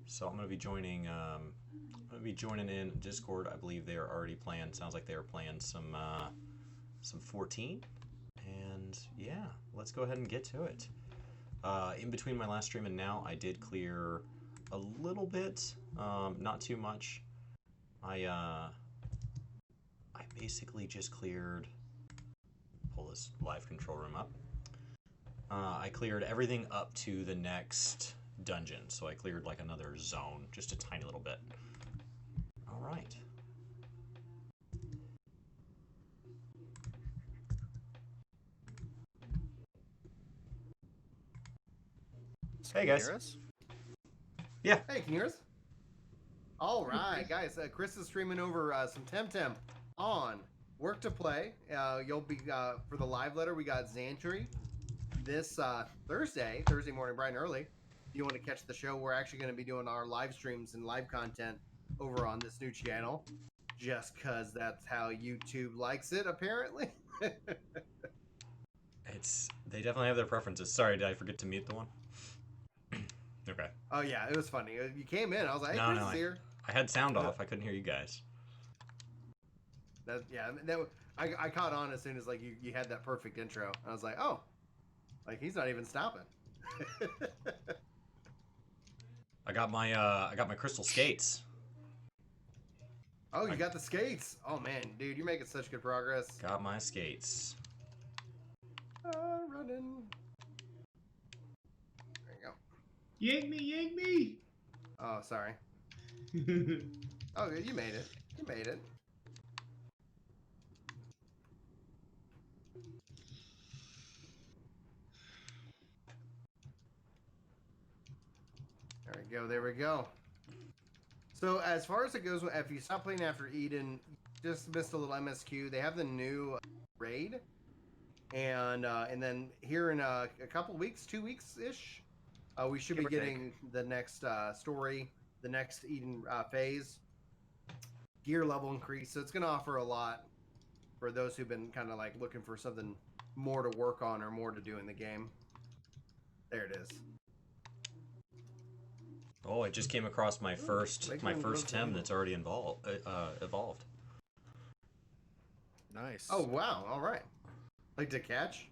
So I'm gonna be joining. I'm gonna be joining in Discord. I believe they are already playing. Sounds like they are playing some 14. And yeah, let's go ahead and get to it. In between my last stream and now, I did clear a little bit, not too much. I basically just cleared. Pull this live control room up. I cleared everything up to the next dungeon, so I cleared like another zone, just a tiny little bit. All right. Hey guys. Hear us? Yeah. Hey, can you hear us? All right, guys. Chris is streaming over some TemTem on Work to Play. You'll be for the live letter. We got Xantry this Thursday morning, bright and early. If you want to catch the show, we're actually going to be doing our live streams and live content over on this new channel, just because that's how YouTube likes it, apparently. They definitely have their preferences. Sorry, did I forget to mute the one? Okay. Oh yeah, it was funny. You came in, I was like, "Hey, Chris is here." I had sound off. I couldn't hear you guys. I caught on as soon as like you had that perfect intro. I was like, "Oh, like he's not even stopping." I got my crystal skates. Oh, you got the skates. Oh man, dude, you're making such good progress. Got my skates. Running. There you go. Yank me, yank me! Oh, sorry. Oh, you made it. You made it. There we go. There we go. So as far as it goes, if you stop playing after Eden, you just missed a little MSQ. They have the new raid, and then here in a couple weeks, 2 weeks ish, we should be getting the next story, the next Eden phase, gear level increase. So it's going to offer a lot for those who've been kind of like looking for something more to work on or more to do in the game. There it is. Oh, I just came across my first Tem that's already evolved. Nice. Oh wow! All right. Like to catch.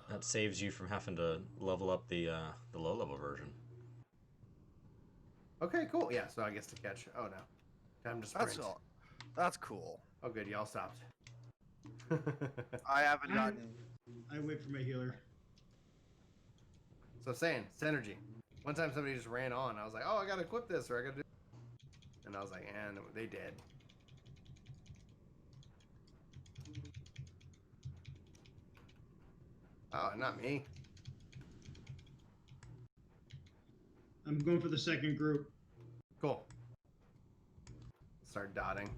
That saves you from having to level up the low level version. Okay, cool. Yeah, so I guess to catch. Oh no, time to sprint. That's cool. Oh good, y'all stopped. I haven't gotten. I wait for my healer. So saying synergy. One time somebody just ran on. I was like, oh, I gotta equip this or I gotta do. And I was like, and they did. Oh, not me. I'm going for the second group. Cool. Start dotting.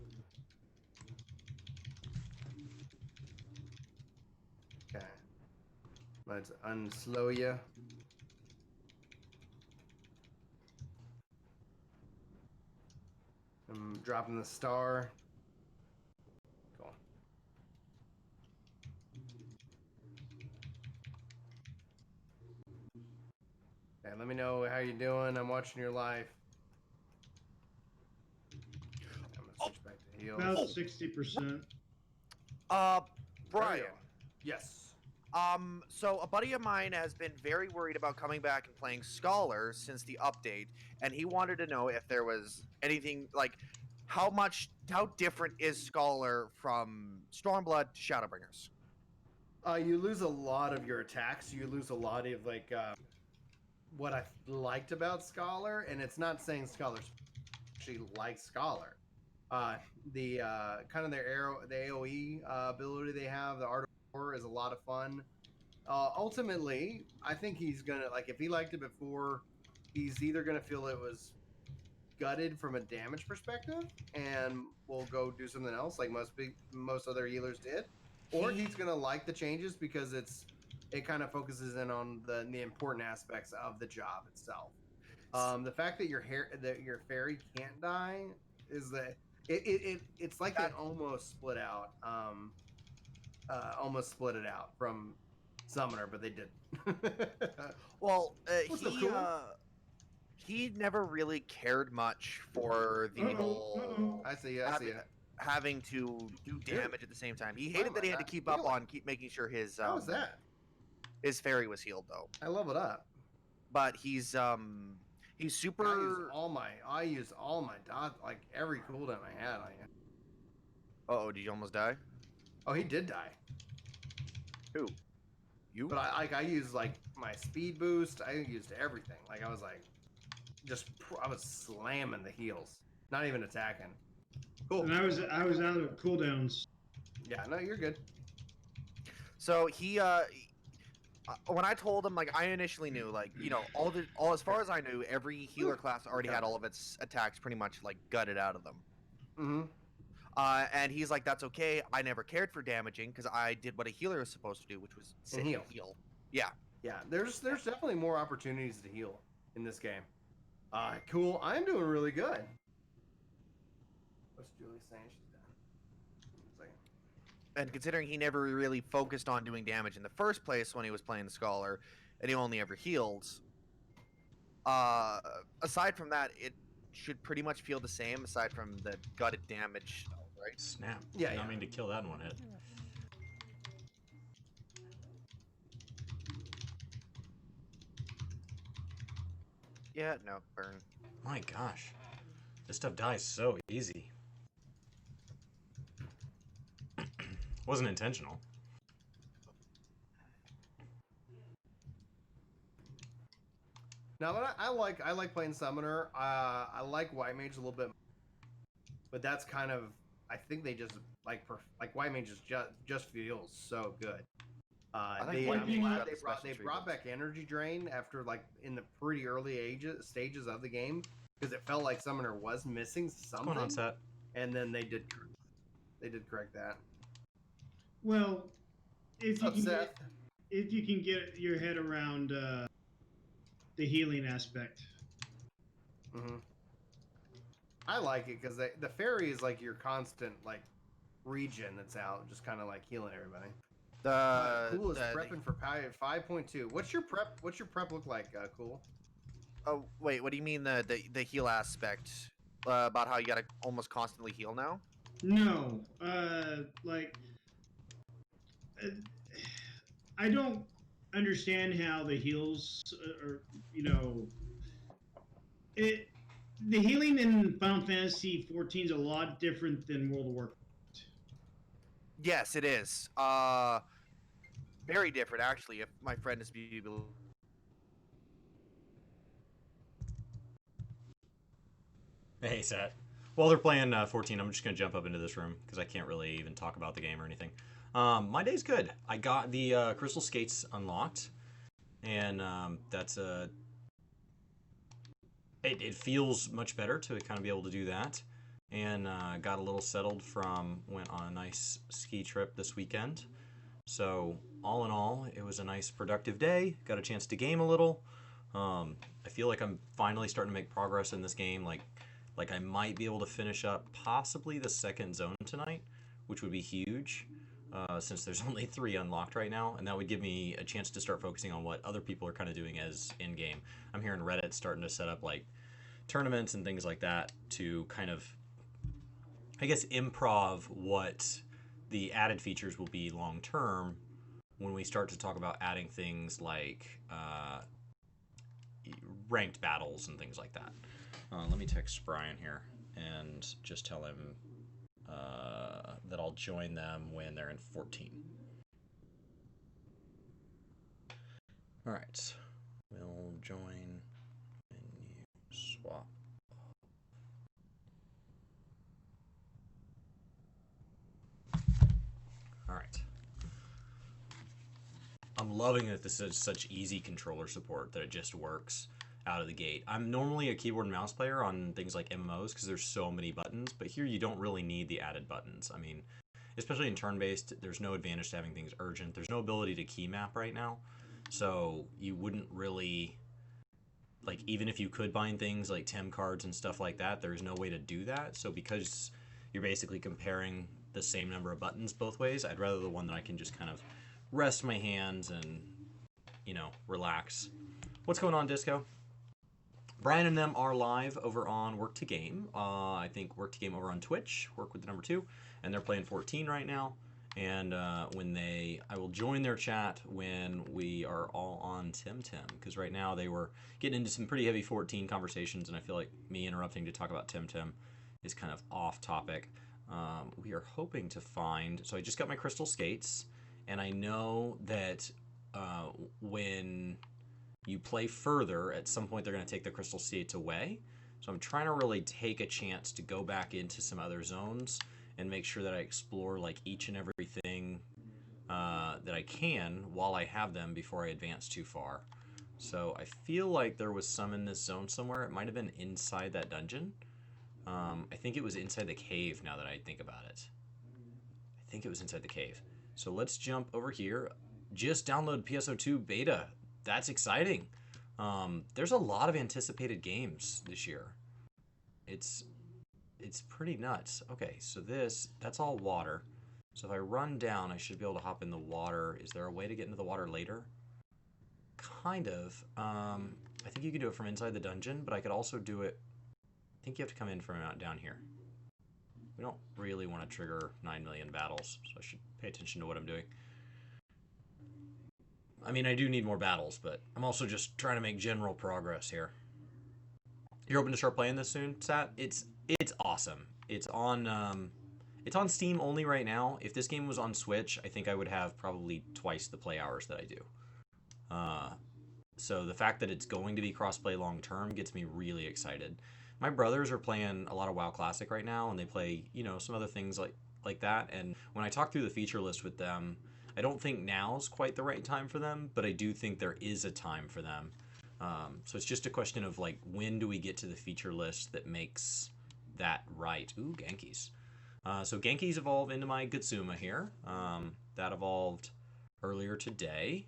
Okay. Let's unslow you. I'm dropping the star. Cool. Okay, let me know how you're doing. I'm watching your life. I'm gonna switch back to heals. About 60%. Brian. Yes. So a buddy of mine has been very worried about coming back and playing Scholar since the update, and he wanted to know if there was anything like how different is Scholar from Stormblood to Shadowbringers? You lose a lot of your attacks. You lose a lot of like what I liked about Scholar, and it's not saying Scholar actually likes Scholar. The kind of the AOE ability they have, the Art of War, is a lot of fun. Ultimately, I think he's gonna like if he liked it before, he's either gonna feel it was gutted from a damage perspective and will go do something else like most other healers did, or he's gonna like the changes because it kind of focuses in on the important aspects of the job itself. The fact that your fairy can't die is that it's like they almost split it out from Summoner, but they didn't. Well, he never really cared much for the whole I see you. I see you. having to do damage at the same time. He hated that he had to keep making sure his How was that? his fairy was healed though. I leveled up. But he's super. I used all my dot, like every cooldown I had on you. Oh, did you almost die? Oh, he did die. Who? You? But I used like my speed boost. I used everything. Like I was like, I was slamming the heals, not even attacking. Cool. And I was out of cooldowns. Yeah, no, you're good. So he when I told him, like, I initially knew, like, you know, all as far as I knew, every healer class already had all of its attacks pretty much like gutted out of them. Mm-hmm. And he's like, that's okay. I never cared for damaging because I did what a healer was supposed to do, which was sit and heal. Yeah. Yeah, there's definitely more opportunities to heal in this game. Cool. I'm doing really good. What's Julie saying? She's done. One second. And considering he never really focused on doing damage in the first place when he was playing the Scholar, and he only ever healed, aside from that, it should pretty much feel the same, aside from the gutted damage, right? Snap. Yeah, I mean to kill that in one hit. Yeah, no, burn. My gosh. This stuff dies so easy. Wasn't intentional. Now, but I like playing Summoner. I like White Mage a little bit, but that's kind of, I think they just like White Mage just feels so good. They brought back Energy Drain after like in the pretty early stages of the game because it felt like Summoner was missing something. What's going on, Seth? And then they did correct that. Well, if you can get your head around the healing aspect. Mm-hmm. I like it because the fairy is like your constant like regen that's out, just kind of like healing everybody. Cool is prepping for 5.2. What's your prep look like, Cool? Oh wait, what do you mean the heal aspect? About how you gotta almost constantly heal now? No, I don't understand how the heals are, you know, the healing in Final Fantasy XIV is a lot different than World of Warcraft. Yes, it is. Very different, actually. If my friend is Hey, Seth. While they're playing 14, I'm just going to jump up into this room because I can't really even talk about the game or anything. My day's good. I got the Crystal Skates unlocked, and that's it feels much better to kind of be able to do that. And got a little settled went on a nice ski trip this weekend. So all in all, it was a nice productive day. Got a chance to game a little. I feel like I'm finally starting to make progress in this game. Like I might be able to finish up possibly the second zone tonight, which would be huge. Since there's only 3 unlocked right now, and that would give me a chance to start focusing on what other people are kind of doing as in-game. I'm hearing Reddit starting to set up like tournaments and things like that to kind of, I guess, improv what the added features will be long-term when we start to talk about adding things like ranked battles and things like that. Let me text Brian here and just tell him that I'll join them when they're in 14. All right, we'll join menu swap. All right. I'm loving that this is such easy controller support that it just works out of the gate. I'm normally a keyboard and mouse player on things like MMOs because there's so many buttons, but here you don't really need the added buttons. I mean, especially in turn-based, there's no advantage to having things urgent. There's no ability to key map right now, so you wouldn't really, like, even if you could bind things like TEM cards and stuff like that, there's no way to do that. So because you're basically comparing the same number of buttons both ways, I'd rather the one that I can just kind of rest my hands and, you know, relax. What's going on, Disco? Brian and them are live over on Work to Game. I think Work to Game over on Twitch, work with the number 2, and they're playing 14 right now. And I will join their chat when we are all on TemTem, because right now they were getting into some pretty heavy 14 conversations, and I feel like me interrupting to talk about TemTem is kind of off topic. We are hoping to find, so I just got my crystal skates, and I know that when you play further, at some point they're going to take the crystal skates away. So I'm trying to really take a chance to go back into some other zones and make sure that I explore like each and everything that I can while I have them before I advance too far. So I feel like there was some in this zone somewhere. It might have been inside that dungeon. I think it was inside the cave now that I think about it. I think it was inside the cave. So let's jump over here. Just download PSO2 beta. That's exciting. There's a lot of anticipated games this year. It's pretty nuts. Okay, so that's all water. So if I run down, I should be able to hop in the water. Is there a way to get into the water later? Kind of. I think you can do it from inside the dungeon, but I could also do it. I think you have to come in from out down here. We don't really want to trigger 9 million battles, so I should pay attention to what I'm doing. I mean, I do need more battles, but I'm also just trying to make general progress here. You're hoping to start playing this soon, Sat? It's awesome. It's on Steam only right now. If this game was on Switch, I think I would have probably twice the play hours that I do. So the fact that it's going to be crossplay long term gets me really excited. My brothers are playing a lot of WoW Classic right now, and they play, some other things like that. And when I talk through the feature list with them, I don't think now's quite the right time for them, but I do think there is a time for them. So it's just a question of like, when do we get to the feature list that makes that right? Ooh, Genkies. So Genkies evolve into my Gutsuma here. That evolved earlier today.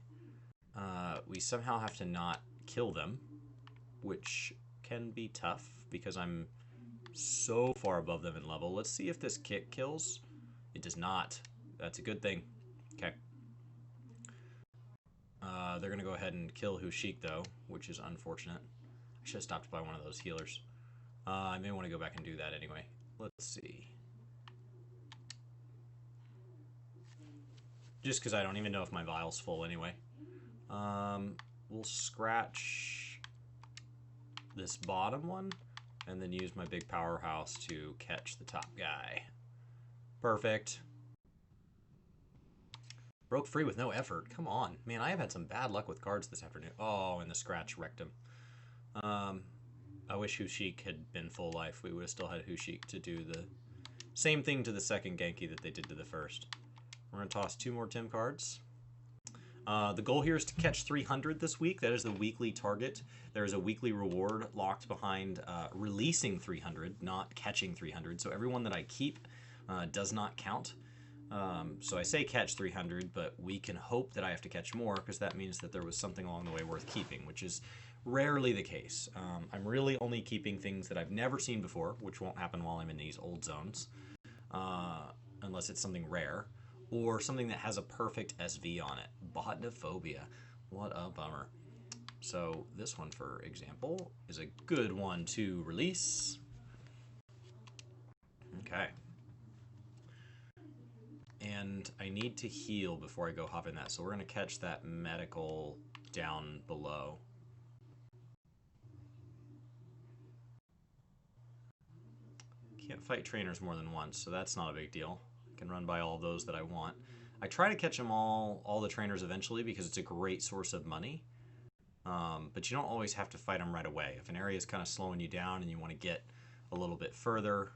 We somehow have to not kill them, which can be tough because I'm so far above them in level. Let's see if this kick kills. It does not. That's a good thing. Okay. They're going to go ahead and kill Hushik, though, which is unfortunate. I should have stopped by one of those healers. I may want to go back and do that anyway. Let's see. Just because I don't even know if my vial's full anyway. We'll scratch this bottom one and then use my big powerhouse to catch the top guy. Perfect. Broke free with no effort. Come on. Man, I have had some bad luck with cards this afternoon. Oh, and the scratch wrecked him. I wish Hushik had been full life. We would have still had Hushik to do the same thing to the second Genki that they did to the first. We're going to toss 2 more Tem cards. The goal here is to catch 300 this week. That is the weekly target. There is a weekly reward locked behind releasing 300, not catching 300. So everyone that I keep does not count. So I say catch 300, but we can hope that I have to catch more because that means that there was something along the way worth keeping, which is rarely the case. I'm really only keeping things that I've never seen before, which won't happen while I'm in these old zones, unless it's something rare, or something that has a perfect SV on it. Botanophobia. What a bummer. So this one, for example, is a good one to release. Okay. And I need to heal before I go hop in that, so we're going to catch that medical down below. Can't fight trainers more than once, so that's not a big deal. I can run by all those that I want. I try to catch them all the trainers eventually because it's a great source of money. But you don't always have to fight them right away. If an area is kind of slowing you down and you want to get a little bit further,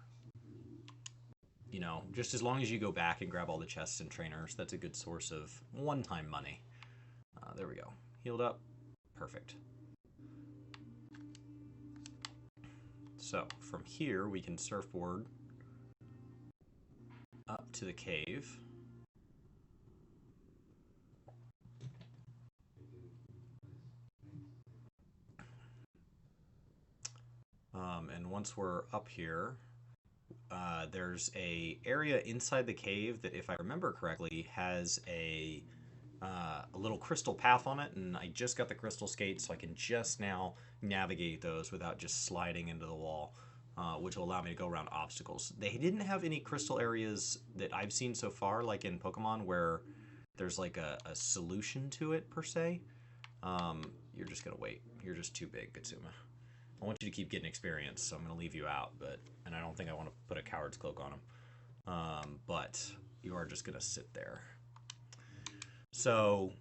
just as long as you go back and grab all the chests and trainers, that's a good source of one-time money. There we go. Healed up. Perfect. So from here, we can surfboard up to the cave. And once we're up here, there's a area inside the cave that, if I remember correctly, has a a little crystal path on it, and I just got the crystal skates, so I can just now navigate those without just sliding into the wall, which will allow me to go around obstacles. They didn't have any crystal areas that I've seen so far, like in Pokemon, where there's like a solution to it, per se. You're just gonna wait. You're just too big, Gatsuma. I want you to keep getting experience, so I'm gonna leave you out, and I don't think I want to put a coward's cloak on him. But you are just gonna sit there. So,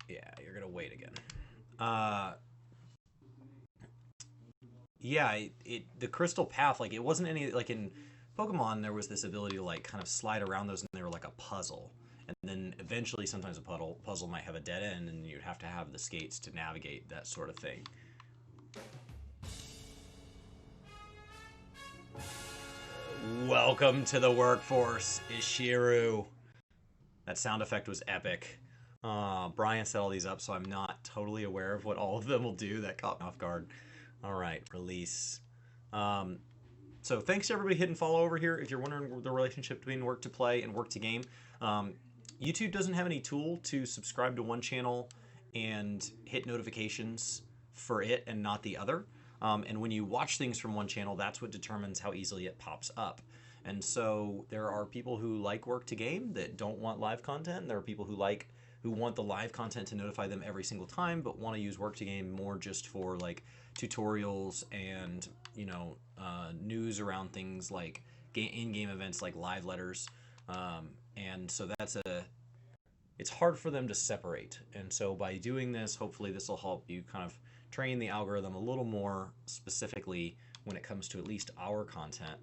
yeah, you're gonna wait again. Yeah, the crystal path, like, it wasn't any, like, in Pokemon, there was this ability to, like, kind of slide around those, and they were like a puzzle. And then eventually, sometimes a puzzle might have a dead end, and you'd have to have the skates to navigate that sort of thing. Welcome to the workforce, Ishiru. That sound effect was epic. Brian set all these up, so I'm not totally aware of what all of them will do. That caught me off guard. All right, release. So thanks to everybody hitting follow over here. If you're wondering the relationship between work to play and work to game, YouTube doesn't have any tool to subscribe to one channel and hit notifications for it and not the other. And when you watch things from one channel, that's what determines how easily it pops up. And so there are people who like work to game that don't want live content. And there are people who want the live content to notify them every single time, but want to use work to game more just for like tutorials and, you know, news around things like in-game events like live letters. And so it's hard for them to separate. And so by doing this, hopefully this will help you kind of train the algorithm a little more specifically when it comes to at least our content.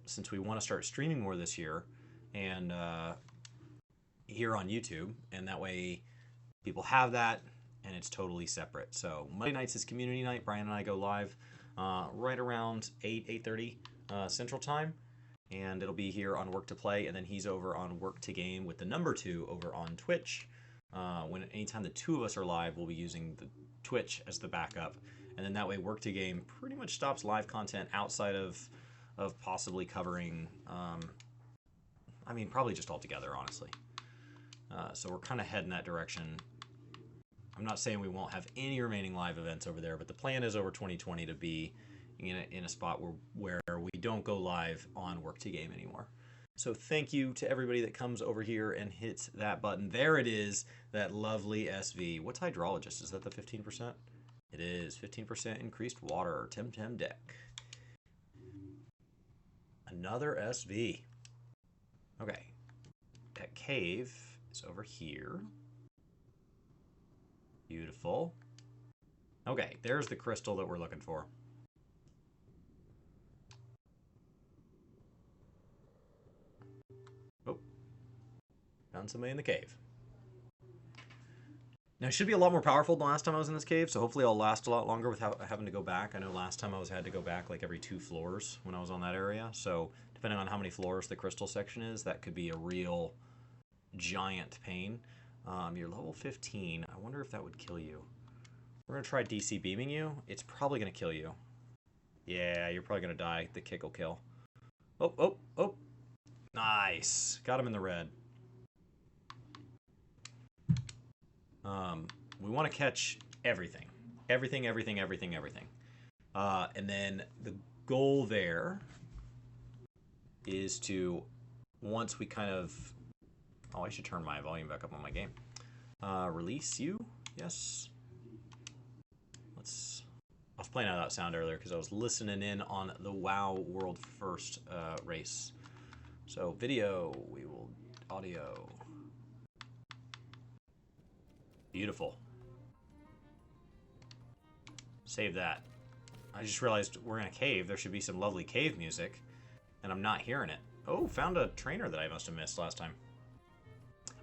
Since we want to start streaming more this year and here on YouTube, and that way people have that and it's totally separate. So Monday nights is community night. Brian and I go live right around 8:30 Central Time, and it'll be here on Work to Play, and then he's over on Work to Game with the number 2 over on Twitch. Anytime the two of us are live, we'll be using the Twitch as the backup, and then that way Work to Game pretty much stops live content outside of possibly covering, I mean, probably just altogether, honestly. So we're kind of heading that direction. I'm not saying we won't have any remaining live events over there, but the plan is over 2020 to be in a spot where we don't go live on Work to Game anymore. So thank you to everybody that comes over here and hits that button. There it is, that lovely SV. What's Hydrologist? Is that the 15%? It is. 15% increased water. TemTem deck. Another SV. Okay. That cave is over here. Beautiful. Okay, there's the crystal that we're looking for. Oh. Found somebody in the cave. Now, it should be a lot more powerful than last time I was in this cave, so hopefully I'll last a lot longer without having to go back. I know last time I had to go back like every 2 floors when I was on that area, so depending on how many floors the crystal section is, that could be a real giant pain. You're level 15. I wonder if that would kill you. We're going to try DC beaming you. It's probably going to kill you. Yeah, you're probably going to die. The kick will kill. Oh, oh, oh. Nice. Got him in the red. We want to catch everything. Everything. And then the goal there is to, once we kind of... Oh, I should turn my volume back up on my game. Release you? Yes. I was playing out that sound earlier because I was listening in on the WoW World First race. So video, audio. Beautiful. Save that. I just realized we're in a cave. There should be some lovely cave music, and I'm not hearing it. Oh, found a trainer that I must have missed last time.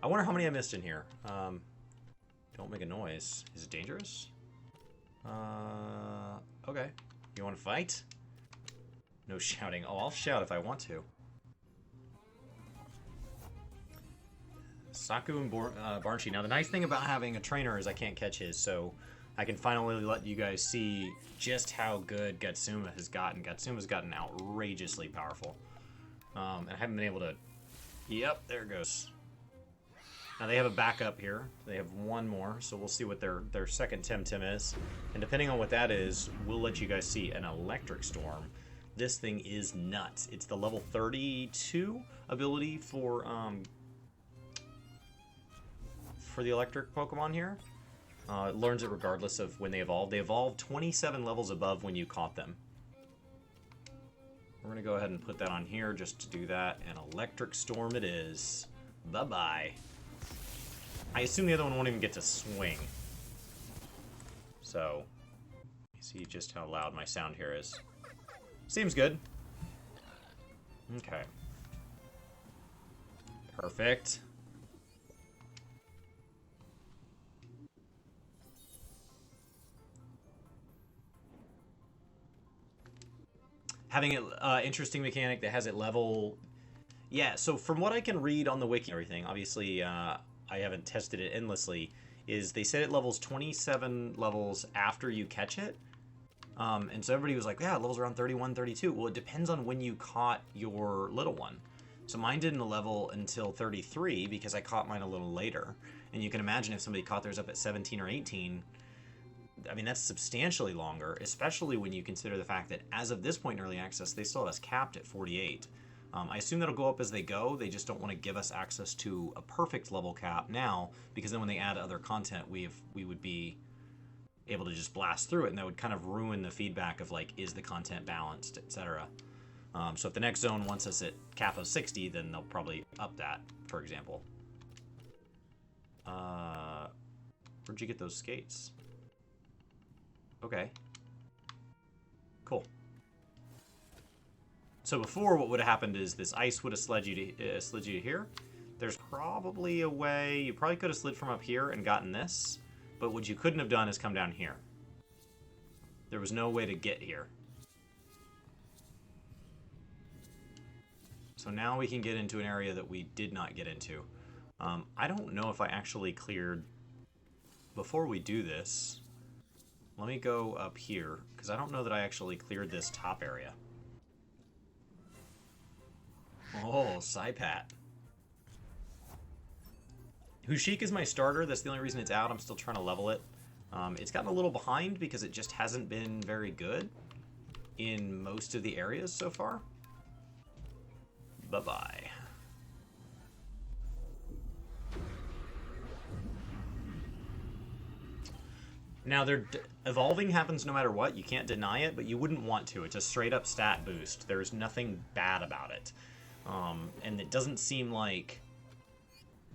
I wonder how many I missed in here. Don't make a noise. Is it dangerous? Okay. You want to fight? No shouting. Oh, I'll shout if I want to. Saku and Barnshi. Now, the nice thing about having a trainer is I can't catch his, so I can finally let you guys see just how good Gatsuma has gotten. Gatsuma's gotten outrageously powerful. And I haven't been able to... Yep, there it goes. Now they have a backup here. They have one more, so we'll see what their second TemTem is. And depending on what that is, we'll let you guys see an electric storm. This thing is nuts. It's the level 32 ability for the electric Pokemon here. It learns it regardless of when they evolve. They evolve 27 levels above when you caught them. We're going to go ahead and put that on here just to do that. An electric storm it is. Bye-bye. I assume the other one won't even get to swing. So, you see just how loud my sound here is. Seems good. Okay. Perfect. Having an interesting mechanic that has it level... Yeah, so from what I can read on the wiki and everything, obviously I haven't tested it endlessly, is they said it levels 27 levels after you catch it. And so everybody was like, yeah, it levels around 31, 32. Well, it depends on when you caught your little one. So mine didn't level until 33 because I caught mine a little later. And you can imagine if somebody caught theirs up at 17 or 18... I mean, that's substantially longer, especially when you consider the fact that as of this point in early access, they still have us capped at 48. I assume that'll go up as they go. They just don't want to give us access to a perfect level cap now, because then when they add other content, we would be able to just blast through it, and that would kind of ruin the feedback of, like, is the content balanced, etc. So if the next zone wants us at cap of 60, then they'll probably up that, for example. Where'd you get those skates? Okay. Cool. So before, what would have happened is this ice would have slid you to here. There's probably a way... You probably could have slid from up here and gotten this. But what you couldn't have done is come down here. There was no way to get here. So now we can get into an area that we did not get into. I don't know if I actually cleared... Before we do this... Let me go up here, because I don't know that I actually cleared this top area. Oh, Saipat. Hushik is my starter. That's the only reason it's out. I'm still trying to level it. It's gotten a little behind because it just hasn't been very good in most of the areas so far. Bye-bye. Now, evolving happens no matter what. You can't deny it, but you wouldn't want to. It's a straight-up stat boost. There's nothing bad about it. And it doesn't seem like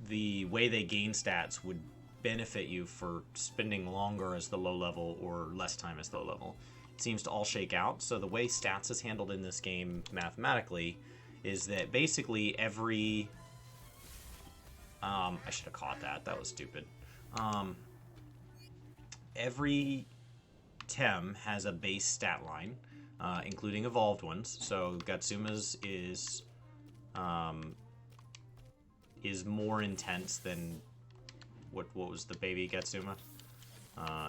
the way they gain stats would benefit you for spending longer as the low level or less time as the low level. It seems to all shake out. So the way stats is handled in this game mathematically is that basically every... I should have caught that. That was stupid. Every Tem has a base stat line, including evolved ones. So Gatsuma's is more intense than what was the baby Gatsuma.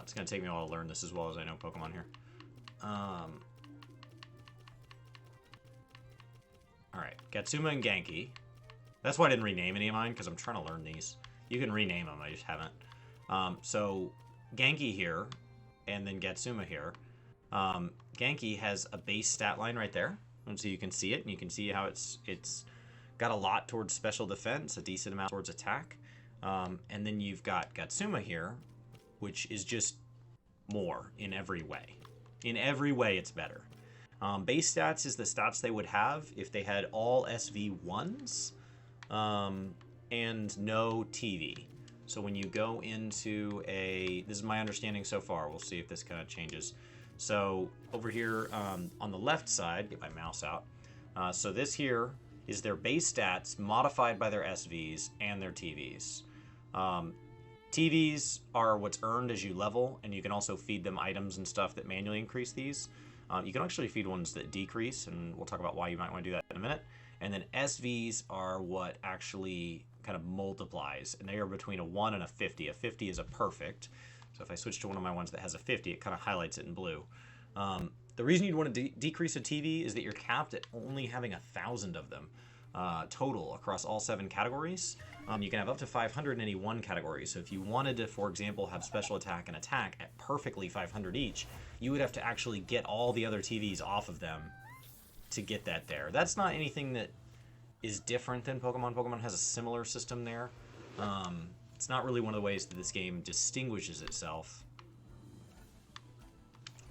It's gonna take me a while to learn this as well as I know Pokemon here. All right, Gatsuma and Genki. That's why I didn't rename any of mine, because I'm trying to learn these. You can rename them, I just haven't. So Genki here, and then Gatsuma here. Genki has a base stat line right there, and so you can see it, and you can see how it's got a lot towards special defense, a decent amount towards attack, and then you've got Gatsuma here, which is just more in every way. In every way, it's better. Base stats is the stats they would have if they had all SV1s and no TV. So when you go into this is my understanding so far. We'll see if this kind of changes. So over here on the left side, get my mouse out. So this here is their base stats modified by their SVs and their TVs. TVs are what's earned as you level, and you can also feed them items and stuff that manually increase these. You can actually feed ones that decrease, and we'll talk about why you might want to do that in a minute. And then SVs are what actually kind of multiplies, and they are between a 1 and a 50. A 50 is a perfect. So if I switch to one of my ones that has a 50, it kind of highlights it in blue. The reason you'd want to decrease a TV is that you're capped at only having 1,000 of them. total across all 7 categories. You can have up to 500 in any one category. So if you wanted to, for example, have special attack and attack at perfectly 500 each, you would have to actually get all the other TVs off of them to get that there. That's not anything that is different than Pokemon. Pokemon has a similar system there. It's not really one of the ways that this game distinguishes itself.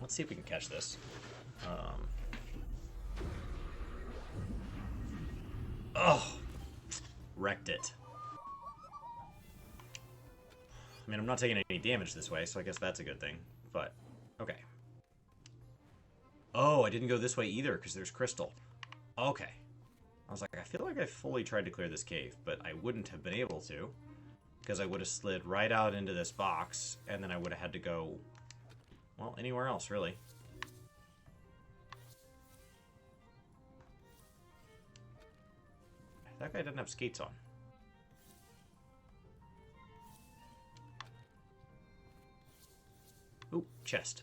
Let's see if we can catch this. Oh! Wrecked it. I mean, I'm not taking any damage this way, so I guess that's a good thing. But, okay. Oh, I didn't go this way either, because there's crystal. Okay. I was like, I feel like I fully tried to clear this cave, but I wouldn't have been able to, because I would have slid right out into this box, and then I would have had to go, well, anywhere else, really. That guy doesn't have skates on. Ooh, chest.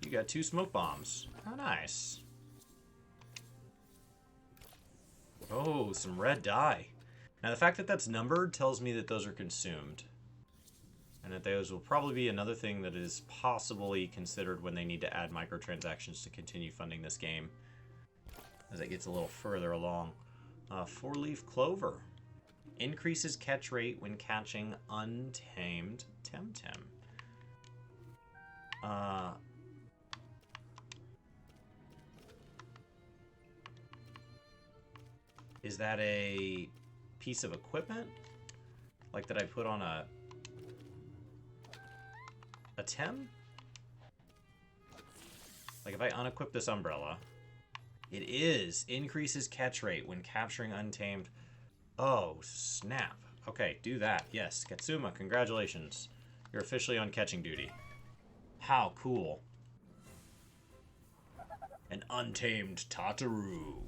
You got 2 smoke bombs. How nice. Oh, some red dye. Now, the fact that that's numbered tells me that those are consumed. And that those will probably be another thing that is possibly considered when they need to add microtransactions to continue funding this game as it gets a little further along. 4-leaf clover. Increases catch rate when catching untamed TemTem. Is that a piece of equipment? Like that I put on a Tem? Like if I unequip this umbrella, it is increases catch rate when capturing untamed. Oh, snap. Okay, do that. Yes, Katsuma, congratulations. You're officially on catching duty. How cool. An untamed Tataru.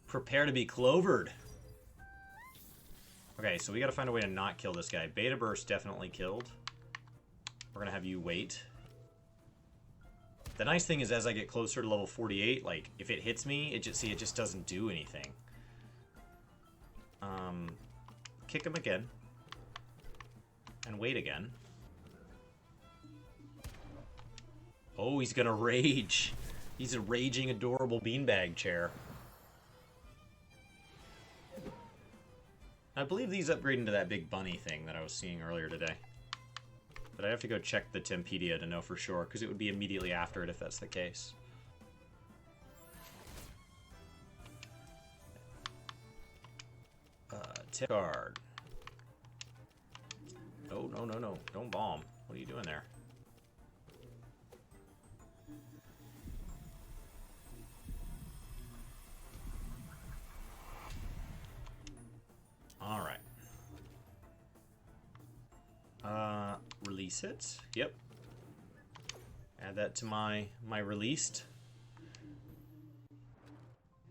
Prepare to be clovered. Okay, so we gotta find a way to not kill this guy. Beta Burst definitely killed. We're gonna have you wait. The nice thing is as I get closer to level 48, like, if it hits me, it just doesn't do anything. Kick him again. And wait again. Oh, he's gonna rage. He's a raging, adorable beanbag chair. I believe these upgrade into that big bunny thing that I was seeing earlier today. But I have to go check the Tempedia to know for sure, because it would be immediately after it if that's the case. Tip guard. Oh, no, no, no. Don't bomb. What are you doing there? Alright. Release it. Yep. Add that to my released.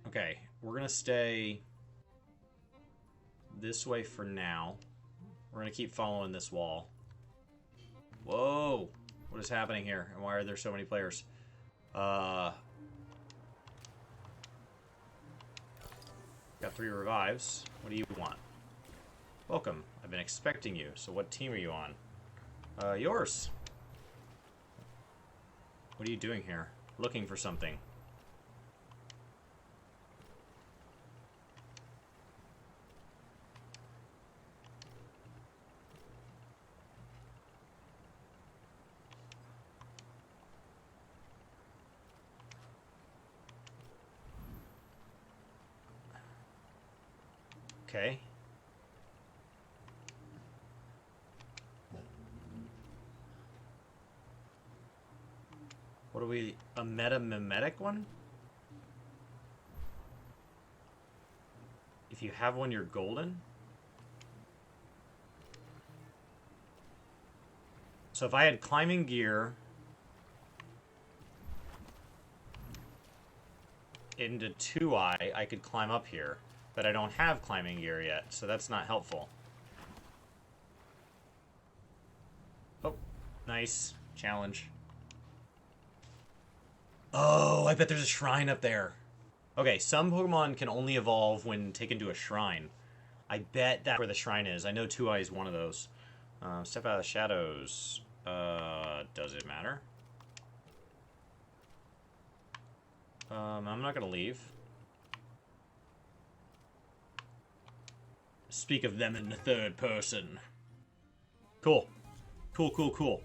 Okay, we're gonna stay this way for now. We're gonna keep following this wall. Whoa! What is happening here? And why are there so many players? Got 3 revives. What do you want? Welcome. I've been expecting you. So what team are you on? Yours. What are you doing here? Looking for something. Okay. What are we... a meta-mimetic one? If you have one, you're golden? So if I had climbing gear... into 2-eye, I could climb up here. But I don't have climbing gear yet, so that's not helpful. Oh, nice. Challenge. Oh, I bet there's a shrine up there. Okay, some Pokemon can only evolve when taken to a shrine. I bet that's where the shrine is. I know Two Eye is one of those. Step out of the shadows. Does it matter? I'm not gonna leave. Speak of them in the third person. Cool. Cool, cool, cool.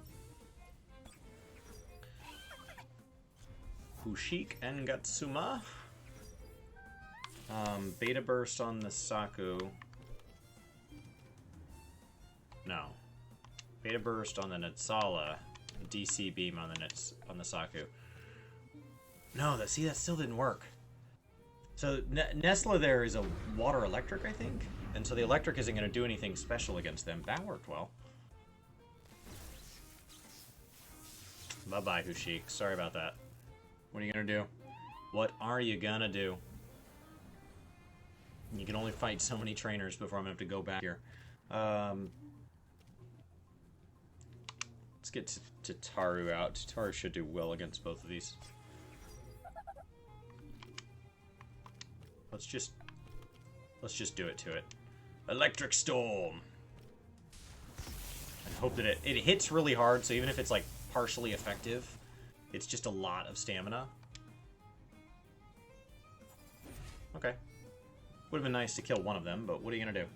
Hushik and Gatsuma. Beta Burst on the Saku. No. Beta Burst on the Natsala. DC Beam on the Saku. No, that still didn't work. So Nesla there is a water electric, I think, and so the electric isn't going to do anything special against them. That worked well. Bye bye, Hushik. Sorry about that. What are you gonna do? What are you gonna do? You can only fight so many trainers before I'm gonna have to go back here. Let's get to Taru out. Taru should do well against both of these. Let's just do it to it. Electric Storm. And hope that it hits really hard, so even if it's like partially effective, it's just a lot of stamina. Okay. Would have been nice to kill one of them, but what are you gonna do?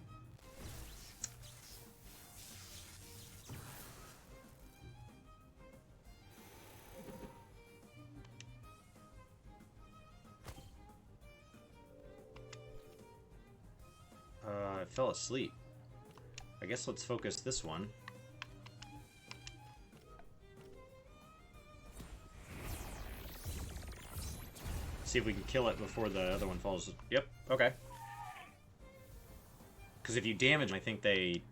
I fell asleep. I guess let's focus this one. See if we can kill it before the other one falls. Yep, okay. Because if you damage them, I think they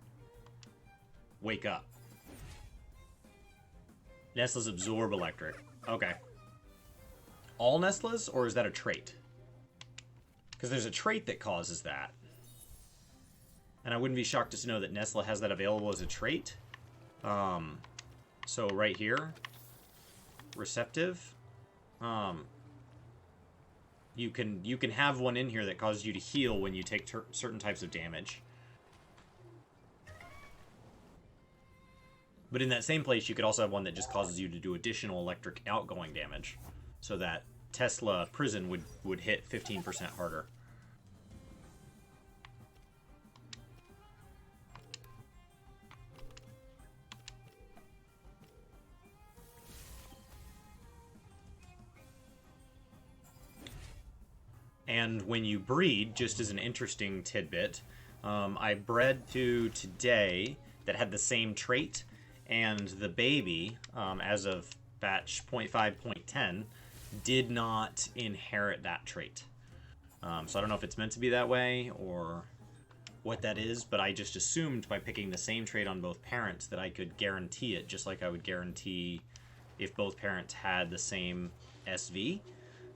wake up. Nestlas absorb electric. Okay. All Nestlas, or is that a trait? Because there's a trait that causes that. And I wouldn't be shocked to know that Nestla has that available as a trait. So right here, receptive. You can have one in here that causes you to heal when you take certain types of damage. But in that same place, you could also have one that just causes you to do additional electric outgoing damage. So that Tesla Prison would hit 15% harder. And when you breed, just as an interesting tidbit, I bred two today that had the same trait, and the baby, as of batch 0.5.10, did not inherit that trait. So I don't know if it's meant to be that way or what that is, but I just assumed by picking the same trait on both parents that I could guarantee it, just like I would guarantee if both parents had the same SV.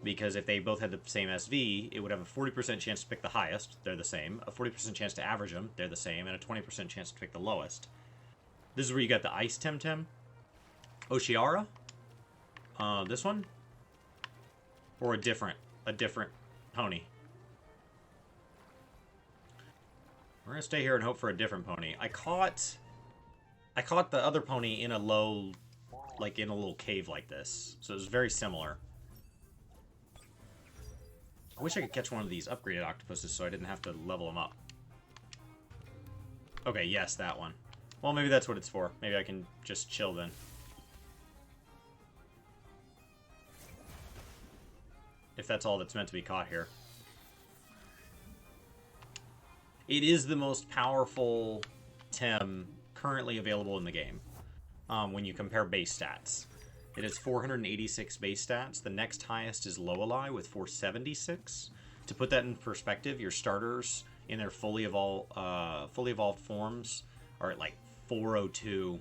Because if they both had the same SV, it would have a 40% chance to pick the highest, they're the same, a 40% chance to average them, they're the same, and a 20% chance to pick the lowest. This is where you got the Ice TemTem. Oshiara? This one? Or a different pony? We're gonna stay here and hope for a different pony. I caught the other pony in a low, like in a little cave like this. So it was very similar. I wish I could catch one of these upgraded octopuses so I didn't have to level them up. Okay, yes, that one. Well, maybe that's what it's for. Maybe I can just chill then. If that's all that's meant to be caught here. It is the most powerful Tem currently available in the game when you compare base stats. It has 486 base stats. The next highest is Loweli with 476. To put that in perspective, your starters in their fully evolved forms are at like 402.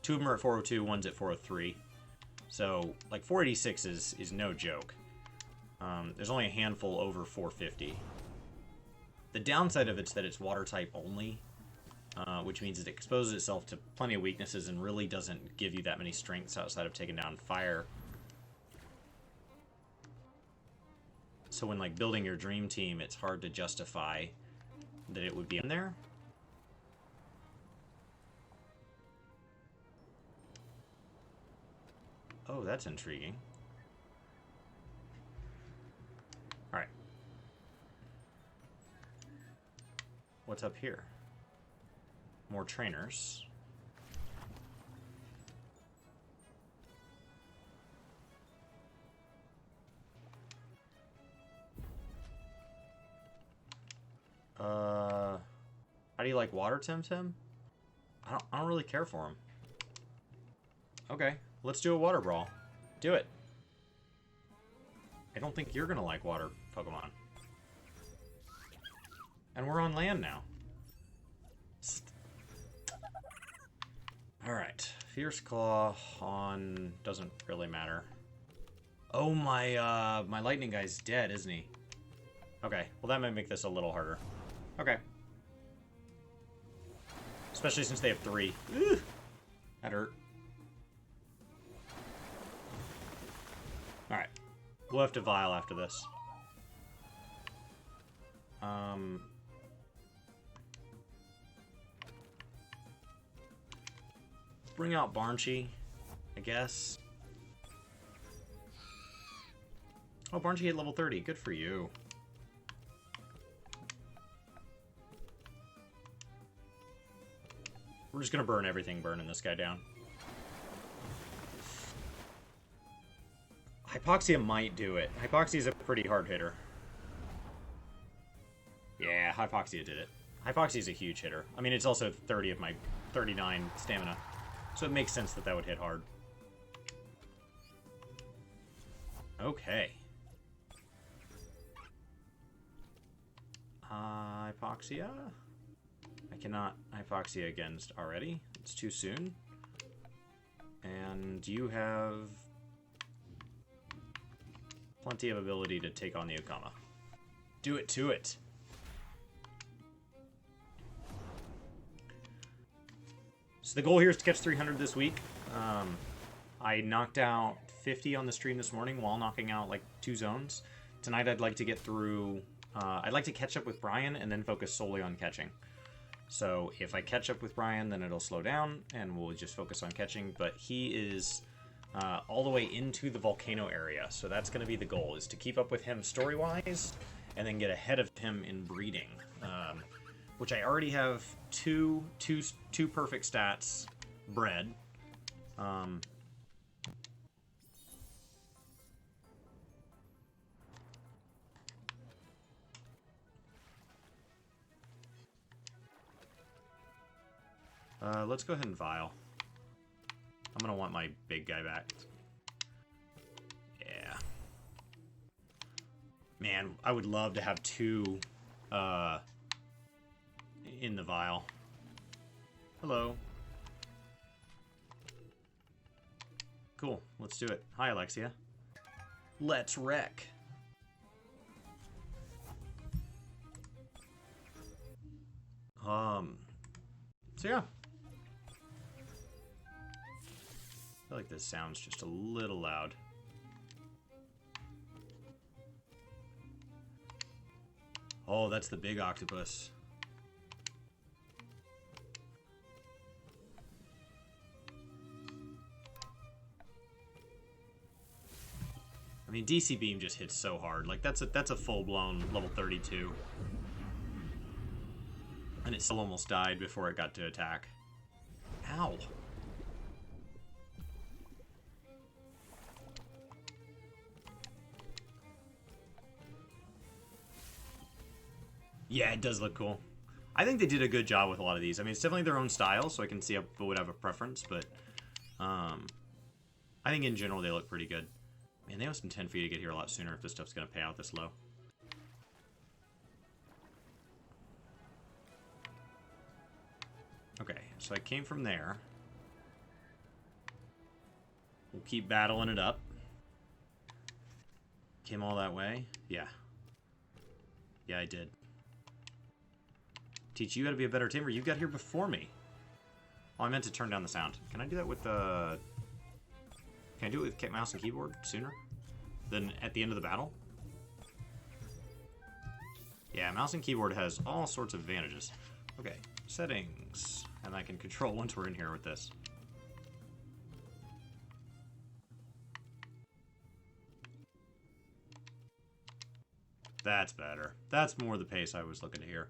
Two of them are at 402, one's at 403. So like 486 is no joke. There's only a handful over 450. The downside of it's that it's water type only. Which means it exposes itself to plenty of weaknesses and really doesn't give you that many strengths outside of taking down fire. So when like building your dream team, it's hard to justify that it would be in there. Oh, that's intriguing. All right. What's up here? More trainers. How do you like water, TemTem? I don't really care for him. Okay, let's do a water brawl. Do it. I don't think you're gonna like water Pokemon. And we're on land now. Alright. Fierce Claw on... doesn't really matter. Oh, my lightning guy's dead, isn't he? Okay, well that might make this a little harder. Okay. Especially since they have 3. Ugh, that hurt. Alright. We'll have to Vial after this. Bring out Barnchy, I guess. Oh, Barnchy hit level 30. Good for you. We're just gonna burn everything, burning this guy down. Hypoxia might do it. Hypoxia's a pretty hard hitter. Yeah, Hypoxia did it. Hypoxia's a huge hitter. I mean, it's also 30 of my 39 stamina. So it makes sense that that would hit hard. Okay. Hypoxia? I cannot Hypoxia against already. It's too soon. And you have plenty of ability to take on the Okama. Do it to it. So the goal here is to catch 300 this week. I knocked out 50 on the stream this morning while knocking out like 2 zones. Tonight I'd like to get through... I'd like to catch up with Brian and then focus solely on catching. So if I catch up with Brian, then it'll slow down and we'll just focus on catching. But he is all the way into the volcano area. So that's going to be the goal, is to keep up with him story-wise and then get ahead of him in breeding. Which I already have two perfect stats bred. Let's go ahead and Vial. I'm gonna want my big guy back. Yeah. Man, I would love to have 2 in the Vial. Hello. Cool, let's do it. Hi, Alexia. Let's wreck. So yeah. I feel like this sounds just a little loud. Oh, that's the big octopus. I mean, DC Beam just hits so hard. Like that's a full-blown level 32. And it still almost died before it got to attack. Ow. Yeah, it does look cool. I think they did a good job with a lot of these. I mean, it's definitely their own style, so I can see if I would have a preference, but I think in general they look pretty good. Man, they have some 10 feet to get here a lot sooner if this stuff's going to pay out this low. Okay, so I came from there. We'll keep battling it up. Came all that way? Yeah. Yeah, I did. Teach you how to be a better tamer. You got here before me. Oh, I meant to turn down the sound. Can I do that with the... Can I do it with mouse and keyboard sooner than at the end of the battle? Yeah, mouse and keyboard has all sorts of advantages. Okay, settings. And I can control once we're in here with this. That's better. That's more the pace I was looking to hear.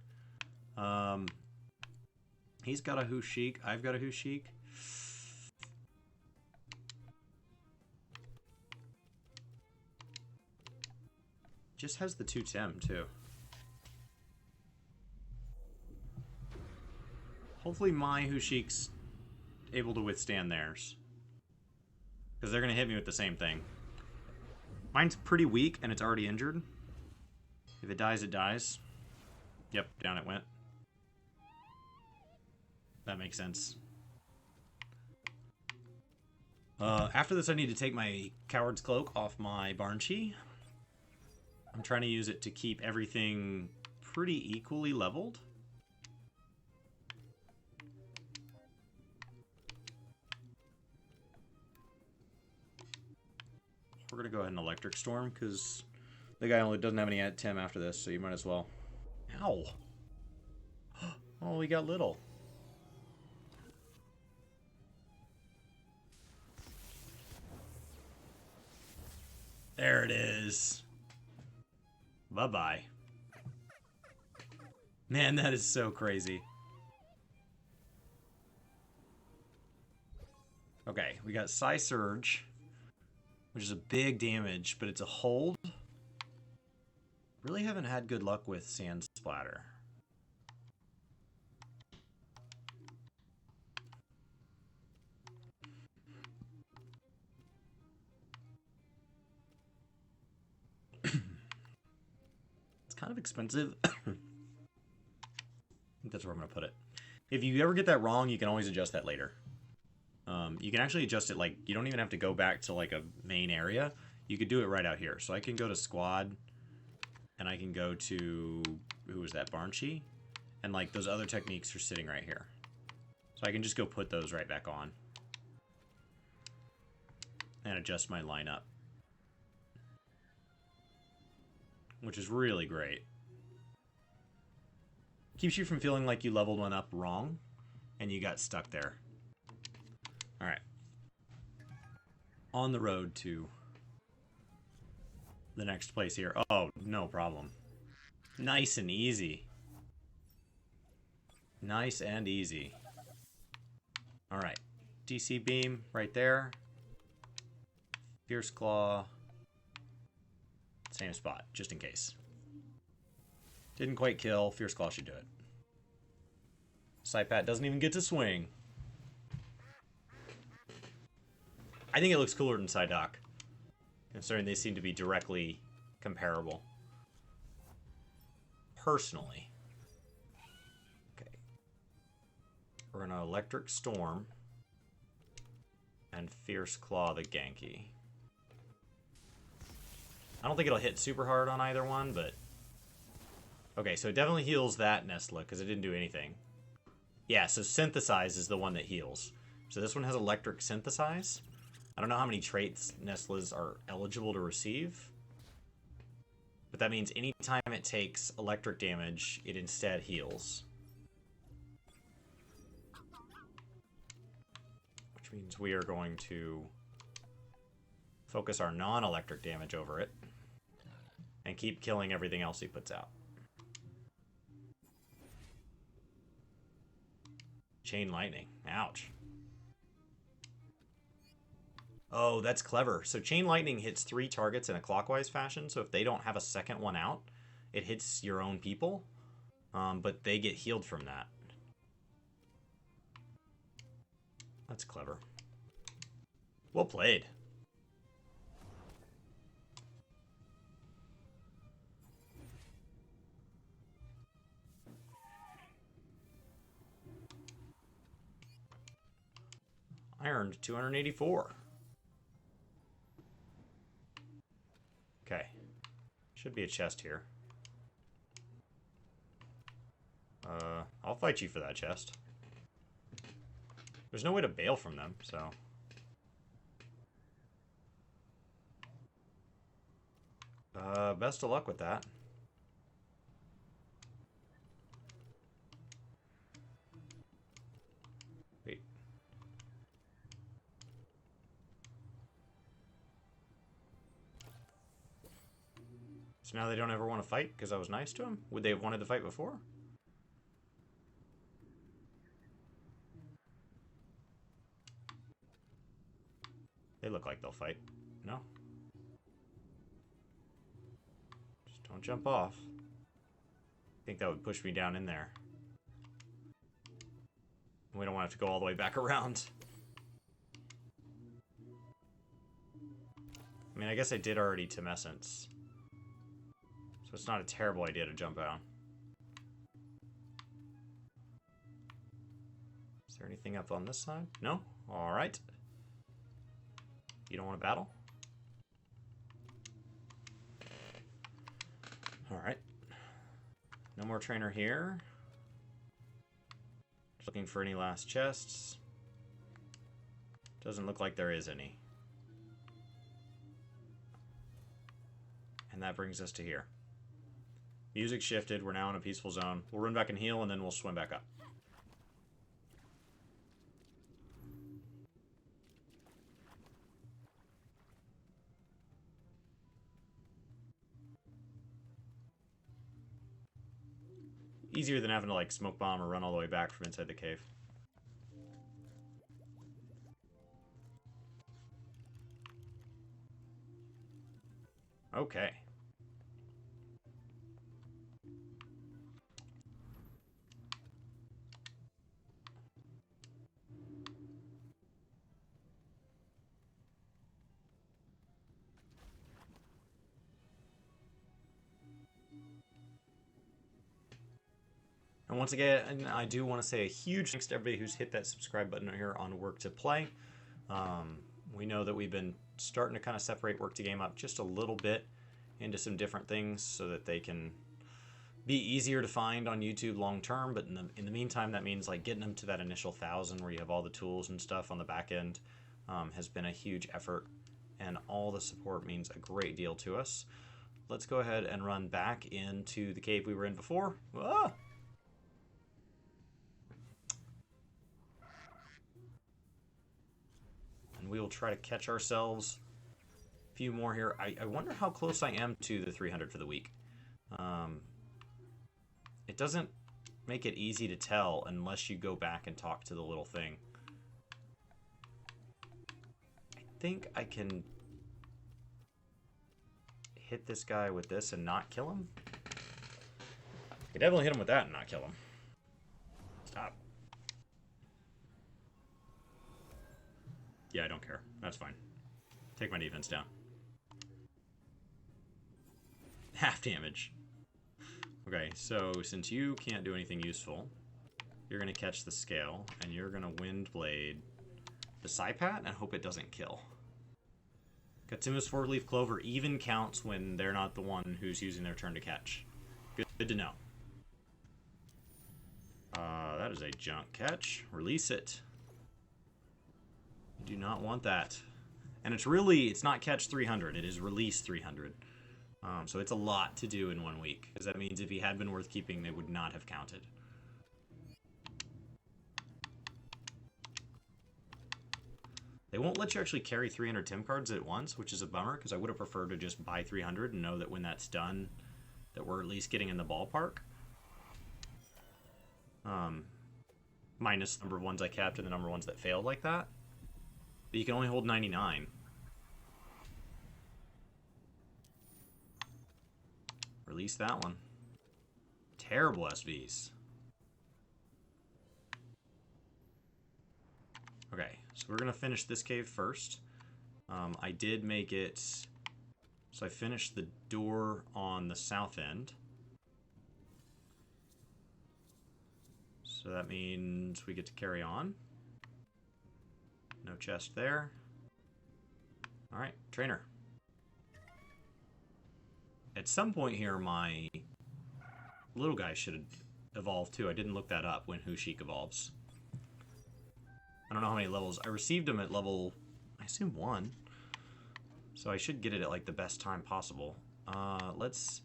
He's got a Hushik. I've got a Hushik. Just has the 2 Tem, too. Hopefully my Hushik's able to withstand theirs. Because they're going to hit me with the same thing. Mine's pretty weak, and it's already injured. If it dies, it dies. Yep, down it went. That makes sense. After this, I need to take my Coward's Cloak off my Barnchi. I'm trying to use it to keep everything pretty equally leveled. We're going to go ahead and Electric Storm, because the guy only doesn't have any Tem after this, so you might as well. Ow! Oh, we got little. There it is. Bye-bye. Man, that is so crazy. Okay, we got Psy Surge, which is a big damage, but it's a hold. Really haven't had good luck with Sand Splatter. It's kind of expensive. I think that's where I'm going to put it. If you ever get that wrong, you can always adjust that later. You can actually adjust it, like, you don't even have to go back to, like, a main area. You could do it right out here. So I can go to Squad, and I can go to, who was that, Barnchi? And, like, those other techniques are sitting right here. So I can just go put those right back on. And adjust my lineup. Which is really great. Keeps you from feeling like you leveled one up wrong, and you got stuck there. Alright. On the road to the next place here. Oh, no problem. Nice and easy. Nice and easy. Alright. DC Beam right there. Fierce Claw. Same spot, just in case. Didn't quite kill. Fierce Claw should do it. Psypat doesn't even get to swing. I think it looks cooler than Psyduck, considering they seem to be directly comparable. Personally. Okay. We're gonna Electric Storm and Fierce Claw the Genki. I don't think it'll hit super hard on either one, but... Okay, so it definitely heals that Nestla, because it didn't do anything. Yeah, so Synthesize is the one that heals. So this one has Electric Synthesize. I don't know how many traits Nestlas are eligible to receive. But that means anytime it takes electric damage, it instead heals. Which means we are going to focus our non-electric damage over it. And keep killing everything else he puts out. Chain Lightning. Ouch. Oh, that's clever. So Chain Lightning hits 3 targets in a clockwise fashion, so if they don't have a second one out, it hits your own people, but they get healed from that. That's clever. Well played. I earned 284. Okay. Should be a chest here. I'll fight you for that chest. There's no way to bail from them, so... best of luck with that. So now they don't ever want to fight because I was nice to them? Would they have wanted to fight before? They look like they'll fight. No? Just don't jump off. I think that would push me down in there. We don't want to have to go all the way back around. I mean, I guess I did already Temessence. So it's not a terrible idea to jump out. Is there anything up on this side? No? Alright. You don't want to battle? Alright. No more trainer here. Just looking for any last chests. Doesn't look like there is any. And that brings us to here. Music shifted. We're now in a peaceful zone. We'll run back and heal, and then we'll swim back up. Easier than having to, like, smoke bomb or run all the way back from inside the cave. Okay. And once again, I do want to say a huge thanks to everybody who's hit that subscribe button here on Work to Play. We know that we've been starting to kind of separate Work to Game up just a little bit into some different things so that they can be easier to find on YouTube long term. But in the meantime, that means like getting them to that initial 1,000 where you have all the tools and stuff on the back end has been a huge effort, and all the support means a great deal to us. Let's go ahead and run back into the cave we were in before. Ah! And we will try to catch ourselves a few more here. I wonder how close I am to the 300 for the week. It doesn't make it easy to tell unless you go back and talk to the little thing. I think I can hit this guy with this and not kill him. I could definitely hit him with that and not kill him. Stop. Yeah, I don't care. That's fine. Take my defense down. Half damage. Okay, so since you can't do anything useful, you're going to catch the scale, and you're going to Wind Blade the Saipat and hope it doesn't kill. Katsuma's 4-leaf clover even counts when they're not the one who's using their turn to catch. Good to know. That is a junk catch. Release it. You do not want that. And it's not catch 300, it is release 300. So it's a lot to do in 1 week, because that means if he had been worth keeping, they would not have counted. They won't let you actually carry 300 Tem cards at once, which is a bummer, because I would have preferred to just buy 300 and know that when that's done, that we're at least getting in the ballpark. Minus the number of ones I kept and the number of ones that failed like that. But you can only hold 99. Release that one. Terrible SVs. Okay, so we're going to finish this cave first. I did make it... So I finished the door on the south end. So that means we get to carry on. No chest there. Alright, trainer. At some point here, my little guy should evolve too. I didn't look that up when Hushik evolves. I don't know how many levels. I received him at level, I assume 1. So I should get it at like the best time possible. Let's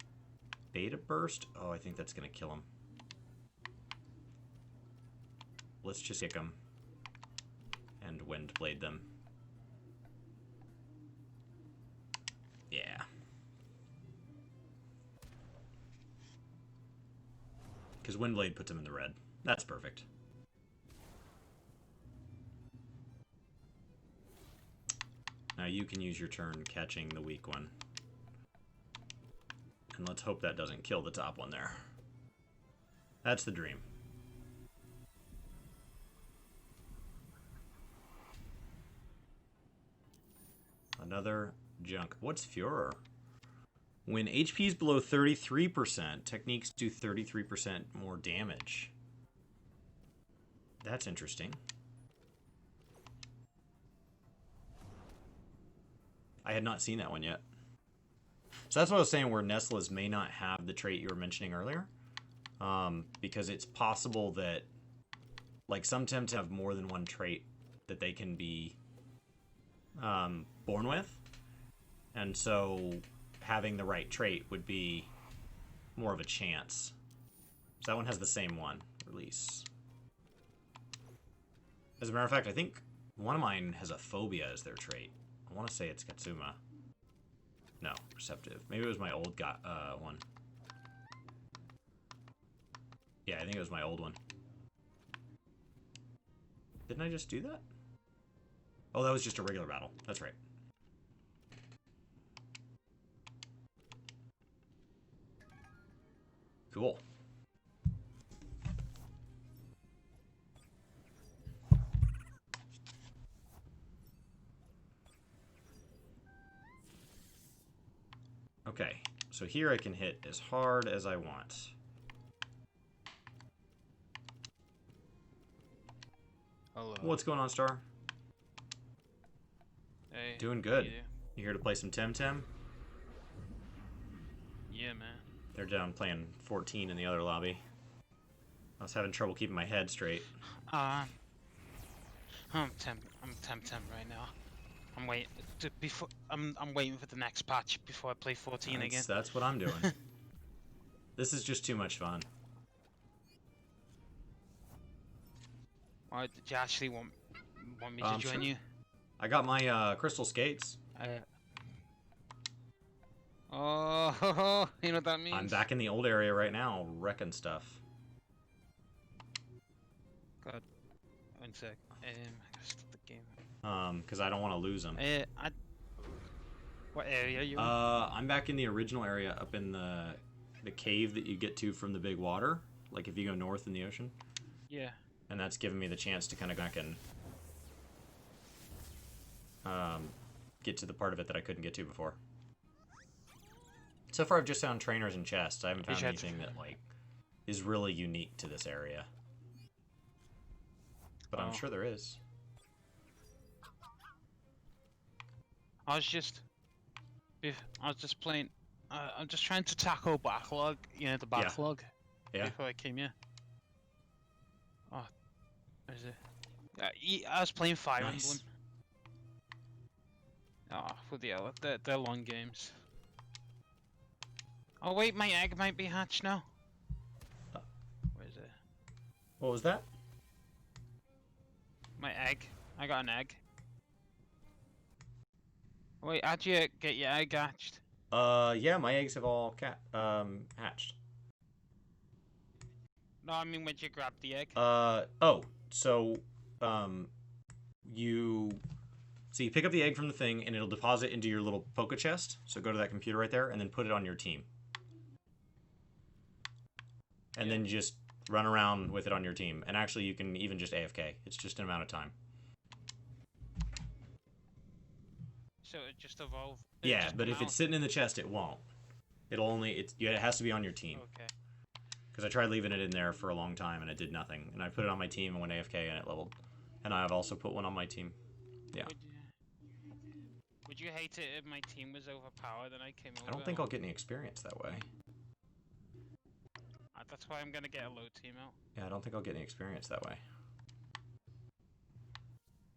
beta burst. Oh, I think that's going to kill him. Let's just kick him and Wind Blade them. Yeah. because Windblade puts him in the red. That's perfect. Now you can use your turn catching the weak one. And let's hope that doesn't kill the top one there. That's the dream. Another junk. What's Furor? When HP is below 33%, techniques do 33% more damage. That's interesting. I had not seen that one yet. So that's what I was saying, where Nestlas may not have the trait you were mentioning earlier. Because it's possible that, like, some TemTem have more than one trait that they can be born with. And so having the right trait would be more of a chance. So that one has the same one. Release. As a matter of fact, I think one of mine has a phobia as their trait. I want to say it's Katsuma. No, Receptive. Maybe it was my old one. Yeah, I think it was my old one. Didn't I just do that? Oh, that was just a regular battle. That's right. Cool. Okay, so here I can hit as hard as I want. Hello. What's going on, Star? Hey. Doing good. Yeah. You here to play some TemTem? Yeah, man. They're down playing 14 in the other lobby. I was having trouble keeping my head straight. I'm TemTem right now. I'm waiting I'm waiting for the next patch before I play 14 again. That's what I'm doing. This is just too much fun. Why did you actually want me to join Sure. you? I got my crystal skates. Oh, you know what that means? I'm back in the old area right now, wrecking stuff. God, one sec. I gotta stop the game. Because I don't want to lose them. What area are you in? I'm back in the original area, up in the cave that you get to from the big water. Like if you go north in the ocean. Yeah. And that's given me the chance to kind of go back and get to the part of it that I couldn't get to before. So far, I've just found trainers and chests. I haven't found anything that like is really unique to this area. But I'm sure there is. I was just playing. I'm just trying to tackle backlog. You know the backlog. Yeah. Before I came here. Oh, there's it. I was playing Fire Emblem. Oh, bloody hell! They're long games. Oh wait, my egg might be hatched now. Where is it? What was that? My egg. I got an egg. Wait, how'd you get your egg hatched? Yeah, my eggs have all hatched. No, I mean, where'd you grab the egg? So you pick up the egg from the thing, and it'll deposit into your little Poké chest. So go to that computer right there, and then put it on your team. And then you just run around with it on your team. And actually, you can even just AFK. It's just an amount of time. So it just evolved? Yeah, but if it's sitting in the chest, it won't. It has to be on your team. Okay. Because I tried leaving it in there for a long time, and it did nothing. And I put it on my team and went AFK, and it leveled. And I've also put one on my team. Yeah. Would you hate it if my team was overpowered and I came over? I don't think I'll get any experience that way. That's why I'm gonna get a low team out. Yeah, I don't think I'll get any experience that way.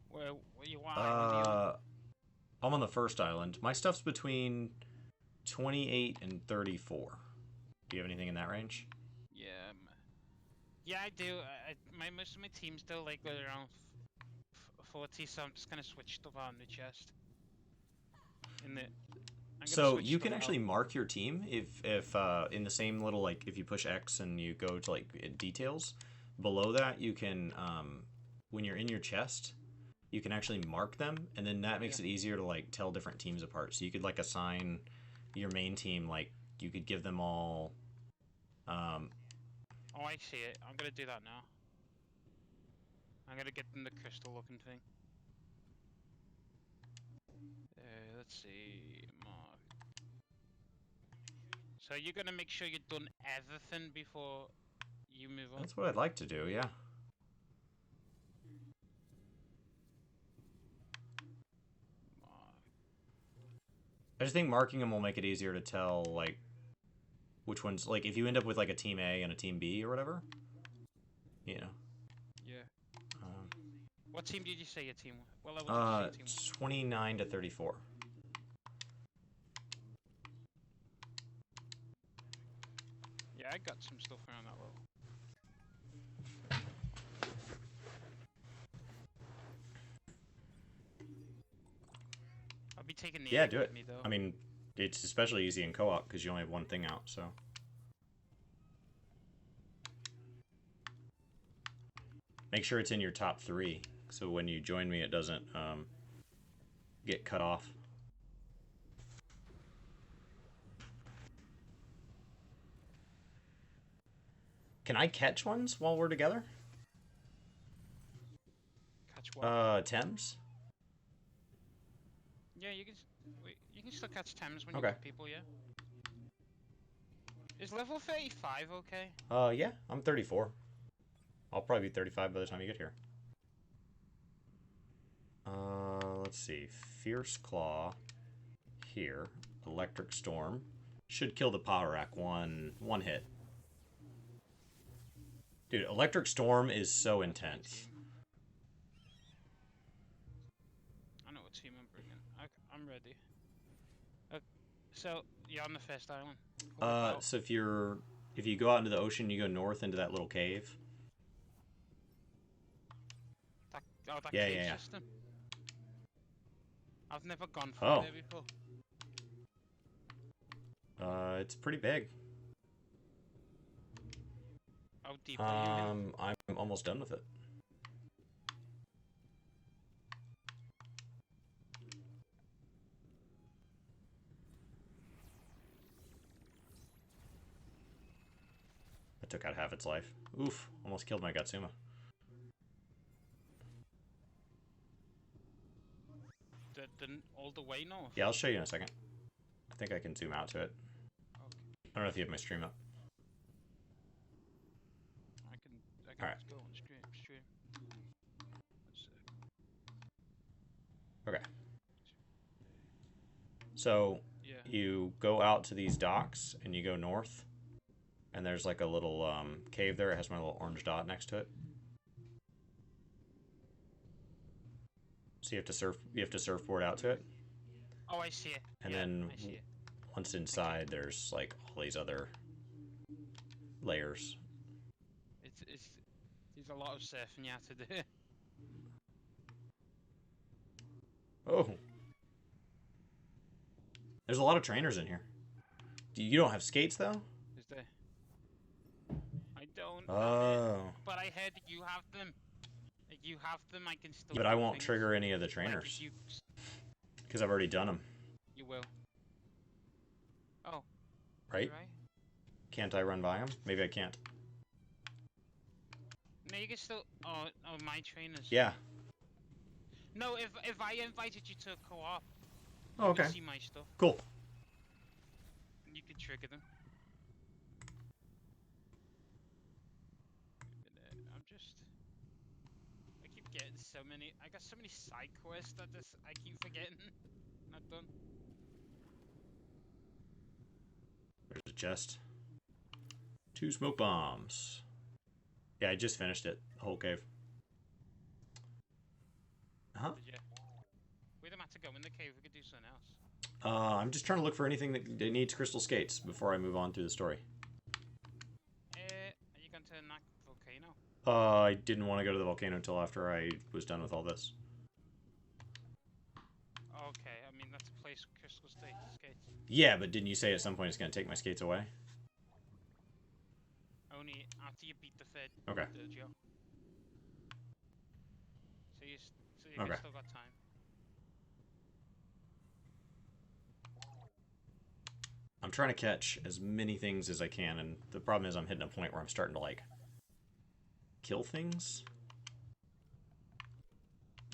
Where you want? I'm on the first island. My stuff's between 28 and 34. Do you have anything in that range? Yeah. Yeah, I do. Most of my team's still like around 40, so I'm just gonna switch stuff out in the chest. I'm So switch you can stuff actually out. mark your team if in the same little, like, if you push X and you go to like details, below that you can when you're in your chest, you can actually mark them, and then that makes it easier to like tell different teams apart. So you could like assign your main team, like you could give them all Oh, I see it. I'm gonna do that now. I'm gonna get them the crystal looking thing. Let's see. Mark. So you're gonna make sure you've done everything before you move on? That's what I'd like to do, yeah. Mark. I just think marking them will make it easier to tell, like, which ones, like, if you end up with, like, a Team A and a Team B or whatever, you know. Yeah. Um, What team did you say your team was? Well, what did you say your team was? 29 to 34. Yeah, I got some stuff around that level. I'll be taking the Yeah, egg do with it. me, though. I mean, it's especially easy in co-op because you only have one thing out, so. Make sure it's in your top 3, so when you join me, it doesn't get cut off. Can I catch ones while we're together? Catch what? Tems? Yeah, you can. Wait, you can still catch Thames when you Okay. get people, yeah. Is level 35 okay? Yeah, I'm 34. I'll probably be 35 by the time you get here. Let's see. Fierce Claw here. Electric Storm. Should kill the Power Rack one hit. Dude, Electric Storm is so intense. I know what team I'm bringing. I'm ready. So you're on the first island. What about- So if you go out into the ocean, you go north into that little cave. that Yeah, cave yeah, yeah. system. I've never gone through Oh. there before. It's pretty big. How deep are you in? I'm almost done with it. I took out half its life. Oof, almost killed my Gatsuma. All the way north? Yeah, I'll show you in a second. I think I can zoom out to it. Okay. I don't know if you have my stream up. I can Alright. go on stream. Let's see. Okay. So Yeah. you go out to these docks and you go north, and there's like a little cave there. It has my little orange dot next to it. So you have to surfboard out to it, Oh, I see it. and yeah, then I see it. once inside, there's like all these other layers. There's a lot of surfing you have to do. Oh, there's a lot of trainers in here. You don't have skates though? Is there? I don't. Oh. But I heard you have them. If you have them, I can still. But I do won't things. trigger any of the Like, if trainers you because I've already done them. will. Oh. Right? Right. Can't I run by them? Maybe I can't. No, you can still. Oh, my trainers. Yeah. No, if I invited you to a co-op, Oh, you okay. can see my stuff. Cool. And you can trigger them. I'm just. I keep getting so many. I got so many side quests that I keep forgetting. Not done. There's a chest. 2 smoke bombs. Yeah, I just finished it. The whole cave. Huh? Did you? We don't have to go in the cave. We could do something else. I'm just trying to look for anything that needs crystal skates before I move on through the story. Are you going to knock volcano? I didn't want to go to the volcano until after I was done with all this. Okay, I mean that's a place with crystal skates. Yeah, but didn't you say at some point it's going to take my skates away? Only after you beat the third Okay. dojo. So you Okay. still got time. I'm trying to catch as many things as I can, and the problem is I'm hitting a point where I'm starting to, like, kill things.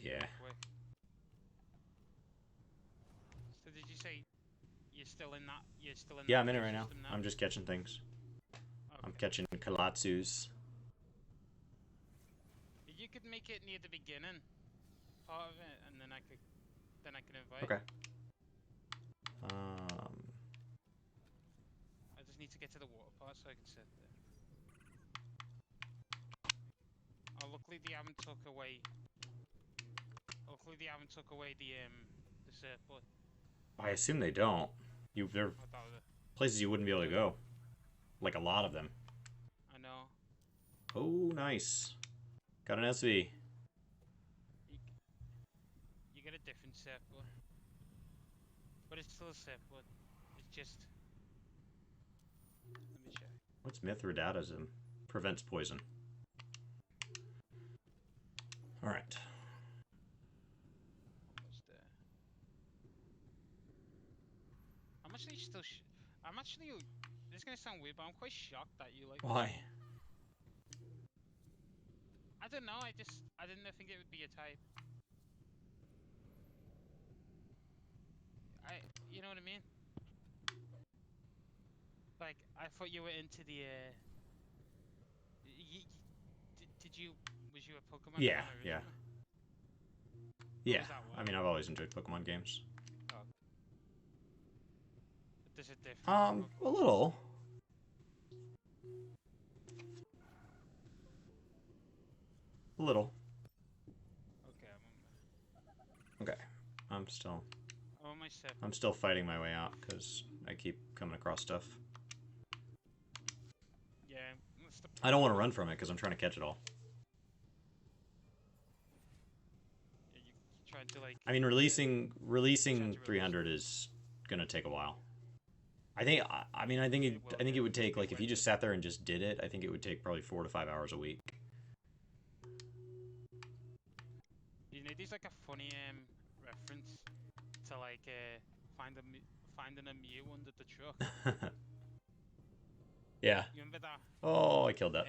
Yeah. Wait. So did you say you're still in that? You're still in. Yeah, that I'm in it cave right now. system I'm just catching things. I'm Okay. catching kalatsus. You could make it near the beginning part of it, and then I can invite. Okay. I just need to get to the water part so I can sit there. Oh, luckily they haven't took away. Luckily they haven't took away the surplus. I assume they don't. They're I thought it. places you wouldn't be able to go. Like a lot of them. I know. Oh, nice. Got an SV. You get a different surplus, but it's still a surplus. It's just. Let me check. What's Mithridatism? Prevents poison. Alright. Almost there. I'm actually still. I'm actually. This is gonna sound weird, but I'm quite shocked that you like. Why? I don't know. I didn't think it would be a type. You know what I mean? Like, I thought you were into the. Was you a Pokemon Yeah, fan yeah. originally? Yeah. was that I mean, I've always enjoyed Pokemon games. Oh. But there's a difference. A little. A little. Okay, I'm on Okay. I'm still my set. I'm still fighting my way out because I keep coming across stuff. Yeah, that's the I don't want to run from it because I'm trying to catch it all. Yeah, you tried to like. I mean, releasing Trying to 300 is gonna take a while. I think it would take, like, if you just sat there and just did it, I think it would take probably 4 to 5 hours a week. You know, there's like a funny reference to like finding a Mew under the truck. Yeah. You remember that? Oh, I killed that.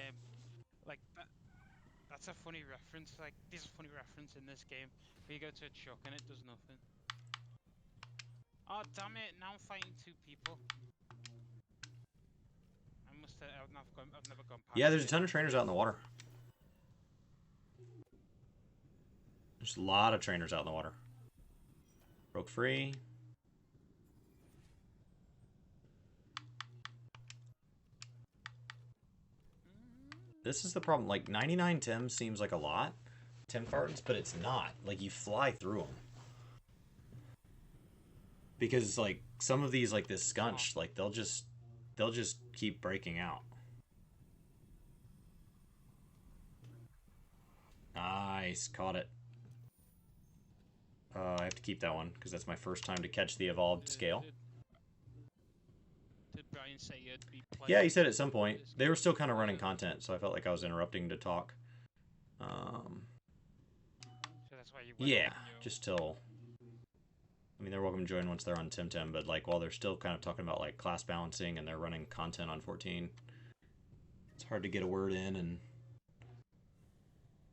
Like that. That's a funny reference. Like, there's a funny reference in this game where you go to a truck and it does nothing. Oh damn it! Now I'm fighting 2 people. I've never gone past. Yeah, there's a ton of trainers out in the water. There's a lot of trainers out in the water. Broke free. This is the problem. Like, 99 Tem seems like a lot. Tem Fartons, but it's not. Like, you fly through them. Because, like, some of these, like this Skunch, like, they'll just keep breaking out. Nice, caught it. I have to keep that one because that's my first time to catch the evolved scale. Did Brian say you'd be playing? Yeah, he said at some point. They were still kind of running content, so I felt like I was interrupting to talk. So that's why you. Yeah, just till. I mean, they're welcome to join once they're on TemTem, but like while they're still kind of talking about like class balancing and they're running content on 14, it's hard to get a word in, and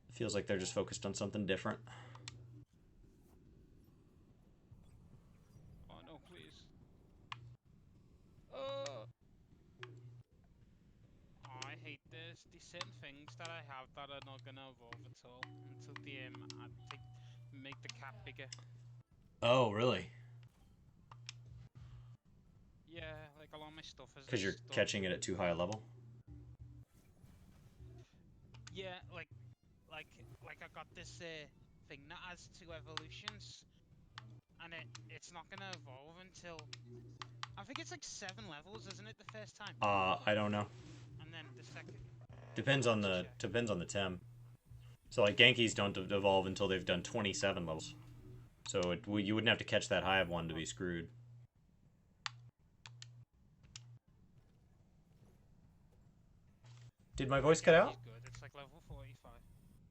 it feels like they're just focused on something different. Oh no, please. Oh, I hate this. There's certain things that I have that are not gonna evolve at all until the make the cap bigger. Oh, really? Yeah, like a lot of my stuff is. Because you're catching it at too high a level? Yeah, like I got this thing that has 2 evolutions, and it's not gonna evolve until I think it's like 7 levels, isn't it? The first time. I don't know. And then the second. Depends on the Tem. So like Genkies don't evolve until they've done 27 levels. So you wouldn't have to catch that high of one to be screwed. Did my voice cut out? He's good. It's like level 45.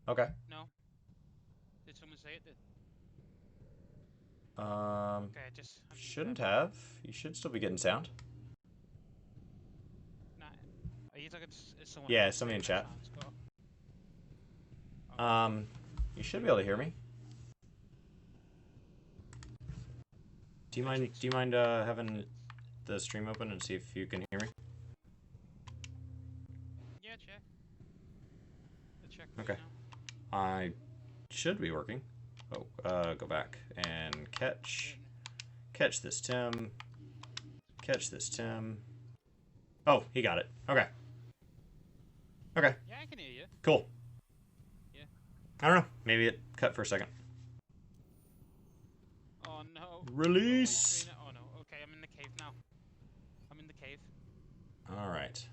Okay. No. Did someone say it did? Okay, I just Shouldn't have. You should still be getting sound. Nah. Are you talking to someone? Yeah, else somebody in saying chat. that sounds cool? Okay. You should be able to hear me. Do you mind having the stream open and see if you can hear me? Yeah, check. Check Okay. now. I should be working. Oh, go back and catch this Tem. Catch this Tem. Oh, he got it. Okay. Okay. Yeah, I can hear you. Cool. Yeah. I don't know. Maybe it cut for a second. Oh no. Release. Oh no. Okay, I'm in the cave now. I'm in the cave. All right.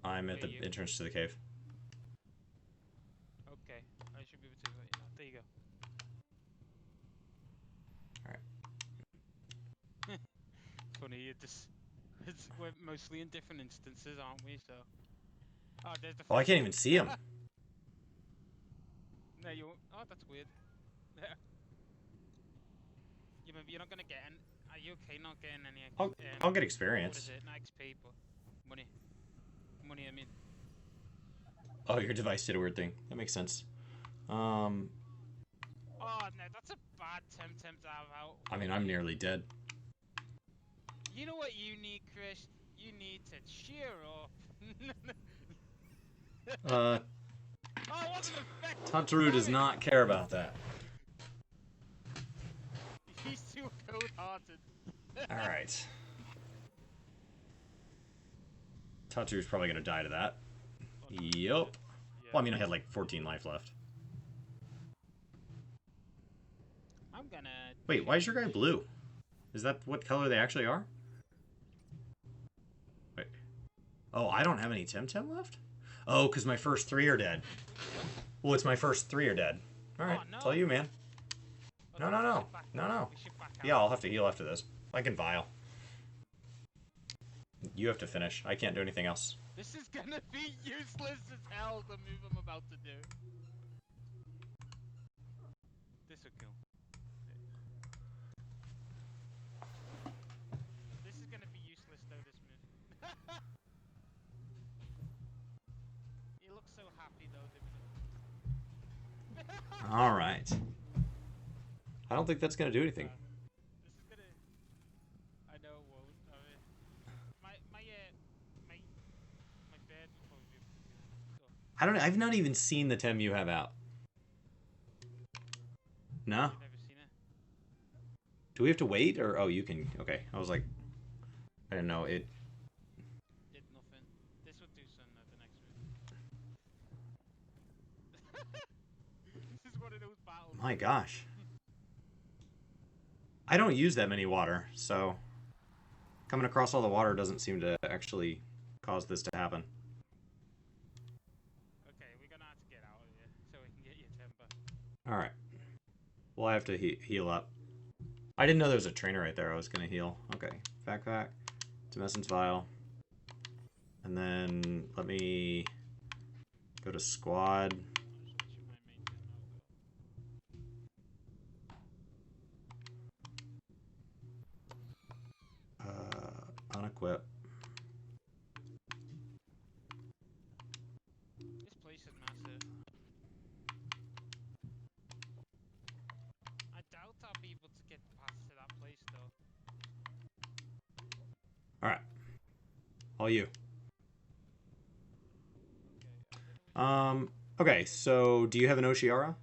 I'm at Where the are you? entrance to the cave. Okay, I should be able to let you know. There you go. Alright. Funny, we're mostly in different instances, aren't we? So. Oh, there's the. Oh, I can't even see him. No, you. Oh, that's weird. Yeah, maybe you're not gonna get. Are you okay not getting any? I'll get What experience. is it? Not XP, but money. Money, I mean. Oh, your device did a weird thing. That makes sense. Oh no, that's a bad TemTem to have out. I mean, I'm nearly dead. You know what you need, Chris? You need to cheer up. Oh, it wasn't effective. Tataru does not care about that. He's too cold-hearted. Alright. Tataru's probably gonna die to that. Yup. Yeah. Well, I mean, I had like 14 life left. I'm gonna. Wait, why is your guy blue? Is that what color they actually are? Wait. Oh, I don't have any TemTem left? Oh, because my first 3 are dead. Well, it's my first 3 are dead. Alright, Oh, no. it's all you, man. No, no, no. No, no. We should back out. Yeah, I'll have to heal after this. I can vial. You have to finish. I can't do anything else. This is gonna be useless as hell, the move I'm about to do. This will kill. This is gonna be useless though, this move. He looks so happy though, doing it. Alright. I don't think that's going to do anything. This is gonna... I know it won't. I mean, my bed will probably be able to do it. So, I don't know. I've not even seen the Tem you have out. No? you've never seen it? Do we have to wait? Or, oh, you can. Okay. I was like, I didn't know. It. Did nothing. This will do something at the next move. This is one of those battles. My gosh. I don't use that many water, so coming across all the water doesn't seem to actually cause this to happen. Okay, we're gonna have to get out of here so we can get your temper. Alright. Well, I have to heal up. I didn't know there was a trainer right there I was going to heal. Okay. Backpack. Tumescence Vial. And then let me go to squad. Switching my main thing now, Unequip. This place is massive. I doubt I'll be able to get past to that place though. Alright. All you. Okay, Okay, so do you have an Oshiara?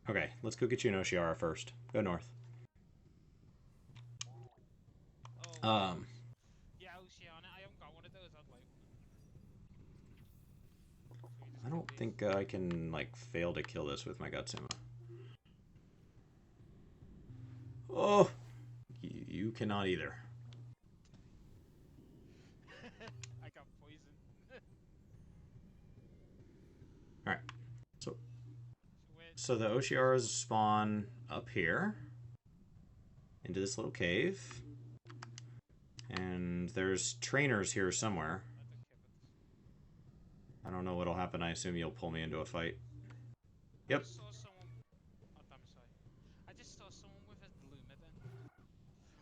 Okay, let's go get you an Oshiara first. Go north. Oh, yeah, Oceana. I haven't got one of those. I'd like one. I don't think I can, like, fail to kill this with my Gutsuma. Oh! You cannot either. I got poison. Alright. So where? So the Oshiaras spawn up here into this little cave. And there's trainers here somewhere. I don't care about this. I don't know what'll happen. I assume you'll pull me into a fight. I Yep. just saw someone. Oh, damn, sorry. I just saw someone with a Luma then.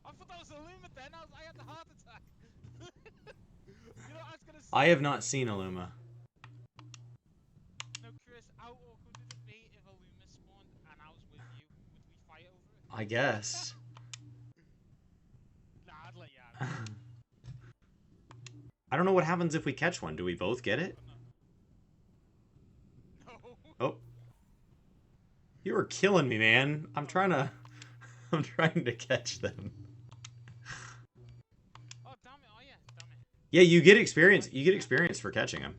I thought that was a Luma then. I had the heart attack. You know, I was gonna say. I have not seen a Luma. No, Chris, how awkward would it be if a Luma spawned and I was with you? Would we fight over it? I guess. Nah, I'd let you have it. I don't know what happens if we catch one. Do we both get it? No. Oh. You were killing me, man. I'm trying to catch them. Oh, damn it. Oh, yeah. Damn it. Yeah, you get experience. You get experience for catching them.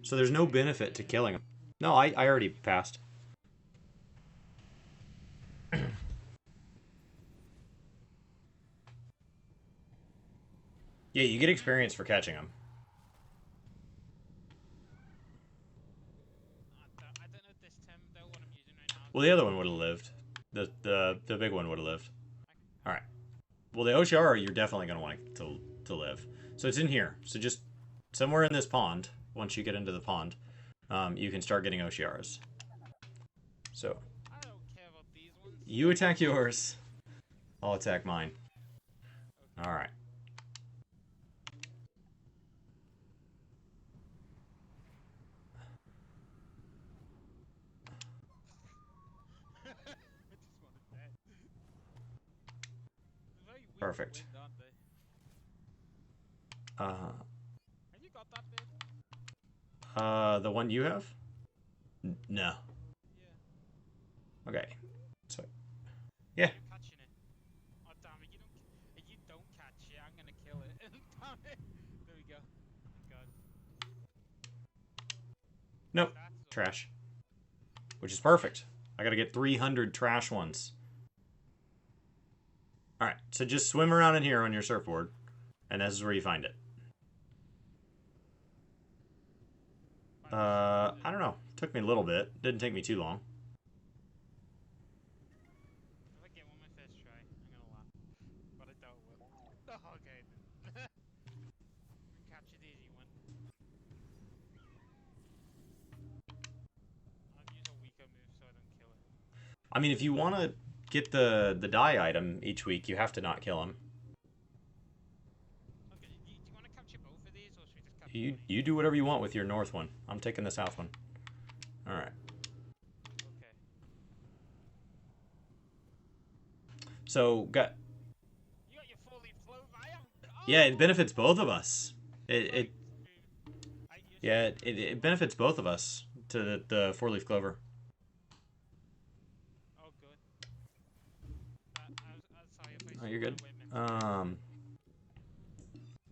So there's no benefit to killing them. No, I already passed. Yeah, you get experience for catching them. I don't know if this Tem, though, what I'm using right now. Well, the other one would have lived. The big one would have lived. All right. Well, the Oshara, you're definitely going to want to live. So it's in here. So just somewhere in this pond, once you get into the pond, you can start getting Oshiaras. So I don't care about these ones. you attack yours. I'll attack mine. All right. I just wanted that. They're very weak Perfect. to wind, aren't they? Have you got that bit? The one you have? No. Yeah. Okay. So, yeah. You're catching it. Oh, damn it. If you don't catch it, I'm going to kill it. Damn it. There we go. Thank God. Nope. That's all. Trash. Which is perfect. I gotta get 300 trash ones. Alright, so just swim around in here on your surfboard, and this is where you find it. I don't know. Took me a little bit. Didn't take me too long. If I get one my first try, I'm going to laugh. But I doubt it will. Oh, okay. Then. Catch it easy one. I'll use a weaker move so I don't kill it. I mean, if you want to get the dye item each week, you have to not kill him. Okay, do you want to capture both of these, or should we just capture one? You do whatever you want with your north one. I'm taking the south one. Alright. Okay. So, got... You got your four-leaf clover. I have. Oh! Yeah, it benefits both of us. I Yeah, it benefits both of us to the four-leaf clover. Oh, good. Sorry if I Oh, you're good. went mental.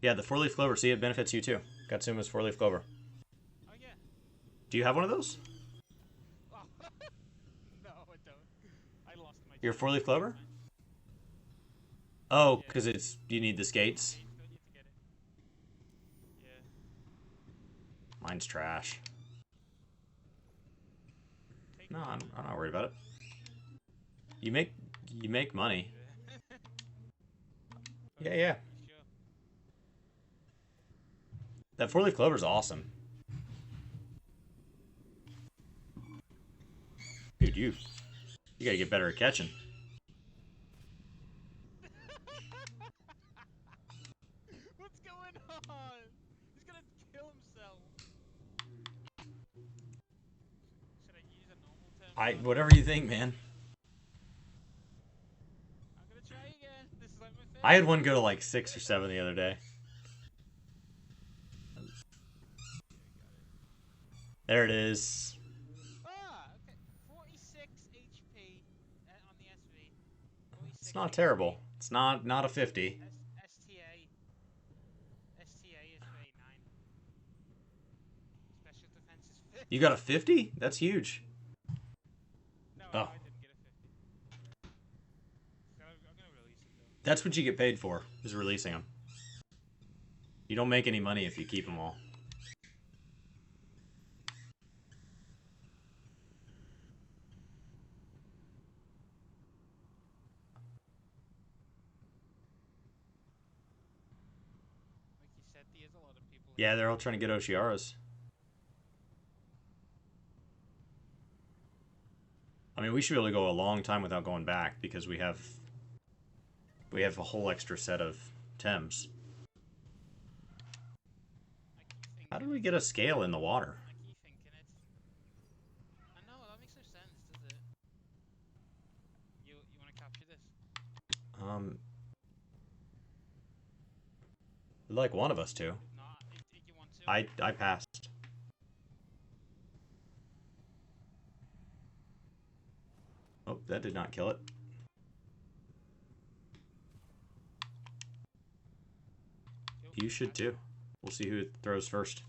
Yeah, the four-leaf clover. See, it benefits you too. Katsuma's four-leaf clover. Oh, yeah. Do you have one of those? Oh. No, I don't. I lost my. Your four-leaf clover? Oh, because you need the skates. Don't you to get it? Yeah. Mine's trash. Take No, one. I'm not worried about it. You make money. Yeah, yeah. Sure. That four-leaf clover's awesome. Dude, you gotta get better at catching. What's going on? He's gonna kill himself. Should I use a normal term? Whatever you think, man. I'm gonna try again. This is like my favorite. I had one go to like 6 or 7 the other day. There it is. Ah, okay. 46 HP on the SV. 46 It's not HP. terrible. It's not a 50. STA. STA is 39. Special defense is 50. You got a 50? That's huge. No, Oh. I didn't get a 50. So I'm gonna release it though. That's what you get paid for, is releasing them. You don't make any money if you keep them all. Yeah, they're all trying to get Oshiaras. I mean, we should be able to go a long time without going back because we have a whole extra set of Tems. I keep thinking How did we get a scale in the water? I keep thinking it. I know, that makes no sense, does it? You want to capture this? Like one of us to. If not, if you want to. I passed. Oh, that did not kill it. You should too. We'll see who throws first.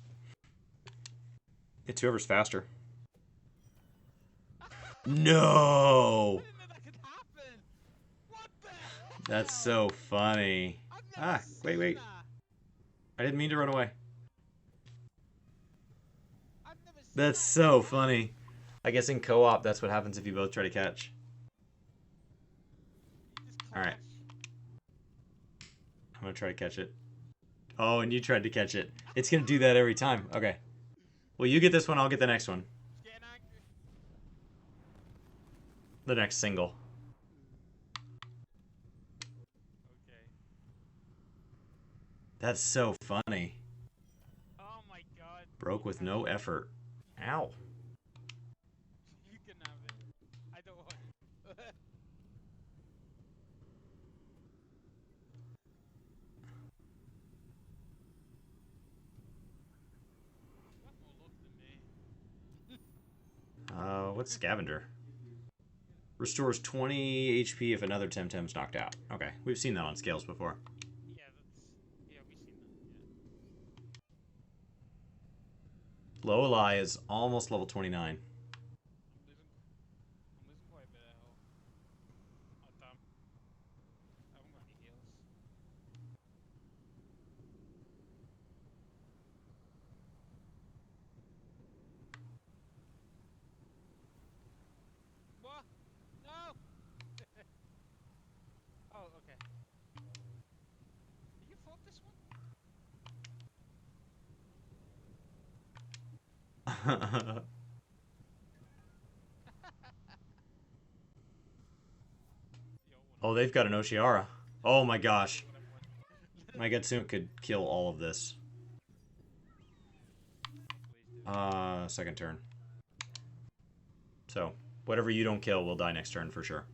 It's whoever's faster. No! I didn't know that could happen! What the hell? That's so funny. I've never Wait, seen wait. that. I didn't mean to run away. I've never seen That's that. so funny. I guess in co-op, that's what happens if you both try to catch. Just All right. clash. I'm gonna try to catch it. Oh, and you tried to catch it. It's gonna do that every time. Okay. Well, you get this one, I'll get the next one. It's getting angry. The next single. Okay. That's so funny. Oh my god. Broke with no effort. Ow. You can have it. I don't want it. You have more luck than me. What's Scavenger? Restores 20 HP if another TemTem's knocked out. Okay, we've seen that on scales before. Yeah, we've seen that, yeah. Loweli is almost level 29. I'm losing quite a bit of health. Oh damn. I haven't got any heals. What? No! Oh, okay. Did you fought this one? Yo, Oh, they've got an Oshiara. Oh my gosh. whatever. My Getsum could kill all of this. Please do. Second turn. So, whatever you don't kill will die next turn for sure.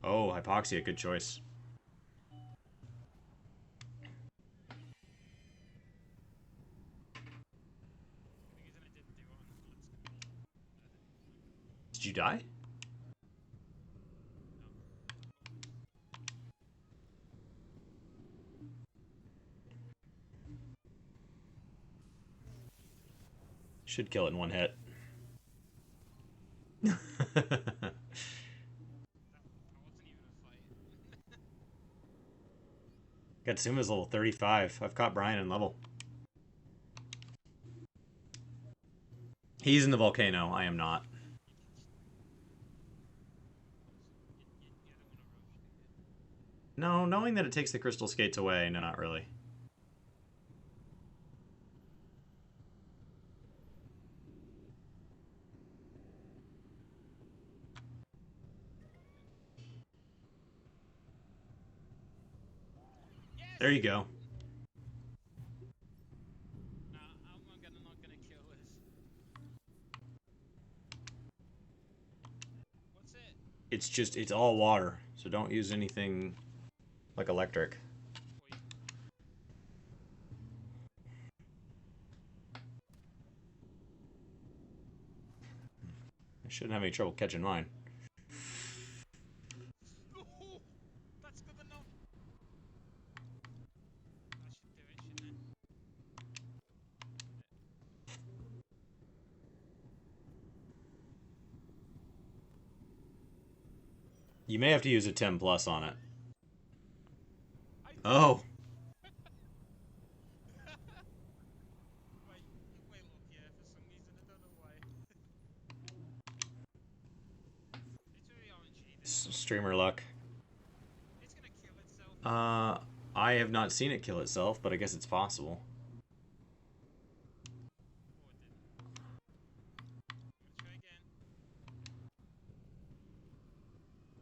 Oh, Hypoxia, good choice. The reason I didn't do it on the split screen. Did you die? Should kill it in one hit. That wasn't even a fight. Gatsuma's level 35. I've caught Brian in level. He's in the volcano. I am not. You don't want to rush, do you? No, knowing that it takes the crystal skates away, no, not really. Yes! There you go. Nah, I'm not gonna kill this. What's it? It's all water, so don't use anything like electric. Poison. I shouldn't have any trouble catching mine. Oh, that's good enough. That should do it, shouldn't it? You may have to use a 10 plus on it. I did. Oh, Wait, look, yeah, for some reason, I don't know why. It's very RNG. streamer luck. It's gonna kill itself. I have not seen it kill itself, but I guess it's possible.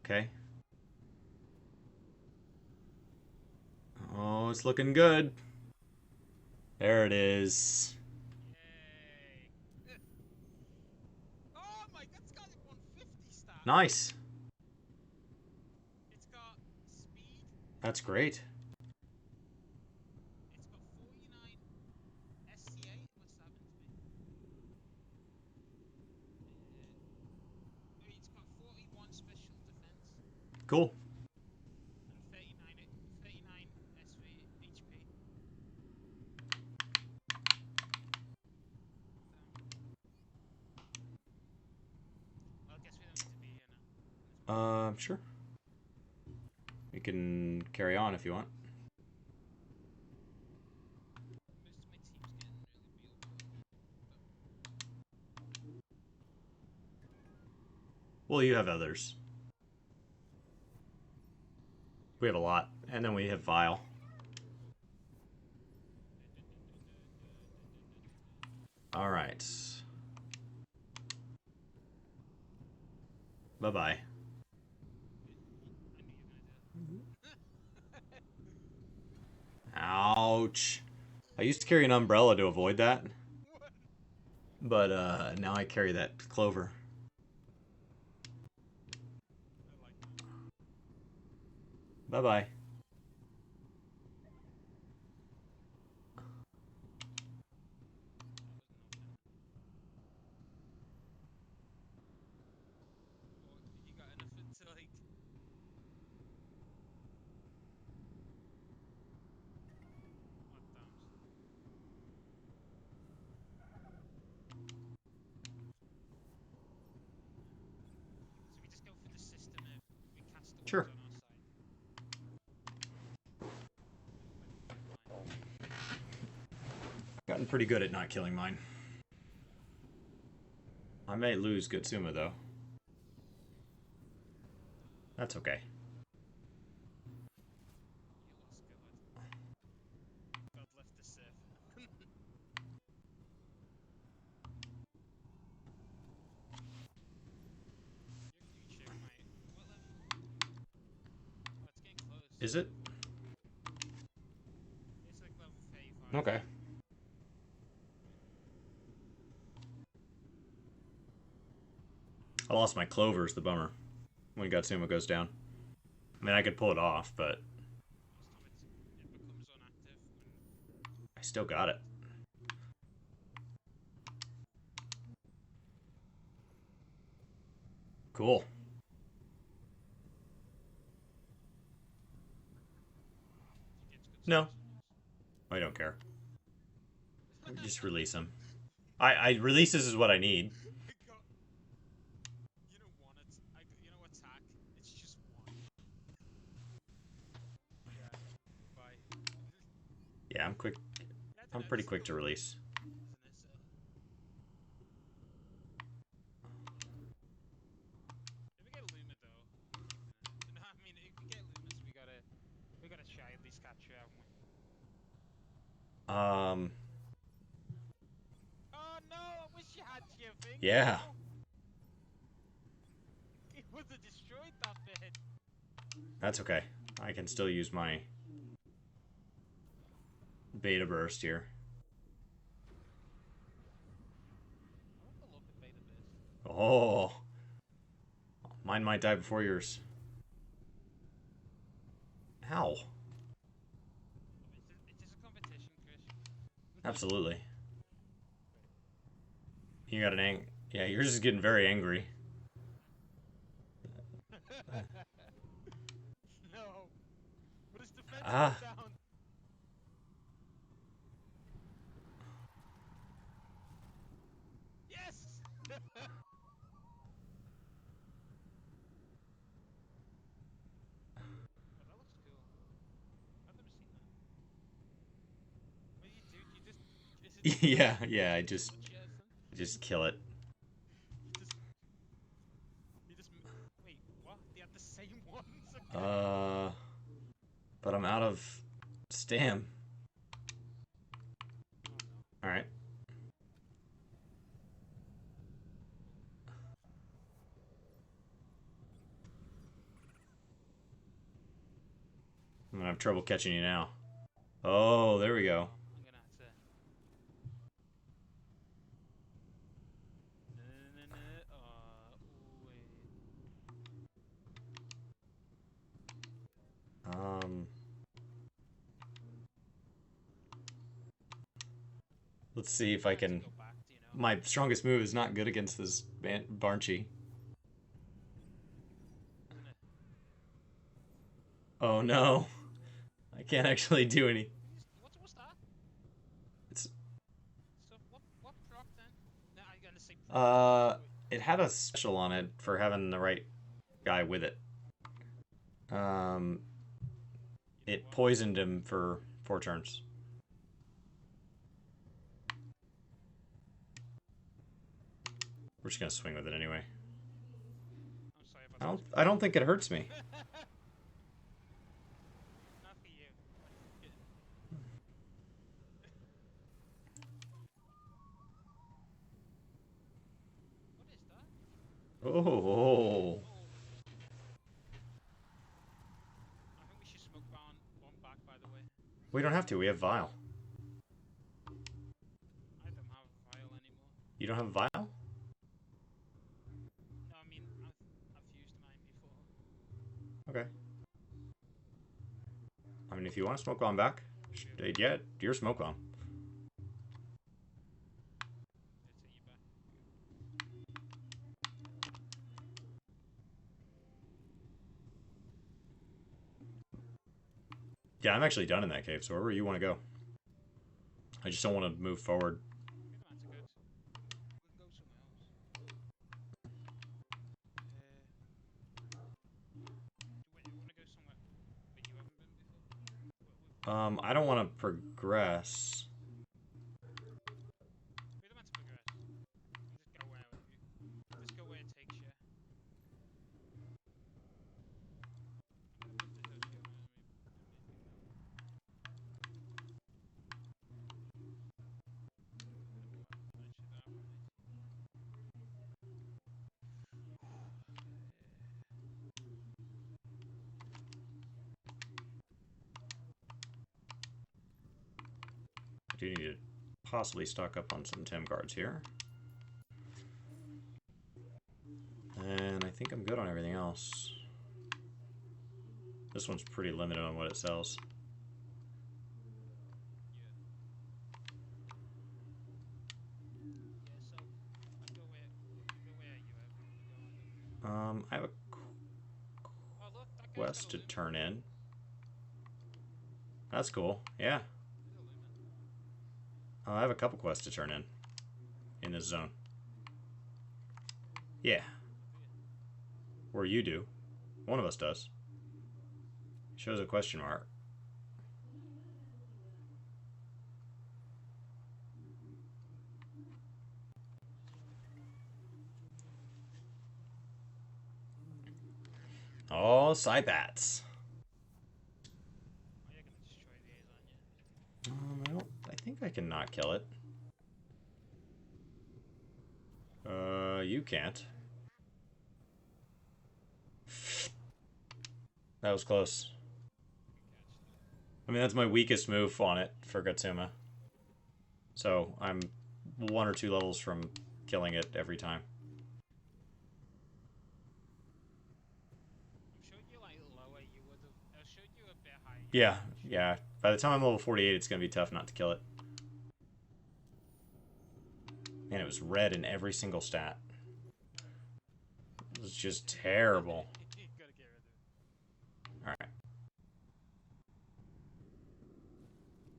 Okay. Oh, it's looking good. There it is. Yay! Oh my god, it's got 150 stat. Nice. It's got speed. That's great. It's got 49 STA. What's that meant to be? It's got 41 special defense Cool. and 39 SV HP. Well, I guess we don't need to be here now. Sure. We can carry on if you want. Most of my team's getting really beat up though. Well, you have others. We have a lot. And then we have Vile. Alright. Bye-bye. I knew you were gonna do that. Ouch. I used to carry an umbrella to avoid that. What? But, now I carry that clover. I like that. Bye-bye. That was nothing. Or you got anything to like? What times? So we just go for the system of we cast the Sure. ones on our side. Let them kill mine. Gotten pretty good at not killing mine. I may lose Gutsuma, though. That's okay. You lost God. God left the Sith. You check my what level? Oh, it's getting close. Is it? It's like level 35. Okay. I lost my clovers, the bummer. When Gutsuma goes down. I mean, I could pull it off, but Most time it becomes inactive when I still got it. Cool. you get good No. stats on yours. I don't care. Just release them. I releases is what I need. I got, you know, one. You know, attack. It's just one. Yeah. Goodbye. Yeah, I'm quick. Yeah, I don't I'm know, pretty just quick to the loot, release. isn't it? So. If we get Luma though, no, I mean if we get Lumas, we gotta try at least catch her, haven't we? Oh no! I wish you had your thing. Yeah. Now. It would have destroyed that bit. That's okay. I can still use my beta burst here. I like the look of Beta Burst. Oh. Mine might die before yours. Ow. It's just a competition, Chris. Absolutely. You got an yeah, yours is getting very angry. No. But his defense Ah. went down. Yes! Oh, that looks cool. I've never seen that. What do? You just... Is it just Yeah, like, yeah, I just just touch it or something? kill it. You just... You just... Wait, what? They had the same ones? Okay. But I'm out of stam. Oh no. All right. I'm gonna have trouble catching you now. Oh, there we go. I'm gonna have to. Um, let's see if I can. Go back, do you know? My strongest move is not good against this Barnchy. Oh no, I can't actually do any. What's that? It's So what proc then? No, I'm gonna say proc. it had a special on it for having the right guy with it. It poisoned him for 4 turns. We're just gonna swing with it anyway. I'm sorry about I don't think it hurts me. Not for you. What is that? Oh. I think we should smoke bomb back, by the way. We don't have to. We have Vial. I don't have a vial anymore. You don't have Vial? No, I mean, I've used mine before. Okay. I mean, if you want to smoke bomb back, yeah, you're smoke bomb. Let's say you back. Yeah, I'm actually done in that cave, so wherever you want to go. I just don't want to move forward. Good, man, it's good. We can go somewhere else. You want to go somewhere where you haven't been before? I don't want to progress. We don't want to progress. Just go wherever just go where it takes you. I'm gonna put this out here. I do need to possibly stock up on some Tem guards here. And I think I'm good on everything else. This one's pretty limited on what it sells. So I go where you have. I have a Oh look, that guy's quest got to a lumen. turn in. That's cool. Yeah. There's a lumen. I have a couple quests to turn in this zone. Yeah. Or you do. One of us does. Shows a question mark. Oh, Psybats. Oh, you're gonna destroy these, aren't you? I think I can not kill it. You can't. That was close. I mean, that's my weakest move on it for Gatsuma. So I'm 1 or 2 levels from killing it every time. I'm sure you like lower. You would have. I showed you a bit higher. Yeah. By the time I'm level 48, it's gonna be tough not to kill it. Man, it was red in every single stat. It was just terrible. You gotta get rid of it. Alright.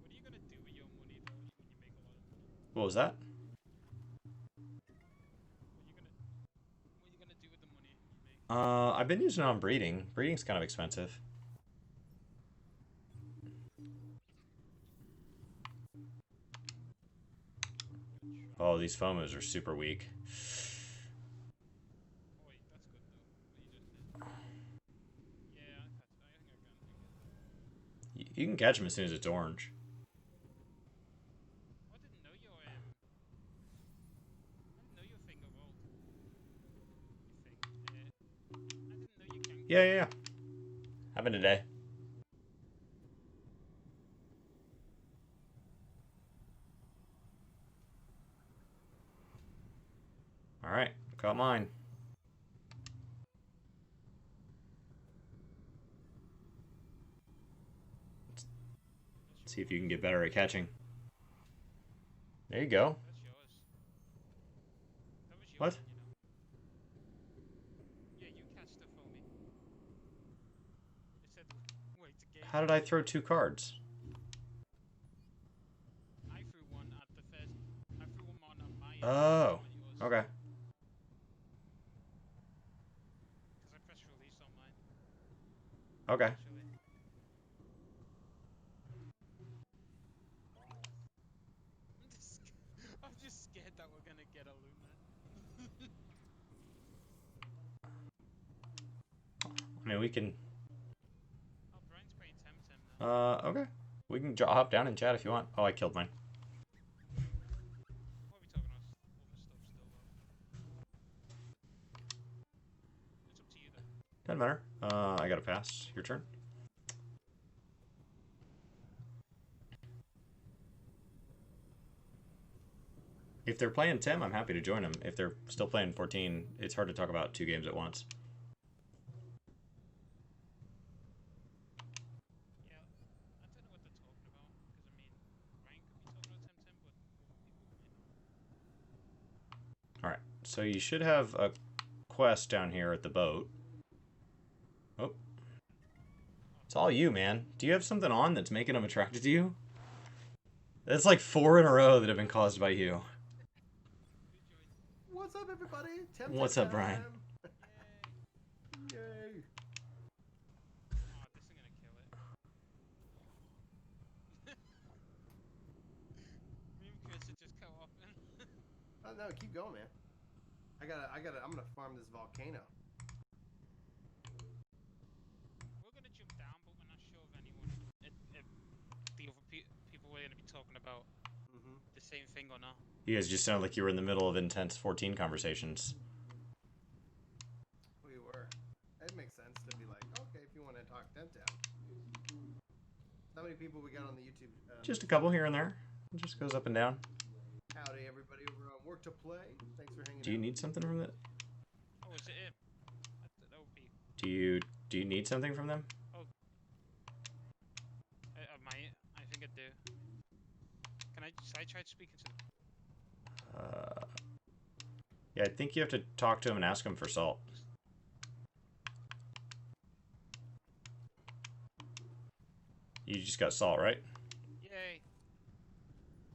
What are you gonna do with your money though when you make a lot of money? What was that? What are you gonna do with the money you make? I've been using it on breeding. Breeding's kind of expensive. Oh, these FOMOs are super weak. Oh wait, that's good though. What you just did. Yeah, I think I can. You can catch them as soon as it's orange. Oh, I didn't know your I didn't know your thing evolved. I didn't know you can. Yeah. Happened today. Got mine. Let's see if you can get better at catching. There you go. That's yours. That was yours. What? Yeah, you catched it for me. It said, wait to game. How did I throw 2 cards? I threw one at the first. I threw one on my end. Oh, Not yours. okay. Because I pressed release on mine. Okay. Actually. I'm just scared that we're gonna get a Luna. I mean, we can... Oh, Brian's playing TemTem now. Okay. We can hop down and chat if you want. Oh, I killed mine. What are we talking about? Other stuff still, though. It's up to you, though. Doesn't matter. I gotta pass. Your turn. If they're playing Tem, I'm happy to join them. If they're still playing 14, it's hard to talk about 2 games at once. Yeah, I don't know what they're talking about. Because, I mean, Brian could be talking about TemTem, but other people might not. Alright, so you should have a quest down here at the boat. Oh. It's all you, man. Do you have something on that's making them attracted to you? That's like 4 in a row that have been caused by you. What's up, everybody? What's up, Brian? Yay! Oh, this is gonna kill it. Me and Chris are just co-oping. Oh no, keep going, man. I'm gonna farm this volcano. We're gonna jump down, but we're not sure if anyone, if the other people we're gonna be talking about the same thing or not. You guys just sound like you were in the middle of intense 14 conversations. We were. It makes sense to be like, okay, if you want to talk TemTem. How many people we got on the YouTube? Just a couple here and there. It just goes up and down. Howdy, everybody over on Work to Play. Thanks for hanging out. Do you need something from that? Oh, is it him? That would be. Do you need something from them? Oh. I might. I think I do. Can I try speaking to them? Yeah, I think you have to talk to him and ask him for salt. You just got salt, right? Yay.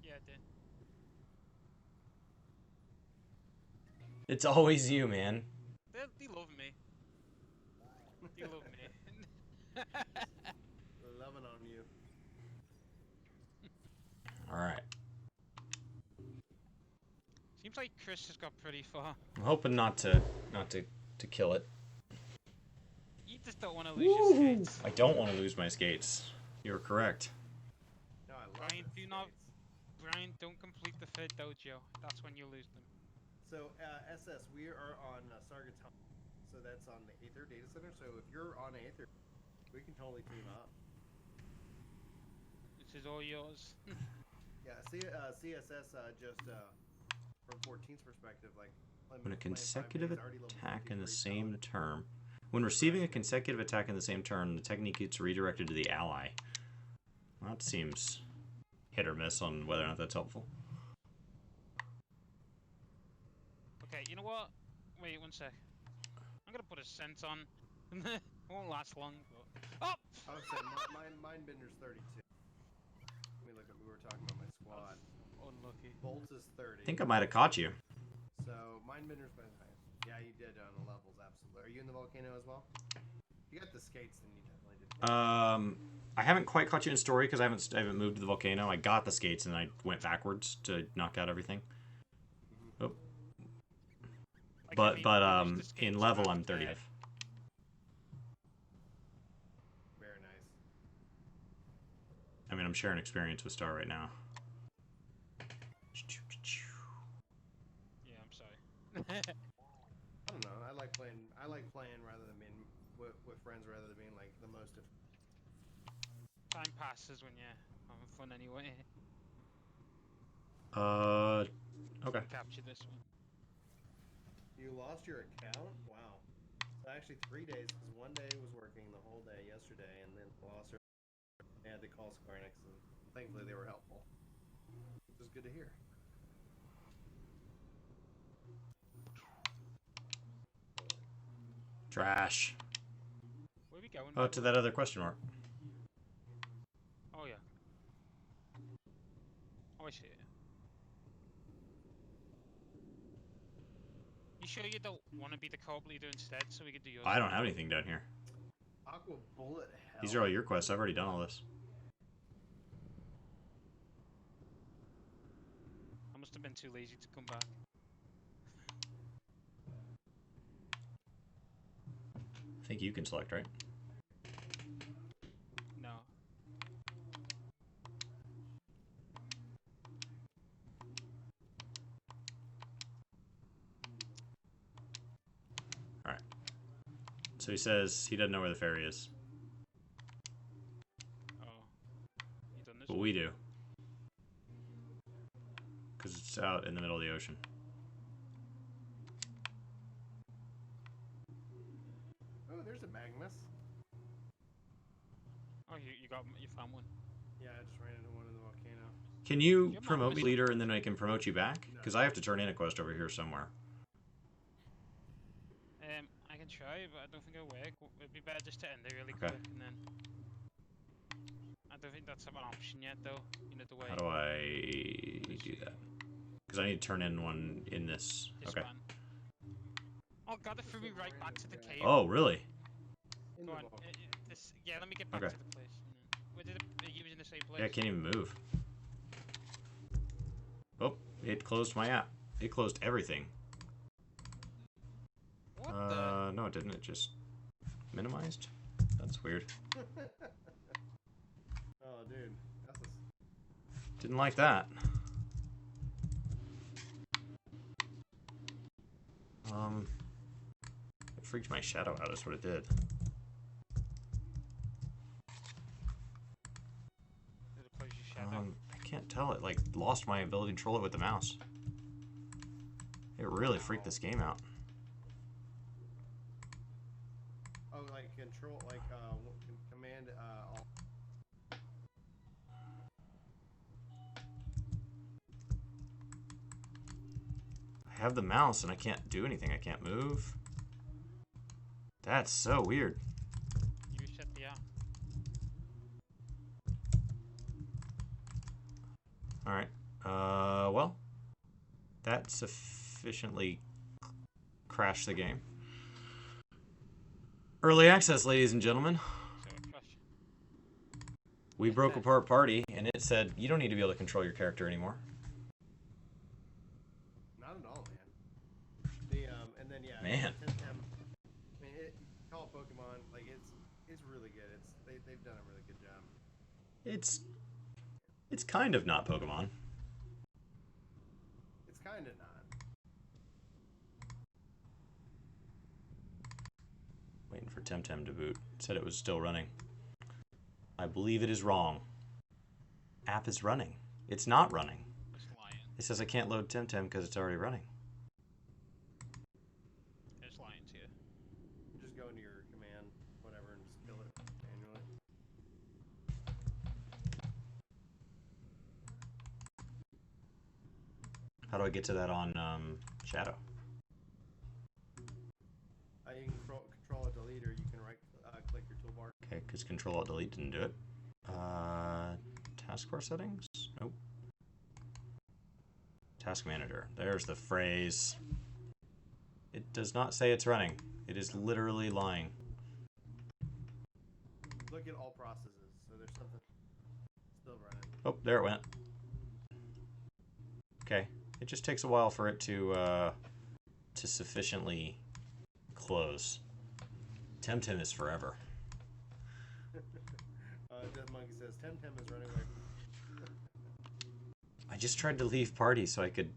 Yeah, I did. It's always you, man. They love me. They love me. Loving on you. All right. Seems like Chris has got pretty far. I'm hoping not to kill it. You just don't want to lose your skates. I don't want to lose my skates. You're correct. No, I love Brian, this Brian, don't complete the third dojo. That's when you lose them. So, SS, we are on Sargaton. So that's on the Aether Data Center. So if you're on Aether, we can totally team up. This is all yours. Yeah, CSS just from 14's perspective, like When a playing 5 consecutive days, already level attack in the 53 same solid. turn. When receiving a consecutive attack in the same turn, the technique gets redirected to the ally. Well, that seems hit or miss on whether or not that's helpful. Okay, you know what? Wait 1 sec. I'm gonna put a scent on. It won't last long, but... Oh! I would say Mindbender's 32. Let me look at. We were talking about my squad. Unlucky. Bolts is 30. I think I might have caught you. So Mindbender's by the highest. Yeah, you did on the levels, absolutely. Are you in the volcano as well? You got the skates, then you definitely did. I haven't quite caught you in story because I haven't moved to the volcano. I got the skates and I went backwards to knock out everything. Oh. Like, I mean, In level I'm 35. Very nice. I mean, I'm sharing experience with Star right now. Yeah, I'm sorry. I don't know. I like playing rather than being with friends rather than being like the most. Time passes when you're having fun anyway. Okay. Capture this one. You lost your account? Wow. So actually 3 days, because one day was working the whole day yesterday, and then lost her. They had to call Square Enix, and thankfully they were helpful. Which is good to hear. Trash. Where are we going? Oh, to that other question mark. Oh, yeah. Oh, I see it. You sure you don't want to be the co-op leader instead, so we could do yours? I don't have anything down here. Aqua Bullet Hell. These are all your quests. I've already done all this. I must have been too lazy to come back. I think you can select, right? No. Alright. So he says he doesn't know where the ferry is. Oh. You done this? But we do. Because it's out in the middle of the ocean. Oh, there's a Magnus. Oh, you found one. Yeah, I just ran into one in the volcano. Can you Your promote mom me was- leader and then I can promote you back? No. Because I have to turn in a quest over here somewhere. I can try, but I don't think it'll work. It'd be better just to end it really Okay. quick and then. I don't think that's an option yet, though. You know the way. How do I do that? Because I need to turn in one in this. Okay. One. Oh god, it threw me right back to the cave. Oh, really? In Go the on. volcano. Yeah, let me get back Okay. to the place. And then, are you in the same place? Yeah, I can't even move. Oh, it closed my app. It closed everything. What the? No, it didn't. It just minimized. That's weird. Oh, dude. That's a... Didn't like that. It freaked my shadow out. That's what it did. Did it close your shadow? I can't tell. It like lost my ability to control it with the mouse. It really freaked this game out. Oh, like control, like command alt. I have the mouse and I can't do anything. I can't move. That's so weird. You reset the app. Alright. Well, that sufficiently crashed the game. Early access, ladies and gentlemen. So it crashed. We broke apart party, and it said, you don't need to be able to control your character anymore. Not at all, man. The and then yeah. Man. TemTem, I mean, call it Pokemon. Like it's really good. They've done a really good job. It's kind of not Pokemon. It's kind of not. Waiting for TemTem to boot. It said it was still running. I believe it is wrong. App is running. It's not running. It's lying. It says I can't load TemTem because it's already running. It's lying to you. Just go into your command, whatever, and just kill it manually. How do I get to that on Shadow? You can control a delete, or you can click your toolbar. Okay, because Control-Alt-Delete didn't do it. Taskbar settings? Nope. Task Manager. There's the phrase. It does not say it's running. It is literally lying. Look at all processes. So there's something still running. Oh, there it went. Okay. It just takes a while for it to sufficiently close. TemTem is forever. Death Monkey says TemTem is running away. I just tried to leave party so I could,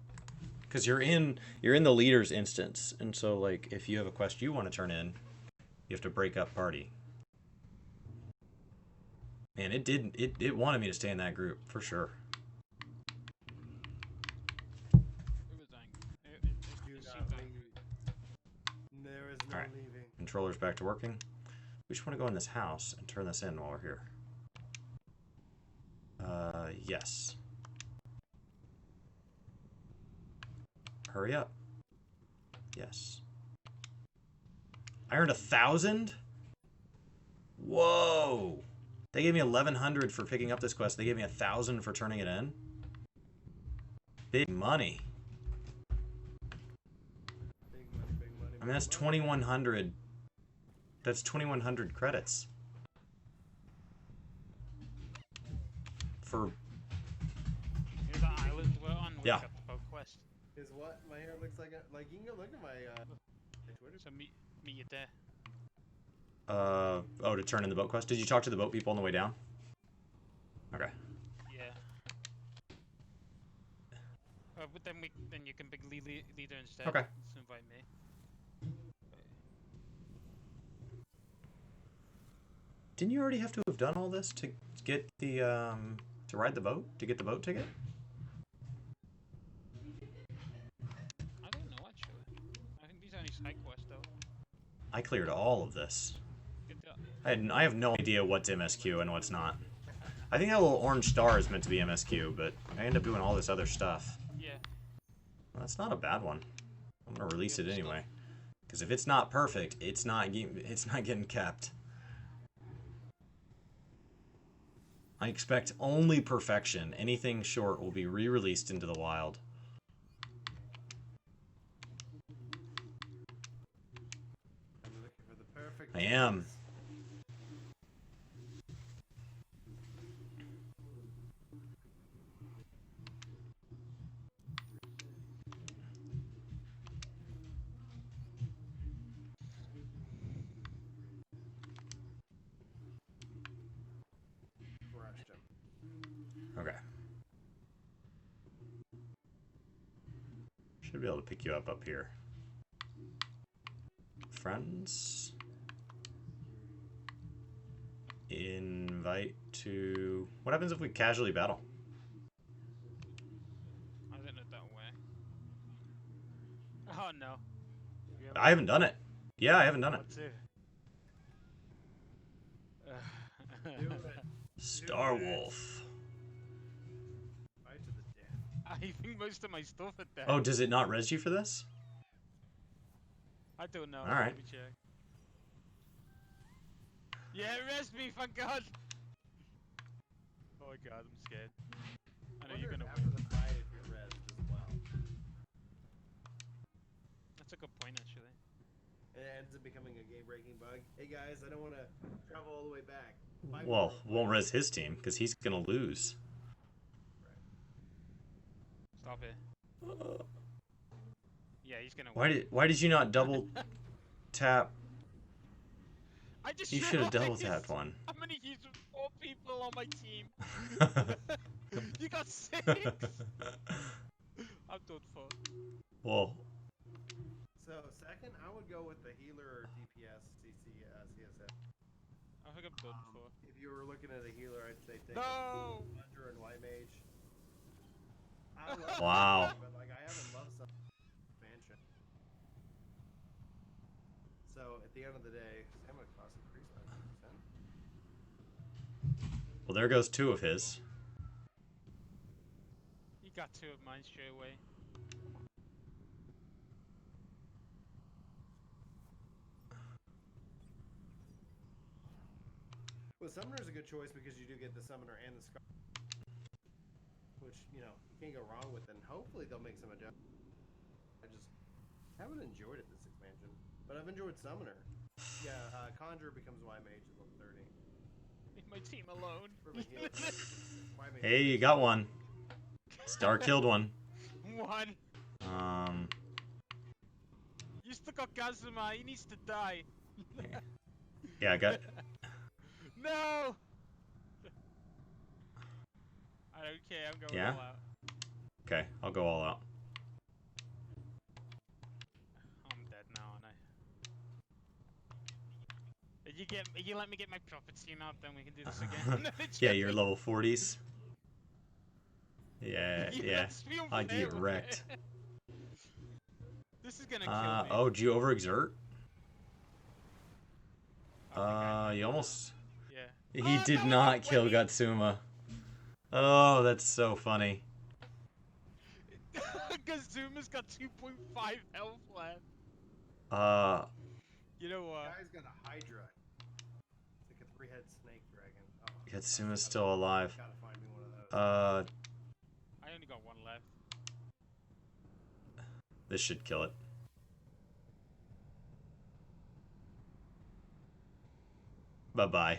because you're in the leader's instance, and so like if you have a quest you want to turn in, you have to break up party. Man, it wanted me to stay in that group for sure. It was angry. It Do seemed not angry. leave. Alright. leaving. Controller's back to working. We just want to go in this house and turn this in while we're here. Yes. Hurry up. Yes. I earned 1,000? Whoa! They gave me 1,100 for picking up this quest. They gave me 1,000 for turning it in. Big money. Big money, big money. I mean, that's big money. 2,100. That's 2,100 credits. For Here's the island we're on. We Yeah. got the boat quest. Is what? My hair looks like like you can go look at my Twitter. So meet you there. oh, to turn in the boat quest. Did you talk to the boat people on the way down? Okay. Yeah. But then you can pick leader instead. Okay. Just invite me. Didn't you already have to have done all this to get the to ride the boat, to get the boat ticket? I don't know actually. I think these are only side quests though. I cleared all of this. Good job. I have no idea what's MSQ and what's not. I think that little orange star is meant to be MSQ, but I end up doing all this other stuff. Yeah. Well, that's not a bad one. I'm gonna release it anyway, because if it's not perfect, it's not getting kept. I expect only perfection. Anything short will be re-released into the wild. I'm looking for the perfect. I am. Crushed him. Okay. Should be able to pick you up here. Friends. Invite to... What happens if we casually battle? I didn't know that way. Oh no. I haven't done it. Yeah, I haven't done it. What to? Do it. Star Wolf. Right to the death. I think most of my stuff are there. Oh, does it not res you for this? I don't know. All right. Let me check. Yeah, it res me, thank God. Oh my God, I'm scared. I know you're Wonder gonna if after win. the fight if you're rezzed as well. That's a good point, actually. It ends up becoming a game-breaking bug. Hey guys, I don't want to travel all the way back. Well, won't res his team, because he's gonna lose. Stop it. Yeah, he's gonna Why win. did you not double tap? I just You should have double realized tapped one. I'm gonna use 4 people on my team. You got 6. I'm done for. Well, So second, I would go with the healer or DPS CSS. I think I'm done for. If you were looking at a healer, I'd say take No! Hunter and White Mage. I love Wow. But like I haven't loved some expansion. So at the end of the day, stamina cost increased by 10%. well, there goes 2 of his. He got 2 of mine straight away. Well, Summoner is a good choice because you do get the Summoner and the Scar, which you know you can't go wrong with. And hopefully they'll make some adjustments. I just haven't enjoyed it this expansion, but I've enjoyed Summoner. Yeah, Conjurer becomes Y Mage at level 30. Leave my team alone. For my healer, Y Mage. Hey, you got one. Star killed one. 1. You still got Kazuma. He needs to die. Yeah, I got. No! I don't care. I'm going Yeah? all out. Okay, I'll go all out. I'm dead now, aren't I? You let me get my proper team out, then we can do this again. Yeah, you're level 40s. Yeah, yeah. Let's be I unfair get with wrecked. it. This is gonna kill me. Oh, did you overexert? you almost... Yeah. He Oh, did no, not I got kill Winnie! Gatsuma. Oh, that's so funny. Gazuma's got 2.5 health left. You know what? Guy's got a Hydra. It's like a 3-head snake dragon. Oh, Gatsuma's still alive. gotta find me one of those. I only got one left. This should kill it. Bye-bye.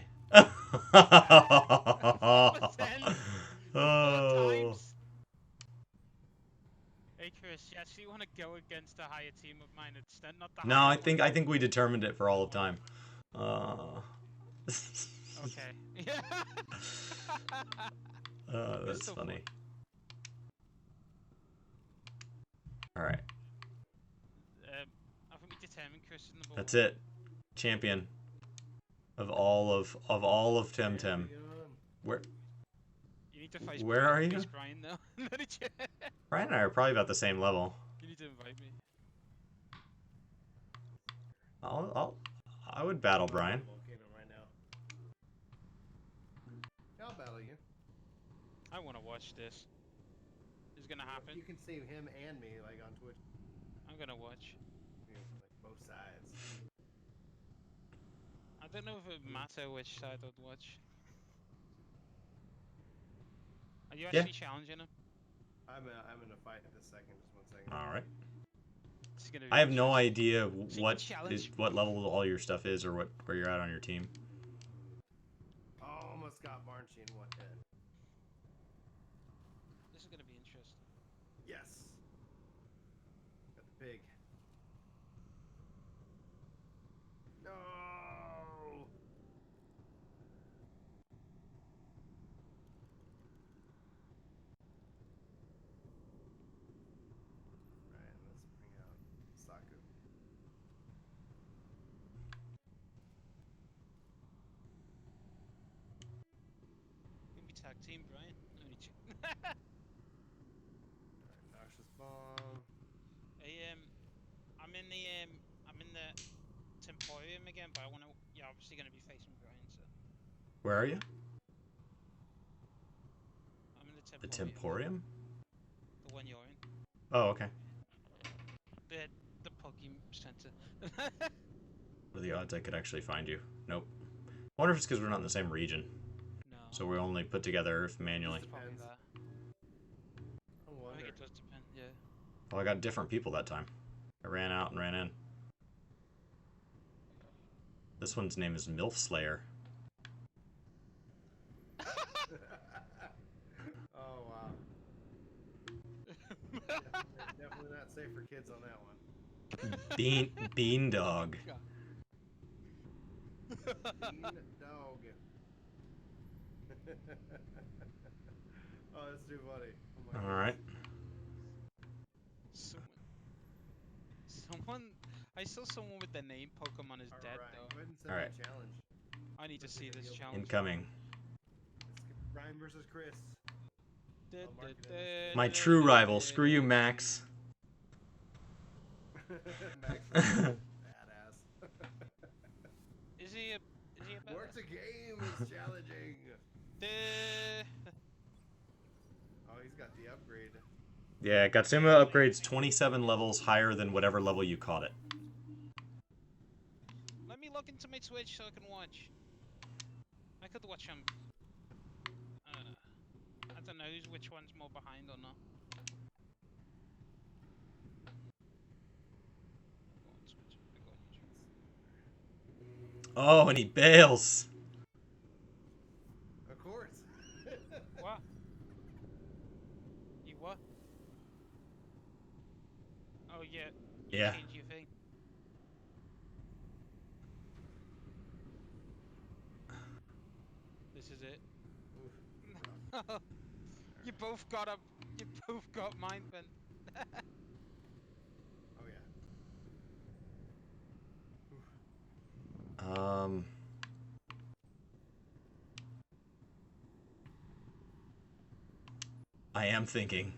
Oh. Hey Chris, you actually want to go against a higher team of mine instead, not the No, higher I think we determined it for all of time. Okay. Yeah. That's still funny. All right. I think we determined Chris in the That's it. Champion of all of TemTem. Where You need to face Where are you? face Brian though. Brian and I are probably about the same level. You need to invite me. I would battle Brian. Volcano right now. I'll battle you. I want to watch this. It's gonna happen. You can see him and me like on Twitch. I'm gonna watch. Like both sides. I don't know if it matter which side I'd watch. Are you Yeah. actually challenging him? I'm in a fight in a second. Just 1 second. All right. It's gonna be I have no interesting. idea So you can challenge- what level all your stuff is or where you're at on your team. Oh, almost got Barnchy in one hit. This is gonna be interesting. Yes. Got the pig. No. Right, let's bring out Saku. Can we tag team, Brian? Only two. Alright, Noxious Bomb. Hey, I'm in the Temporium again, but I wanna. You're obviously gonna be facing Brian, so Where are you? I'm in the The Temporium. Temporium? The one you're in. Oh, okay. The Pokemon Center. What are the odds I could actually find you? Nope. I wonder if it's because we're not in the same region. No. So we're only put together manually. It's probably Depends. that. I I wonder. think it does depend. Yeah. Well, I got different people that time. I ran out and ran in. This one's name is MILF Slayer. Oh wow. Definitely not safe for kids on that one. Bean Dog. Bean dog. Oh, that's too funny. Oh my All right. Someone. I saw someone with the name Pokemon is dead Alright, though. go ahead and send All me right. a challenge. I need to see this challenge. Incoming. Let's get Ryan versus Chris. Da, I'll mark da, it My da, true da, rival. da, Screw you, Max. Max is badass. Is he a badass? Where's the game? It's challenging. Oh, he's got the upgrade. Yeah, Gatsuma upgrades 27 levels higher than whatever level you caught it. Let me log into my Twitch so I can watch. I could watch him. I don't know which one's more behind or not. Go on Twitch. I go on YouTube. Oh, and he bails. Of course. What? You what? Oh yeah. You Yeah. changed your thing. This is it. You both got a. You both got mind bent. Oh yeah. I am thinking.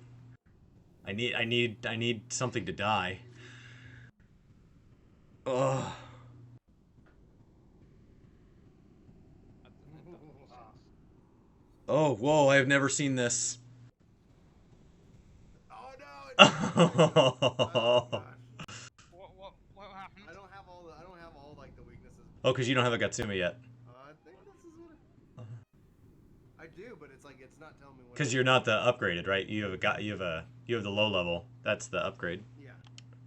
I need something to die. Ugh. Oh, whoa! I have never seen this. Oh no! Oh, Gosh. What happened? I don't have all like the weaknesses. because you don't have a Gatsuma yet. I think this is what I do, but it's like it's not telling me what. Because you're not the upgraded, right? You have the low level. That's the upgrade. Yeah.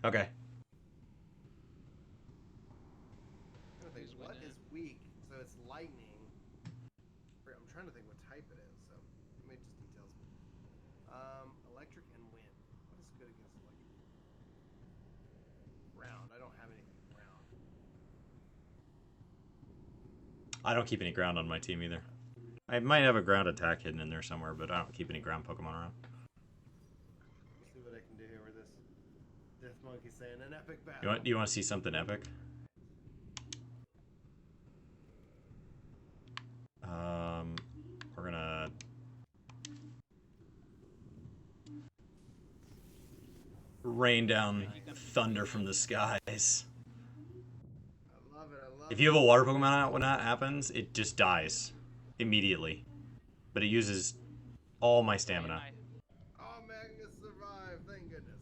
Okay. I'm trying to think Who's what winning? is weak. So it's lightning. I'm trying to think what type it is. So maybe just details. Electric and wind. What is good against electric? Ground. I don't have anything ground. I don't keep any ground on my team either. I might have a ground attack hidden in there somewhere, but I don't keep any ground Pokemon around. Let's see what I can do here with this. Death Monkey saying an epic battle. You want to see something epic? We're gonna rain down thunder from the skies. I love it. I love it. If you have a water Pokemon out when that happens, it just dies immediately. But it uses all my stamina. Oh, Magnus survived. Thank goodness.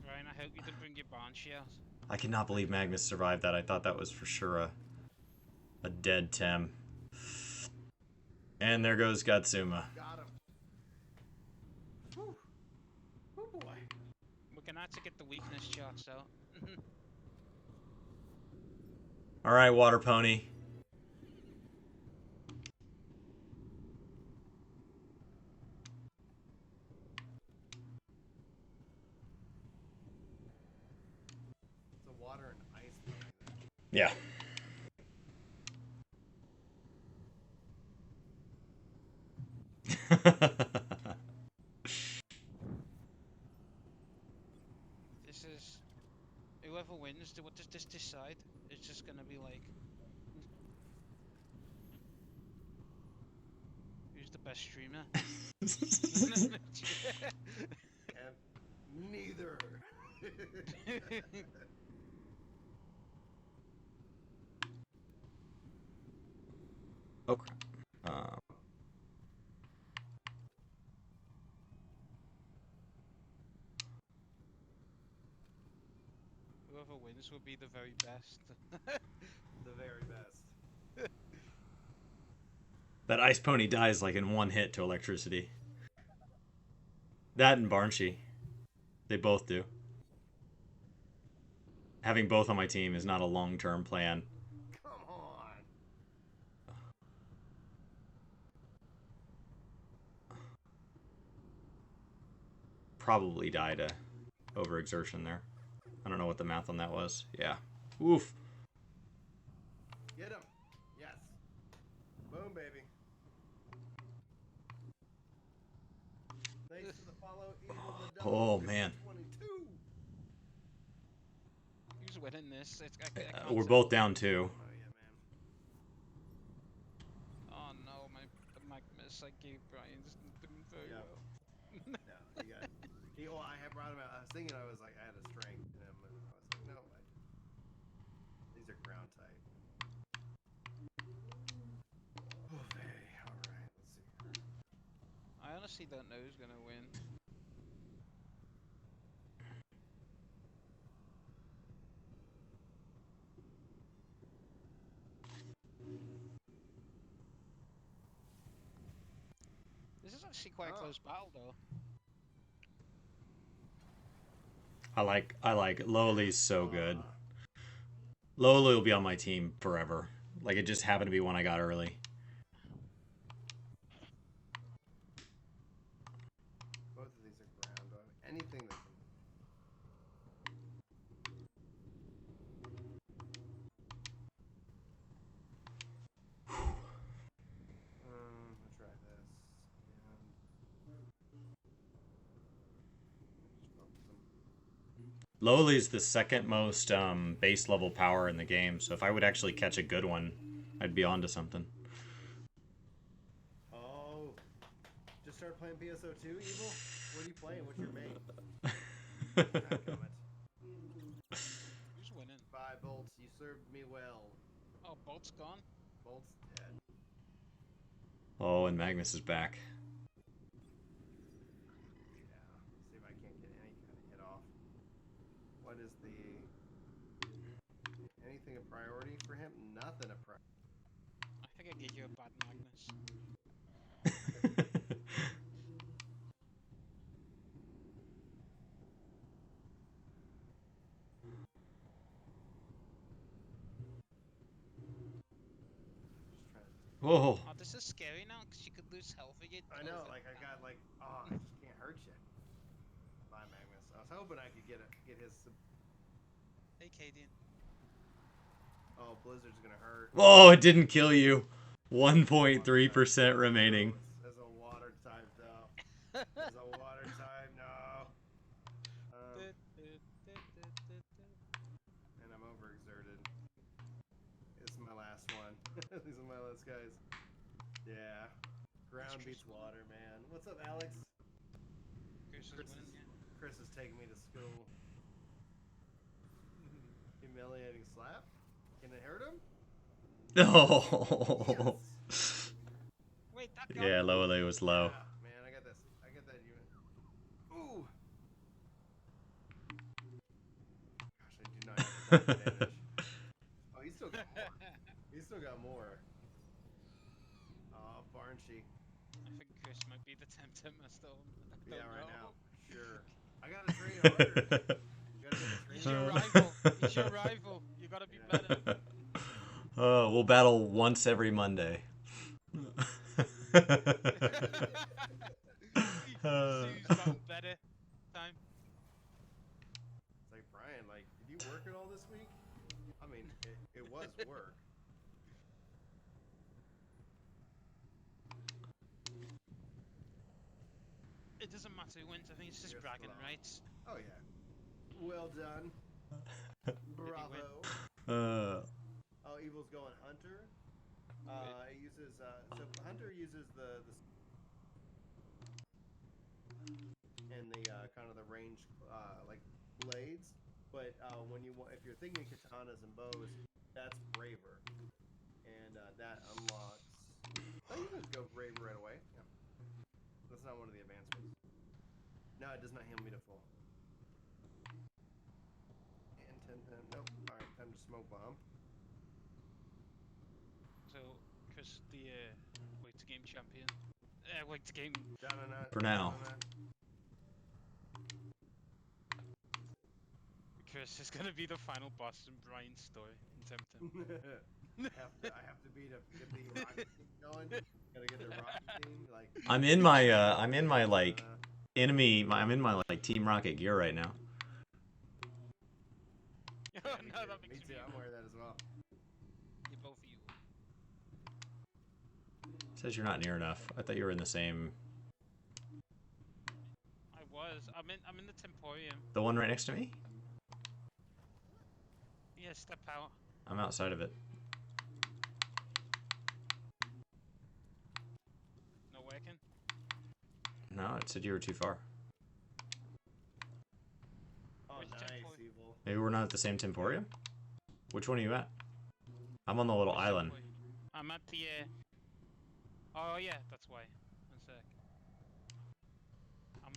Ryan, I hope you didn't bring your Banshee out. I cannot believe Magnus survived that. I thought that was for sure a dead Tem. And there goes Gatsuma. Got him. Whew. Oh boy. We're gonna have to get the weakness charts out. All right, Water Pony. It's a water and ice pony. Yeah. This is whoever wins. What does this decide? It's just gonna be like who's the best streamer? And neither. Oh crap. Whoever wins will be the very best. The very best. That Ice Pony dies like in one hit to electricity. That and Barnsey. They both do. Having both on my team is not a long-term plan. Come on. Probably die to overexertion there. I don't know what the math on that was. Yeah. Oof. Get him. Yes. Boom, baby. Thanks for the follow, Evil Madonna. Oh, man. 22. Who's winning this? I can't We're say. both down 2. Oh, yeah, man. Oh no, the Magnus I gave Brian doesn't do very Yeah. well. No, you got it. I had brought him out. I was thinking I was like, I had a strength in him. And I was like, no. These are ground type. Okay, alright. Let's see. I honestly don't know who's gonna win. This is actually quite a close battle, though. I like Lowly's so good. Lowly will be on my team forever. Like it just happened to be one I got early. Both of these are ground. Anything that can. I'll try this. Lowly's the second most base level power in the game, so if I would actually catch a good one, I'd be onto something. Oh, just start playing PSO2, Evil? What are you playing? What's your main? Who's winning? Bye, Bolts. You served me well. Oh, Bolt's gone. Bolt's dead. Oh, and Magnus is back. Yeah. See if I can't get any kind of hit off. What is the anything a priority for him? Nothing a priority. I think I gave you a bad Magnus. Just trying to. Whoa. Oh, this is scary now because you could lose health again. I know, like I got like, oh, I just can't hurt you. Bye, Magnus. I was hoping I could get his. Hey, Cadian. Oh, Blizzard's gonna hurt. Oh, it didn't kill you. 1.3% remaining. As a water type, though. As a water type, no. And I'm overexerted. This is my last one. These are my last guys. Yeah. Ground beats water, man. What's up, Alex? Chris is taking me to school. Humiliating slap? Can it hurt him? No. Yes. Wait, that Yeah, Lowele was low. Yeah, man, I got this. I got that unit. Ooh. Gosh, I do not have that advantage. Oh, he's still got more. He's still got more. Oh, Barnchy. I think Chris might be the TemTem still. Yeah, right now. Sure. I gotta train harder. Gotta get He's train your harder. rival. He's your rival. You gotta be Yeah. better. We'll battle once every Monday. Sue's gotten better. Time. It's like, Brian, like, did you work at all this week? I mean, it was work. It doesn't matter who wins. I think it's just Yes, bragging well. rights. Oh, yeah. Well done. Bravo. Oh, Evil's going Hunter. It uses, so Hunter uses the and the kind of the range like blades, but when you if you're thinking katanas and bows, that's braver, and that unlocks. Oh, you can just go braver right away. Yeah, that's not one of the advancements. No, it does not heal me to full. And 10. Nope. All right, time to smoke bomb. So, Chris, the wait to game champion. Wait to game. For now. Chris is gonna be the final boss in Brian's story in TemTem. I have to be to get the rocket team going. Gotta get the rocket team. Like I'm in my like enemy. I'm in my like Team Rocket gear right now. Oh, yeah, no, that me makes too. me I'm wearing that as well. You're both evil. Says you're not near enough. I thought you were in the same. I was. I'm in the Temporium. The one right next to me? Yeah, step out. I'm outside of it. No working. No, it said you were too far. Oh, Where's nice, Checkpoint? Evil. Maybe we're not at the same Temporium? Which one are you at? I'm on the little Where's island. Checkpoint? I'm at the. Oh yeah, that's why. One sec.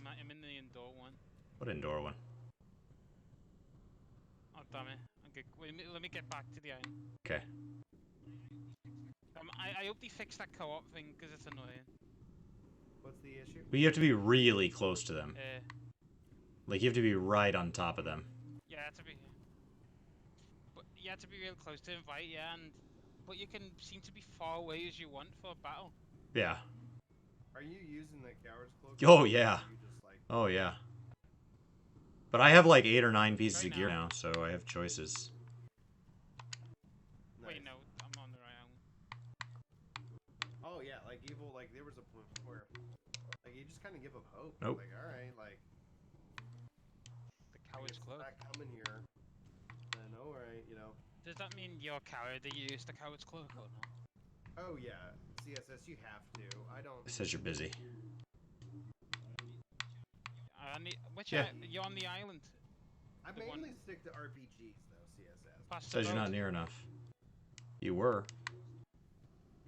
I'm in the indoor one. What indoor one? Oh damn it. Okay, wait, let me get back to the island. Okay. I hope they fix that co-op thing because it's annoying. What's the issue? But you have to be really close to them. Uh, Like you have to be right on top of them. yeah, to be. But you have to be real close to invite, yeah, but you can seem to be far away as you want for a battle. Yeah. Are you using the coward's cloak? Oh, yeah. Or are you just like, Oh yeah. But I have like 8 or 9 pieces Right of gear now. now, so I have choices. nice. Wait, no, I'm on the right island. Oh yeah, like Evil. Like there was a point where, like you just kind of give up hope. Nope. Like all right, like The I coward's guess it's cloak. not coming here. Then all right, you know. Does that mean you're a coward that you use the coward's cloak or not? Oh yeah, CSS, you have to. I don't. It says you're busy. Which you're on the island? I the one- mainly stick to RPGs though. CSS. Past It says the you're not boat? near enough. You were.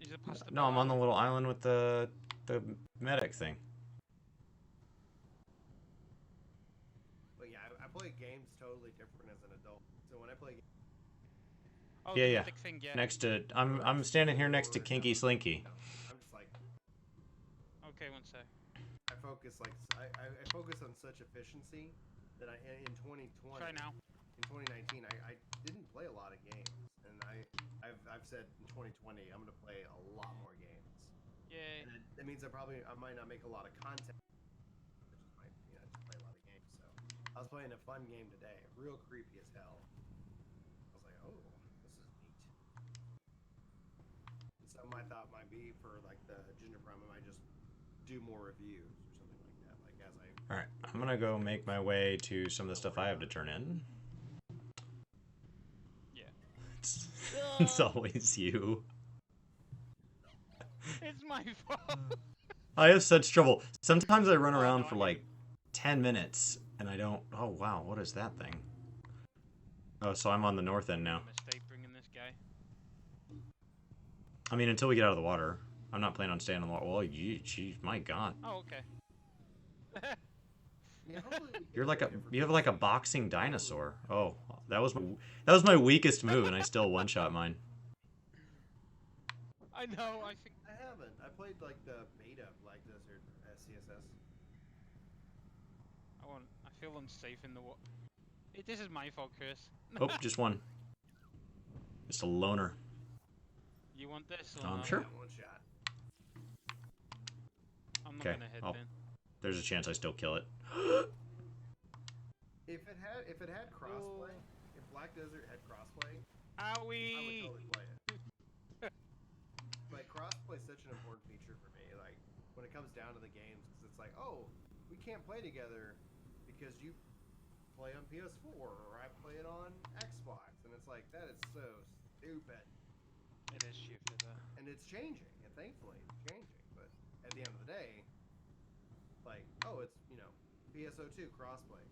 Is it past the No, bow I'm on the alley? little island with the medic thing. But yeah, I play games totally different as an adult. So when I play Oh, Yeah, the yeah. medic thing, yeah. Next to I'm standing here next to Kinky Slinky. I'm just like Okay, one sec. I focus on such efficiency that in 2020 Try now. in 2019 I didn't play a lot of games, and I've said in 2020 I'm gonna play a lot more games. Yay. And that means I might not make a lot of content. I just might just play a lot of games. So I was playing a fun game today, real creepy as hell. I was like, oh, this is neat. And so my thought might be for like the Ginger Prime, I might just do more reviews or something like that. Like as I All right, I'm gonna go make my way to some of the stuff I have to turn in. Yeah. It's always you. It's my fault. I have such trouble. Sometimes I run Oh, around no, for I like 10 minutes and I don't. Oh wow, what is that thing? Oh, so I'm on the north end now. Mistake bringing this guy. I mean, until we get out of the water. I'm not planning on staying on the water. Oh, geez, my God. Oh, okay. yeah, hopefully we You're get like a different you have like a boxing dinosaur. Oh, that was my weakest move, and I still one shot mine. I know, I think. I haven't. I played like the beta Black Desert SCSS. I feel unsafe in the water. This is my fault, Chris. Oh, just one. Just a loner. You want this or I'm not? sure. Yeah, one shot. I'm not Okay, gonna hit I'll- then. There's a chance I still kill it. If it had crossplay, if Black Desert had crossplay, I would Owie! totally play it. But crossplay is such an important feature for me. Like when it comes down to the games, because it's like, oh, we can't play together because you play on PS4 or I play it on Xbox, and it's like that is so stupid. It is stupid. And it's changing, and thankfully it's changing. But at the end of the day, like, oh, it's PSO2 crossplay.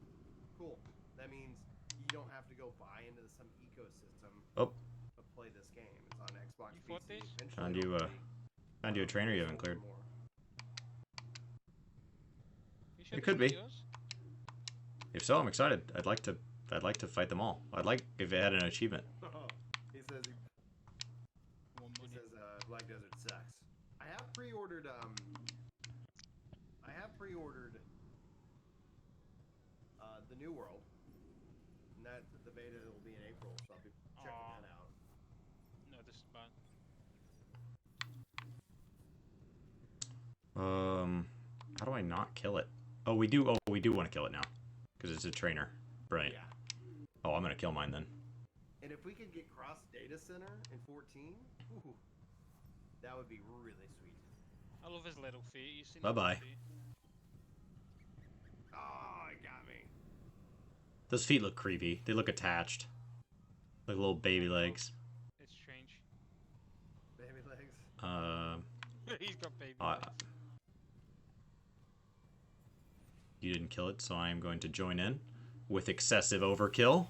Cool. That means you don't have to go buy into some ecosystem Oh. to play this game. It's on Xbox, You fought PC. this? Eventually, Found you, hopefully, Found you a trainer you haven't cleared. more. You sure It this could is be. yours? If so, I'm excited. I'd like to fight them all. I'd like if it had an achievement. He says One he money. says Black Desert sucks. I have pre-ordered the New World. And that the beta will be in April, so I'll be checking Aw. that out. No, this is bad. How do I not kill it? Oh, we do. Oh, we do want to kill it now, because it's a trainer. Right. Yeah. Oh, I'm gonna kill mine then. And if we could get cross data center in 14, ooh, that would be really sweet. I love his little feet. You seen Bye-bye. the little feet? Oh, it got me. Those feet look creepy. They look attached, like little baby legs. It's strange. Baby legs. He's got baby Uh, legs. You didn't kill it, so I am going to join in with excessive overkill.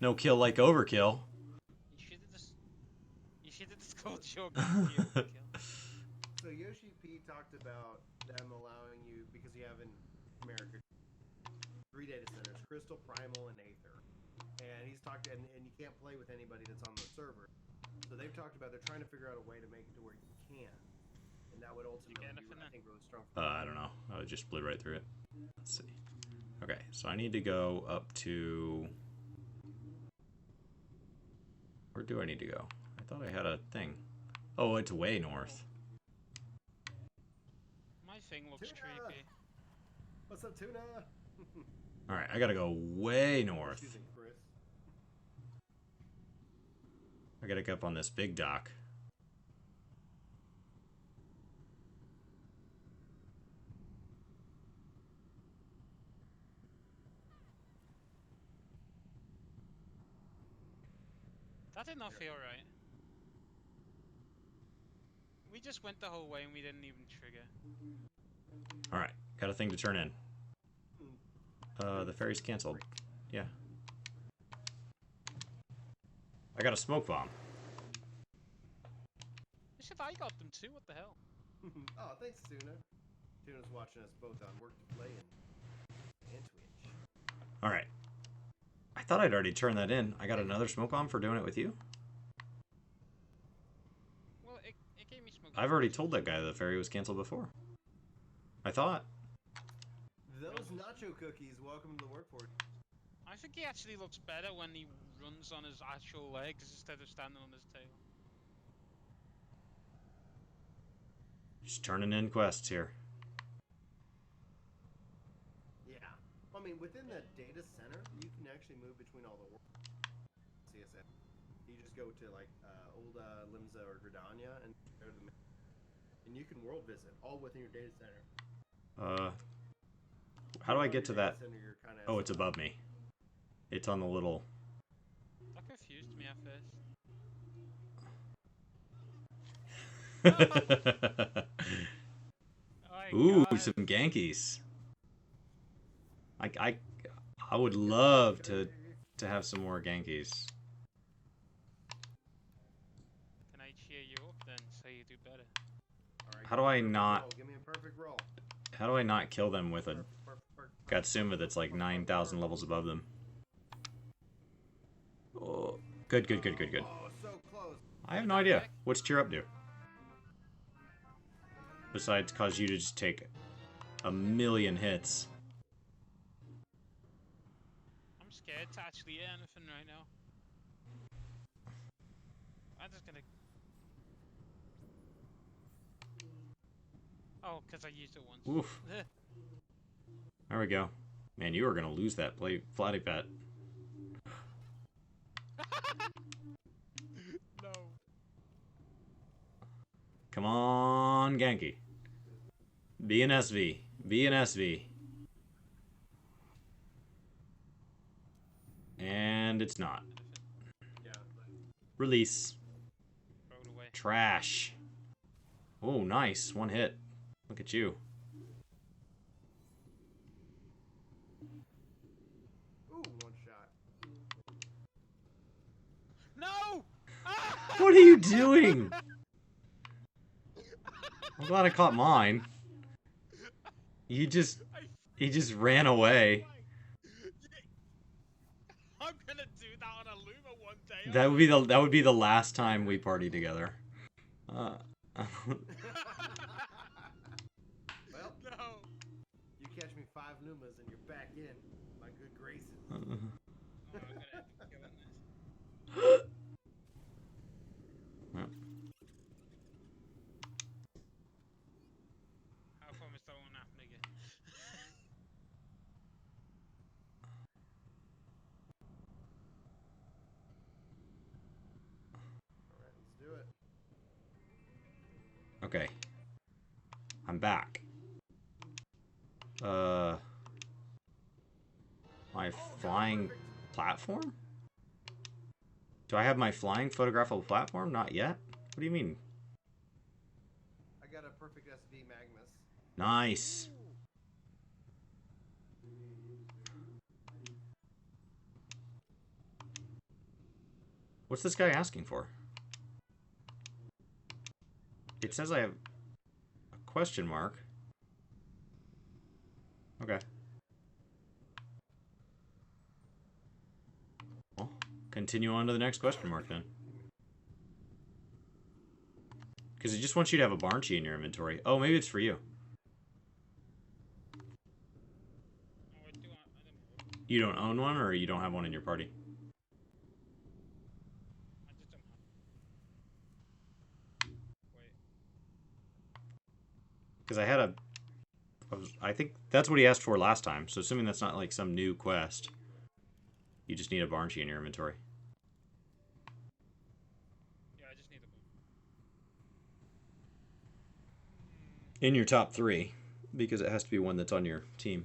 No kill like overkill. You should have just called shotgun kill. So Yoshi P talked about them allowing you, because you have in America 3 data centers, Crystal, Primal, and Aether. And he's talked, and you can't play with anybody that's on the server. So they've talked about they're trying to figure out a way to make it to where you can. And that would ultimately get be, anything I in? think, really strong. I don't know. I just blew right through it. Let's see. Okay, so I need to go up to... Where do I need to go? I thought I had a thing. Oh, it's way north. My thing looks Tuna! creepy. What's up, Tuna? Alright, I gotta go way north. Excuse me, Chris. I gotta get up on this big dock. That did not feel right. We just went the whole way and we didn't even trigger. Alright, got a thing to turn in. The ferry's canceled. Yeah. I got a smoke bomb. should I got them too? What the hell? Oh, thanks, Tuna. Tuna's watching us both on Work to Play and Twitch. All right. I thought I'd already turned that in. I got another smoke on for doing it with you. Well, it gave me smoke. I've already told that guy the ferry was canceled before. I thought. Those nacho cookies, welcome to the workforce. I think he actually looks better when he runs on his actual legs instead of standing on his tail. Just turning in quests here. Yeah. I mean, within the data center, you can actually move between all the worlds. CSS. You just go to like old Limsa or Gridania and go to the and you can world visit all within your data center. How do I get to that? Center, kinda Oh, it's above me. It's on the little. That confused me at first. Oh Ooh, God. some Gankies. I would love to have some more Gankies. Can I cheer you up then, so you do better? All right, How do I give me a not? roll. Give me a perfect roll. How do I not kill them with a Gatsuma that's like 9,000 levels above them? Oh, good. Oh, so close. I have no idea. What's cheer up do? Besides cause you to just take a million hits. I'm scared to actually hit anything right now. I'm just gonna. Oh, because I used it once. Oof. There we go. Man, you are gonna lose that flatty bet. No. Come on, Genki. Be an SV. Be an SV. And it's not. Yeah. Release. Throw it away. Trash. Oh, nice. One hit. Look at you. Ooh, one shot. No! What are you doing? I'm glad I caught mine. He just ran away. I'm gonna do that on a Luma one day. That would be the last time we party together. Well, No. you catch me 5 Lumas and you're back in my good graces. Oh, I'm gonna end up killing this. How come it's that won't happen again? All right, let's do it. Okay. I'm back. My flying platform? Do I have my flying photographable platform? Not yet. What do you mean? I got a perfect SV Magnus. Nice. What's this guy asking for? It says I have a question mark. Okay. Well, continue on to the next question mark then. Because it just wants you to have a Barnchy in your inventory. Oh, maybe it's for you. Oh, I don't know. You don't own one, or you don't have one in your party? I just don't have. Wait. Because I think that's what he asked for last time. So assuming that's not like some new quest, you just need a Barnchy in your inventory. Yeah, I just need a book. In your top 3, because it has to be one that's on your team.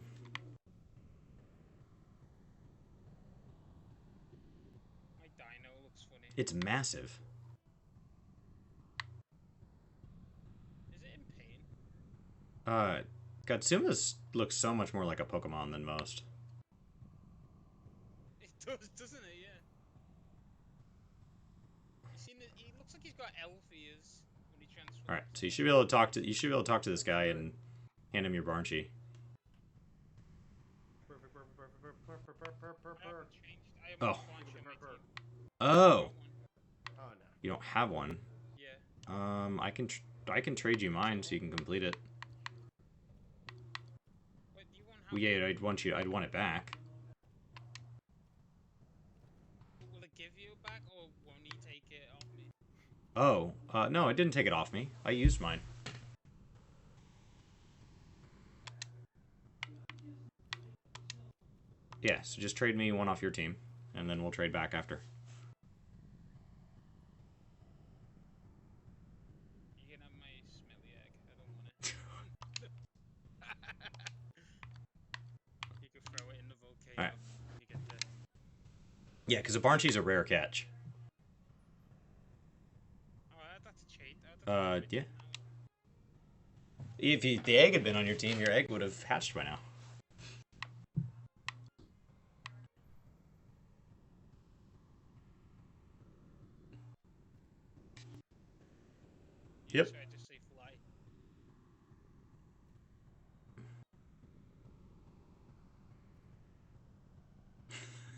My dino looks funny. It's massive. Is it in pain? Gatsuma's looks so much more like a Pokemon than most. It does, doesn't it? Yeah. You seen it? He looks like he's got elf ears when Be transformed. All right, so you should be able to talk to this guy and hand him your Barnchy. I haven't changed. I have Oh. one Banshee on my team. Oh, Got one. Oh no. you don't have one. Yeah. I can trade you mine so you can complete it. Wait, do you want Well, yeah, I'd want it back. Will it give you it back, or won't he take it off me? Oh, no, it didn't take it off me. I used mine. Yeah, so just trade me one off your team, and then we'll trade back after. You can have my smelly egg. I don't want it. You can throw it in the volcano. Alright. You get the... Yeah, because a Barnchy's a rare catch. Oh, that's a cheat. That's Yeah. If the egg had been on your team, your egg would have hatched by now. Yep. So I just say fly.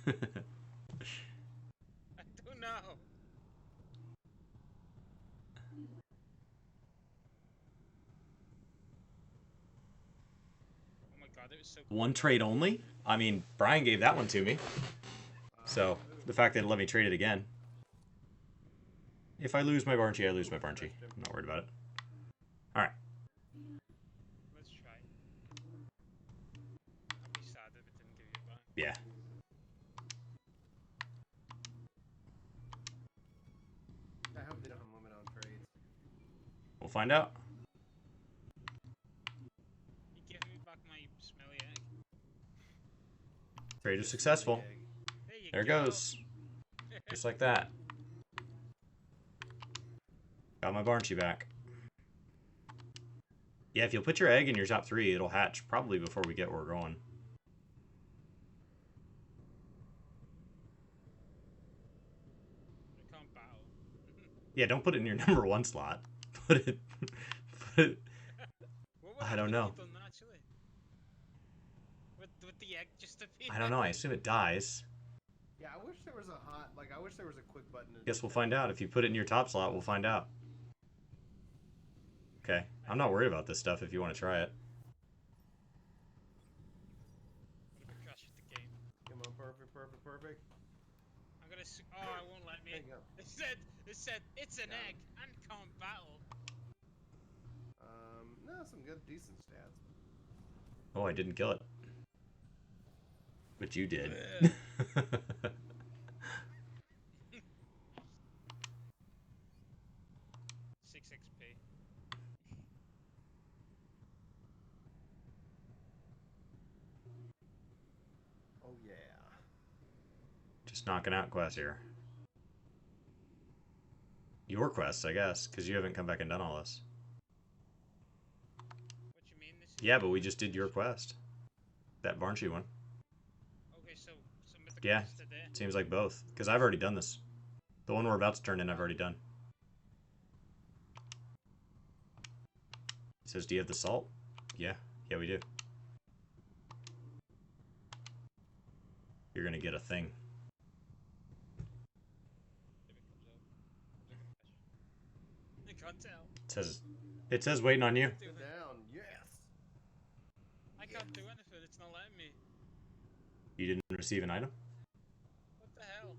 I don't know. Oh my god, it was so cool. One trade only? I mean, Brian gave that one to me. So, the fact that it let me trade it again. If I lose my Barnchy, I lose my Barnchy. I'm not worried about it. Alright. Let's try. I'll be sad if it didn't give you it back. Yeah. I hope they don't have limit on trades. We'll find out. You give me back my smelly egg. Trade is successful. There you There it go. goes. Just like that. Got my Barnchy back. Yeah, if you'll put your egg in your top 3, it'll hatch probably before we get where we're going. I can't battle. Yeah, don't put it in your number 1 slot. Put it... What would I don't happen if know. you done that, actually? Would the egg just appear? I don't know. I assume it dies. Yeah, I wish there was I wish there was a quick button. Guess we'll find out. If you put it in your top slot, we'll find out. Okay. I'm not worried about this stuff if you want to try it. What if it crashes the game? Come on, perfect. I'm gonna. Oh, it won't let me. There you go. It said it's an egg and can't battle. No, some decent stats. Oh, I didn't kill it. But you did. 6 XP. Oh yeah. Just knocking out quests here. Your quests, I guess, because you haven't come back and done all this. What you mean? This is Yeah, but we just did your quest. That Barnchy one. Okay, so submit the Yeah. quest today. Seems like both. Because I've already done this. The one we're about to turn in, I've already done. It says, do you have the salt? Yeah. Yeah, we do. You're going to get a thing. If it comes out. I can't tell. It says waiting on you. Do it. Down, yes. I can't do anything. It's not letting me. You didn't receive an item? What the hell?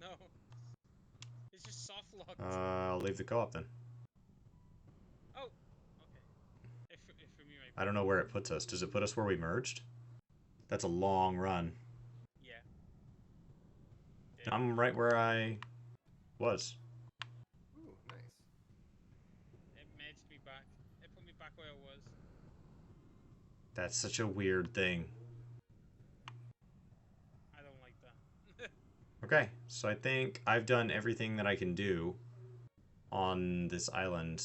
No. It's just soft locked. I'll leave the co-op then. Oh. Okay. If for me, I don't know where it puts us. Does it put us where we merged? That's a long run. Yeah. I'm right where I was. Ooh, nice. It merged me back. It put me back where I was. That's such a weird thing. I don't like that. Okay, so I think I've done everything that I can do on this island.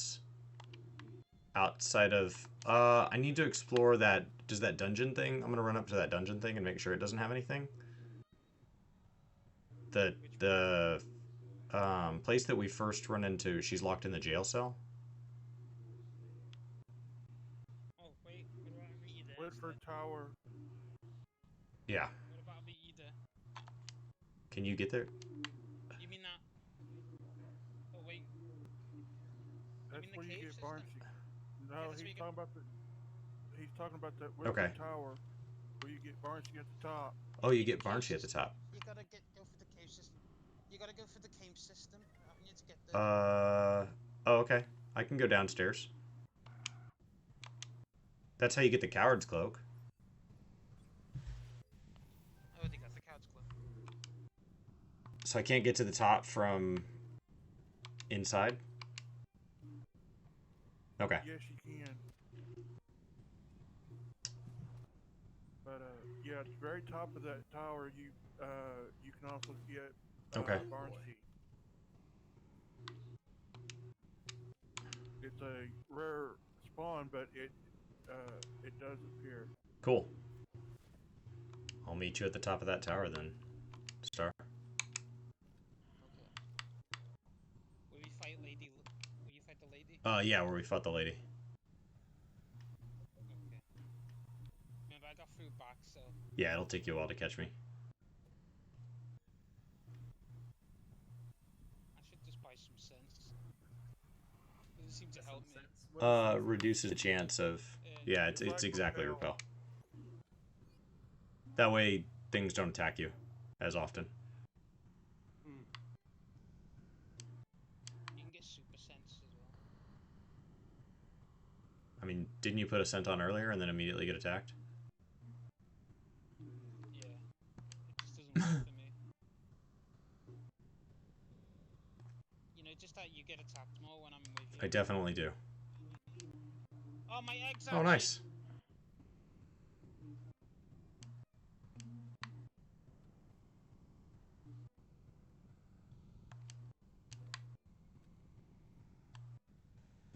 Outside of... I need to explore that... Does that dungeon thing? I'm gonna run up to that dungeon thing and make sure it doesn't have anything. The place that we first run into, she's locked in the jail cell. Oh wait, what about meet you there? Whitford instead? Tower. Yeah. What about meet you there? Can you get there? You mean that? Oh wait, That's mean the where you cave get system? Barnsley. No, that's where he's you talking about the. He's talking about that Whitford Okay. Tower, where you get Barnsley at the top. Oh, you get Barnsley at the top. You gotta go for the cave system. You gotta go for the cave system. You need to get there. Oh, okay. I can go downstairs. That's how you get the coward's cloak. Oh, they got the couch club. So I can't get to the top from inside? Okay. Yes, you can. But yeah, at the very top of that tower, you can also get Okay. Barnsley. It's a rare spawn, but it does appear. Cool. I'll meet you at the top of that tower then, Star. Okay. Will you fight lady? Will you fight the lady? Yeah, where we fought the lady. Okay. Remember, I got through back, so. Yeah, it'll take you a while to catch me. I should just buy some sense. Doesn't seem to help me. Reduces the chance of... Yeah, it's exactly repel. That way, things don't attack you as often. You can get super sense as well. I mean, didn't you put a scent on earlier and then immediately get attacked? Yeah. It just doesn't work for me. You know, just that you get attacked more when I'm with you. I definitely do. Oh, my eggs Oh, hatching. nice.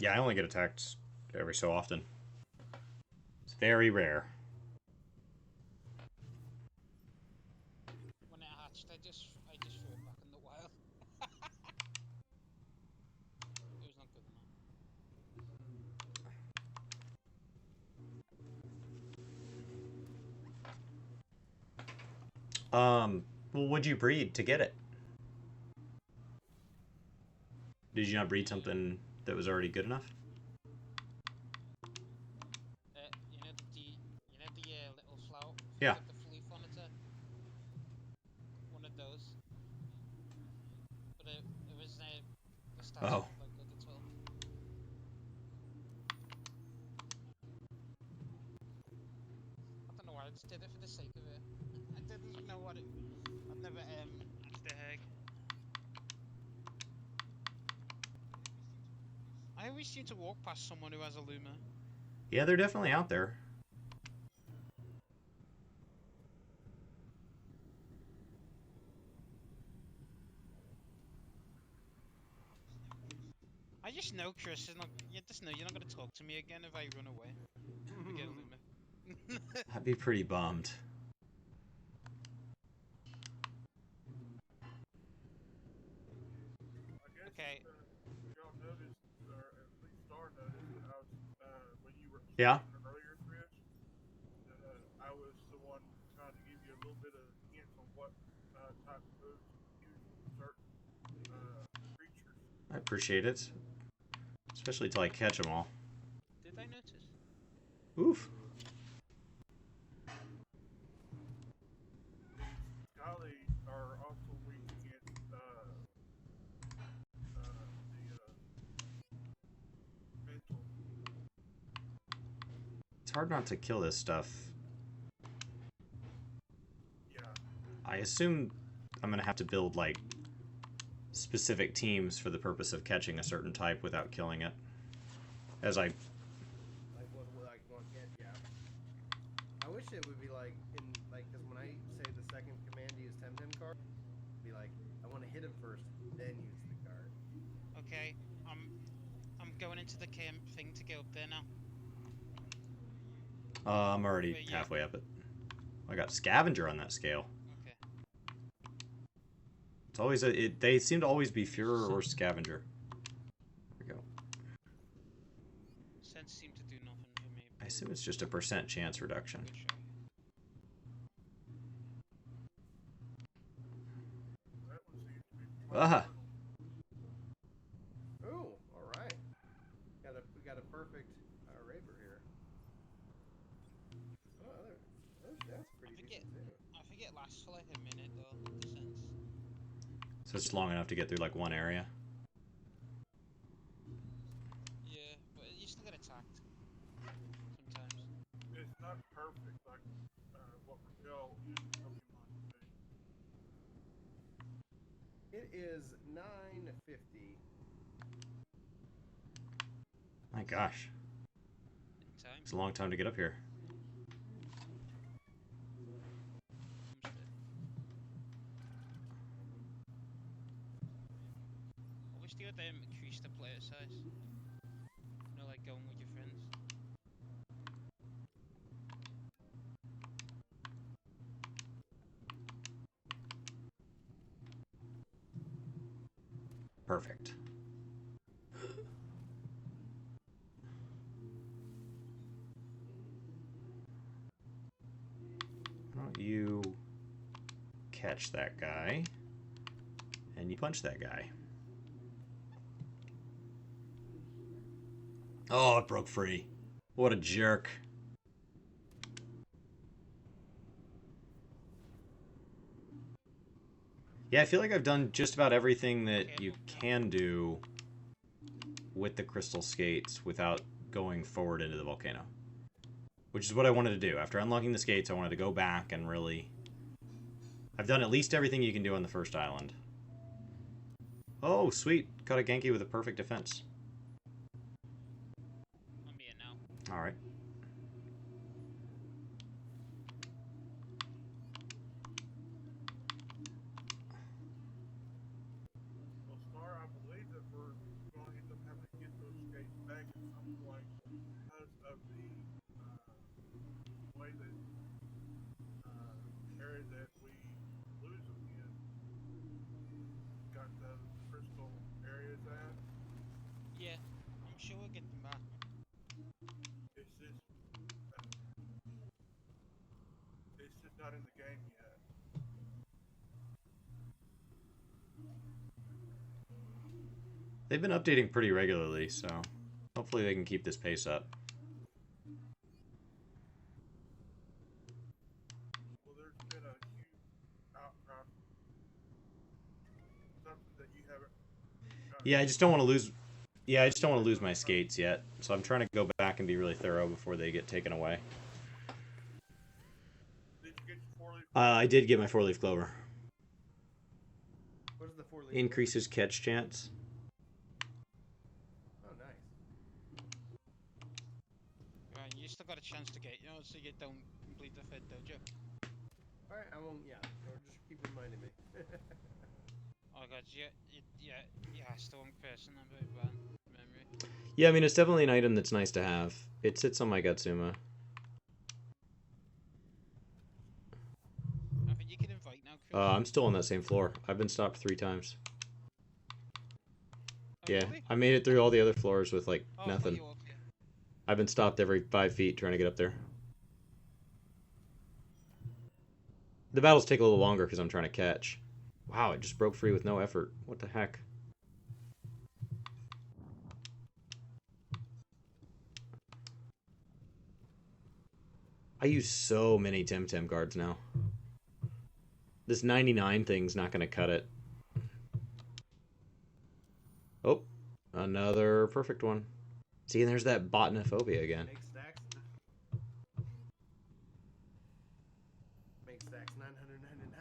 Yeah, I only get attacked every so often. It's very rare. When it hatched, I just threw it back in the wild. It was not good enough. Well, what'd you breed to get it? Did you not breed something that was already good enough? You know the little flower. Yeah. With the leaf on it. One of those. But it was the stats Oh. weren't that good at all. I don't know why I just did it for the sake of it. I didn't know what it. I've never hatched a egg. I always seem to walk past someone who has a Luma. Yeah, they're definitely out there. I just know Chris is not. You just know you're not gonna talk to me again if I run away. We get a Luma. I'd be pretty bummed. I guess Okay. y'all noticed, or at least Star noticed, that I was when you were Yeah. speaking earlier, Chris, that I was the one trying to give you a little bit of hints on what type of moves to use with certain creatures. I appreciate it. Especially till I catch them all. Did I notice? Oof. Golly are also weak against the mental. It's hard not to kill this stuff. Yeah. I assume I'm gonna have to build, like, specific teams for the purpose of catching a certain type without killing it. As I... Like what one get? Yeah. I wish it would be like in because when I say the second command to use TemTem card, it'd be like I want to hit him first, then use the card. Okay, I'm going into the camp thing to get up there now. I'm already Wait, yeah. halfway up it. I got scavenger on that scale. Okay. It's always they seem to always be Führer or Scavenger. There we go. Sense seemed to do nothing for me. I assume it's just a % chance reduction. Good shot. That one seems to be Ah! Ooh, all right. We got a perfect Raver here. Oh, that's pretty decent too. I think it lasts for like a minute though, the sense. So it's long enough to get through like one area. Yeah, but you still get attacked. Sometimes. It's not perfect like what Raquel in Pokemon would be. It is 9:50. My gosh. In time. It's a long time to get up here. I wish they would increase the player size. You know, like going with your friends. Perfect. Why don't you catch that guy and you punch that guy. Oh, it broke free. What a jerk. Yeah, I feel like I've done just about everything that you can do with the crystal skates without going forward into the volcano. Which is what I wanted to do. After unlocking the skates, I wanted to go back and really... I've done at least everything you can do on the first island. Oh, sweet. Caught a Genki with a perfect defense. I'm here now. Alright. Well, Star, I believe that we're going to end up having to get those skates back at some point because of the way that area that we lose them in got those crystal areas at. Yeah, I'm sure we'll get them back. It's just not in the game yet. They've been updating pretty regularly, so hopefully they can keep this pace up. Well, there's been a huge outcry. Something that you haven't. Yeah, I just don't want to lose... Yeah, I just don't want to lose my skates yet. So I'm trying to go back and be really thorough before they get taken away. Did you get your 4-leaf? I did get my 4-leaf clover. What is the 4-leaf? Increases catch chance. Oh, nice. Right, you still got a chance to get, you know, so you don't complete the fifth dojo. All right, I won't. Yeah, or just keep reminding me. Oh god, yeah, still one person, I'm very bad memory. Yeah, I mean, it's definitely an item that's nice to have. It sits on my Gatsuma. I think you can invite now, Chris. I'm still on that same floor. I've been stopped 3 times. Oh, Yeah, really? I made it through all the other floors with, like, Oh, I thought nothing. you were okay. I've been stopped every 5 feet trying to get up there. The battles take a little longer because I'm trying to catch. Wow, it just broke free with no effort. What the heck? I use so many TemTem guards now. This 99 thing's not going to cut it. Oh, another perfect one. See, and there's that botanophobia again. Make stacks. Make stacks 999.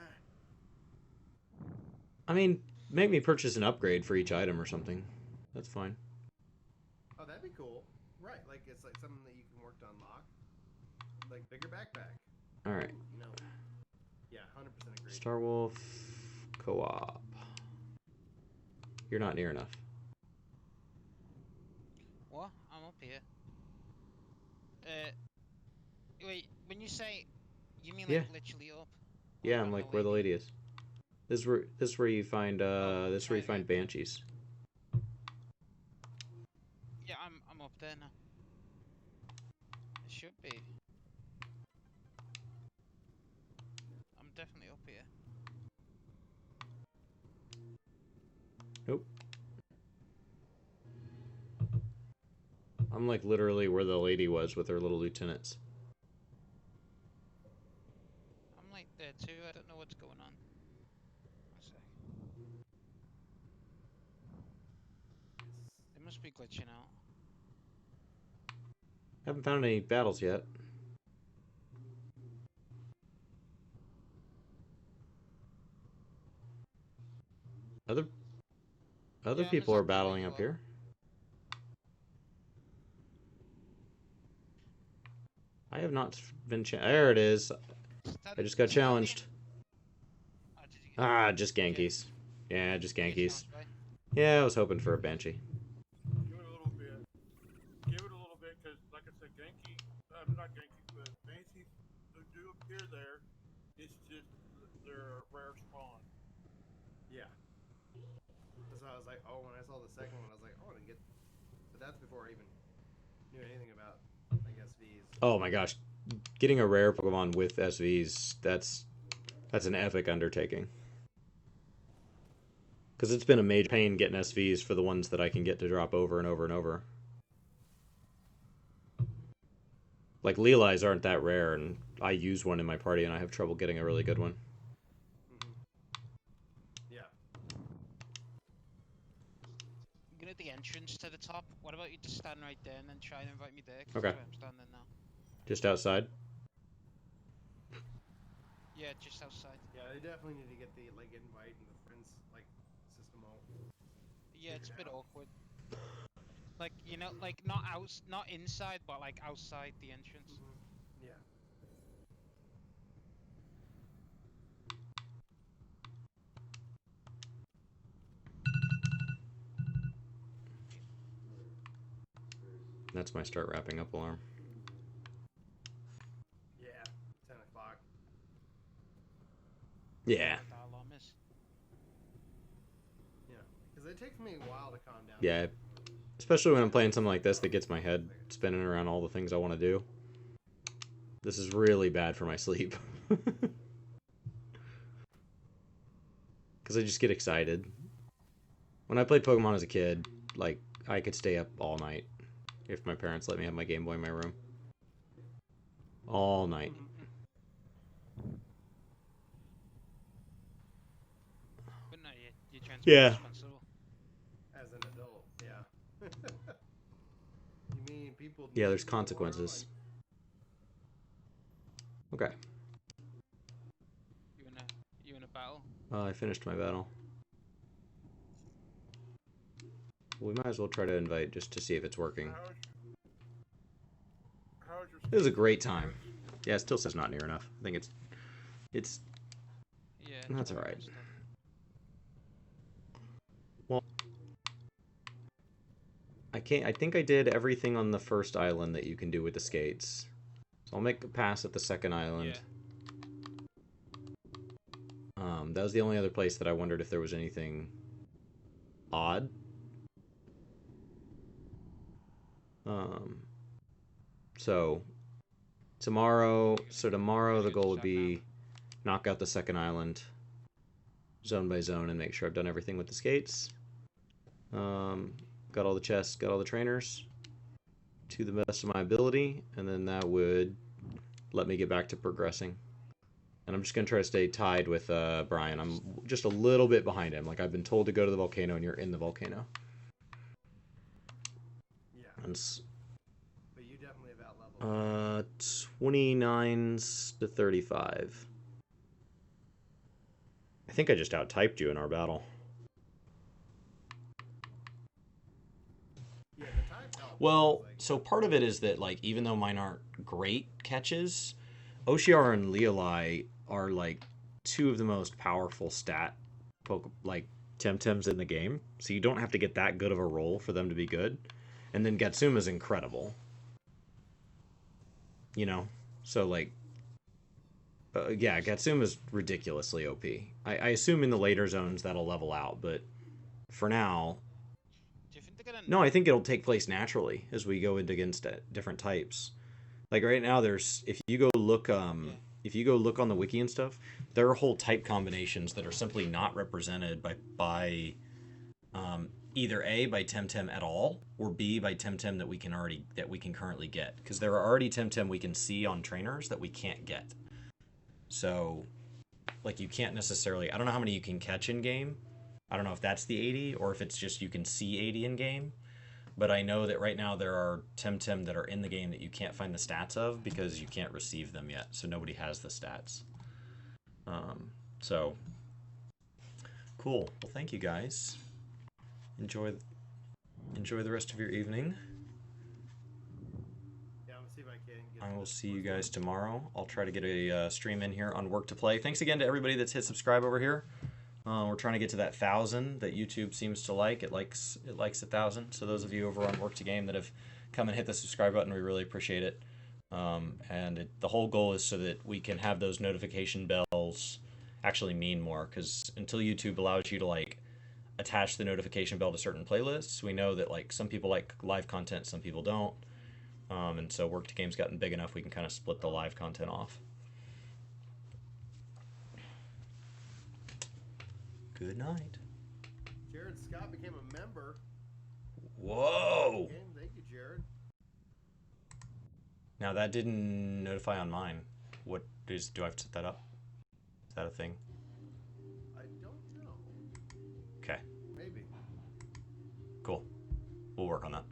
I mean, make me purchase an upgrade for each item or something. That's fine. Oh, that'd be cool. Right, like it's like something that you can work to unlock. Like bigger backpack. Alright. You know. Yeah, 100% agree. Star Wolf co-op. You're not near enough. What? I'm up here. Wait, when you say, you mean like Yeah. literally up? Yeah, Like I'm on like where the lady is. This is where you find banshees. Yeah, I'm up there now. It should be. I'm definitely up here. Nope. I'm like literally where the lady was with her little lieutenants. I'm like there too. I don't know what's going on. One sec. It must be glitching out. Haven't found any battles yet. Other Yeah, people are there's actually battling a up lot. here. I have not been there it is. I just got Is that the challenged. Oh, did you get Just Gankies. Yeah, just challenged Gankies. by? Yeah, I was hoping for a Banshee. Give it a little bit. Give it a little bit, because, like I said, not Genki, but Banshees do appear there. It's just they're a rare spawn. Yeah. That's why I was like, oh, when I saw the second one, I was like, oh, I want to get. But that's before I even knew anything about, I guess, V's. Oh my gosh, getting a rare Pokemon with SVs, that's an epic undertaking. Because it's been a major pain getting SVs for the ones that I can get to drop over and over and over. Like, Leeli's aren't that rare, and I use one in my party, and I have trouble getting a really good one. Yeah. I'm gonna at the entrance to the top. What about you just stand right there and then try and invite me there? 'Cause Okay. that's where I'm standing now. Just outside? Yeah, just outside. Yeah, they definitely need to get the like invite and the friends like system all. Yeah, it's a bit out. awkward. Like, you know, like not inside, but like outside the entrance. Yeah. That's my start wrapping up alarm. Yeah. 10 o'clock. Yeah. What that alarm is. Yeah. Because it takes me a while to calm down. Yeah. Especially when I'm playing something like this that gets my head spinning around all the things I want to do. This is really bad for my sleep. Because I just get excited. When I played Pokemon as a kid, like, I could stay up all night if my parents let me have my Game Boy in my room. All night. But no, you're trying to be Yeah. responsible. As an adult, yeah. You mean people? Yeah, need there's more, consequences. Okay. You in a battle? I finished my battle. We might as well try to invite just to see if it's working. How's your It was a speed? great time. Yeah, it still says not near enough. I think it's Yeah. That's it's alright. stuff. Well, I think I did everything on the first island that you can do with the skates. So I'll make a pass at the second island. Yeah. That was the only other place that I wondered if there was anything odd. So tomorrow the goal would be knock out the second island zone by zone and make sure I've done everything with the skates. Got all the chests, got all the trainers to the best of my ability, and then that would let me get back to progressing. And I'm just going to try to stay tied with Brian. I'm just a little bit behind him. Like, I've been told to go to the volcano, and you're in the volcano. Yeah. And But you definitely have out-leveled. 29s to 35. I think I just out-typed you in our battle. Yeah, the type helps. Well, Like, so part of it is that, like, even though mine aren't great catches, Oshiar and Leoli are, like, two of the most powerful TemTems in the game. So you don't have to get that good of a roll for them to be good. And then Gatsuma's incredible. You know? So, like, Yeah, Gatsum is ridiculously OP. I assume in the later zones that'll level out, but for now, Do you think they're gonna? no, I think it'll take place naturally as we go into against different types. Like right now, there's if you go look if you go look on the wiki and stuff, there are whole type combinations that are simply not represented by either A by TemTem at all, or B by TemTem that we can currently get, because there are already TemTem we can see on trainers that we can't get. So, like, you can't necessarily. I don't know how many you can catch in game. I don't know if that's the 80 or if it's just you can see 80 in game. But I know that right now there are TemTem that are in the game that you can't find the stats of because you can't receive them yet. So nobody has the stats. So cool. Well, thank you guys. Enjoy the rest of your evening. Yeah, I'm gonna see if I can get. I will see you guys tomorrow. I'll try to get a stream in here on Work to Play. Thanks again to everybody that's hit subscribe over here. We're trying to get to that 1,000 that YouTube seems to like. It likes 1,000. So those of you over on Work to Game that have come and hit the subscribe button, we really appreciate it. The whole goal is so that we can have those notification bells actually mean more. Because until YouTube allows you to like attach the notification bell to certain playlists, we know that like some people like live content, some people don't. And so Work to Game's gotten big enough we can kind of split the live content off. Good night. Jared Scott became a member. Whoa! Game. Thank you, Jared. Now that didn't notify on mine. Do I have to set that up? Is that a thing? I don't know. Okay, Maybe. cool. We'll work on that.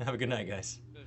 Have a good night, guys.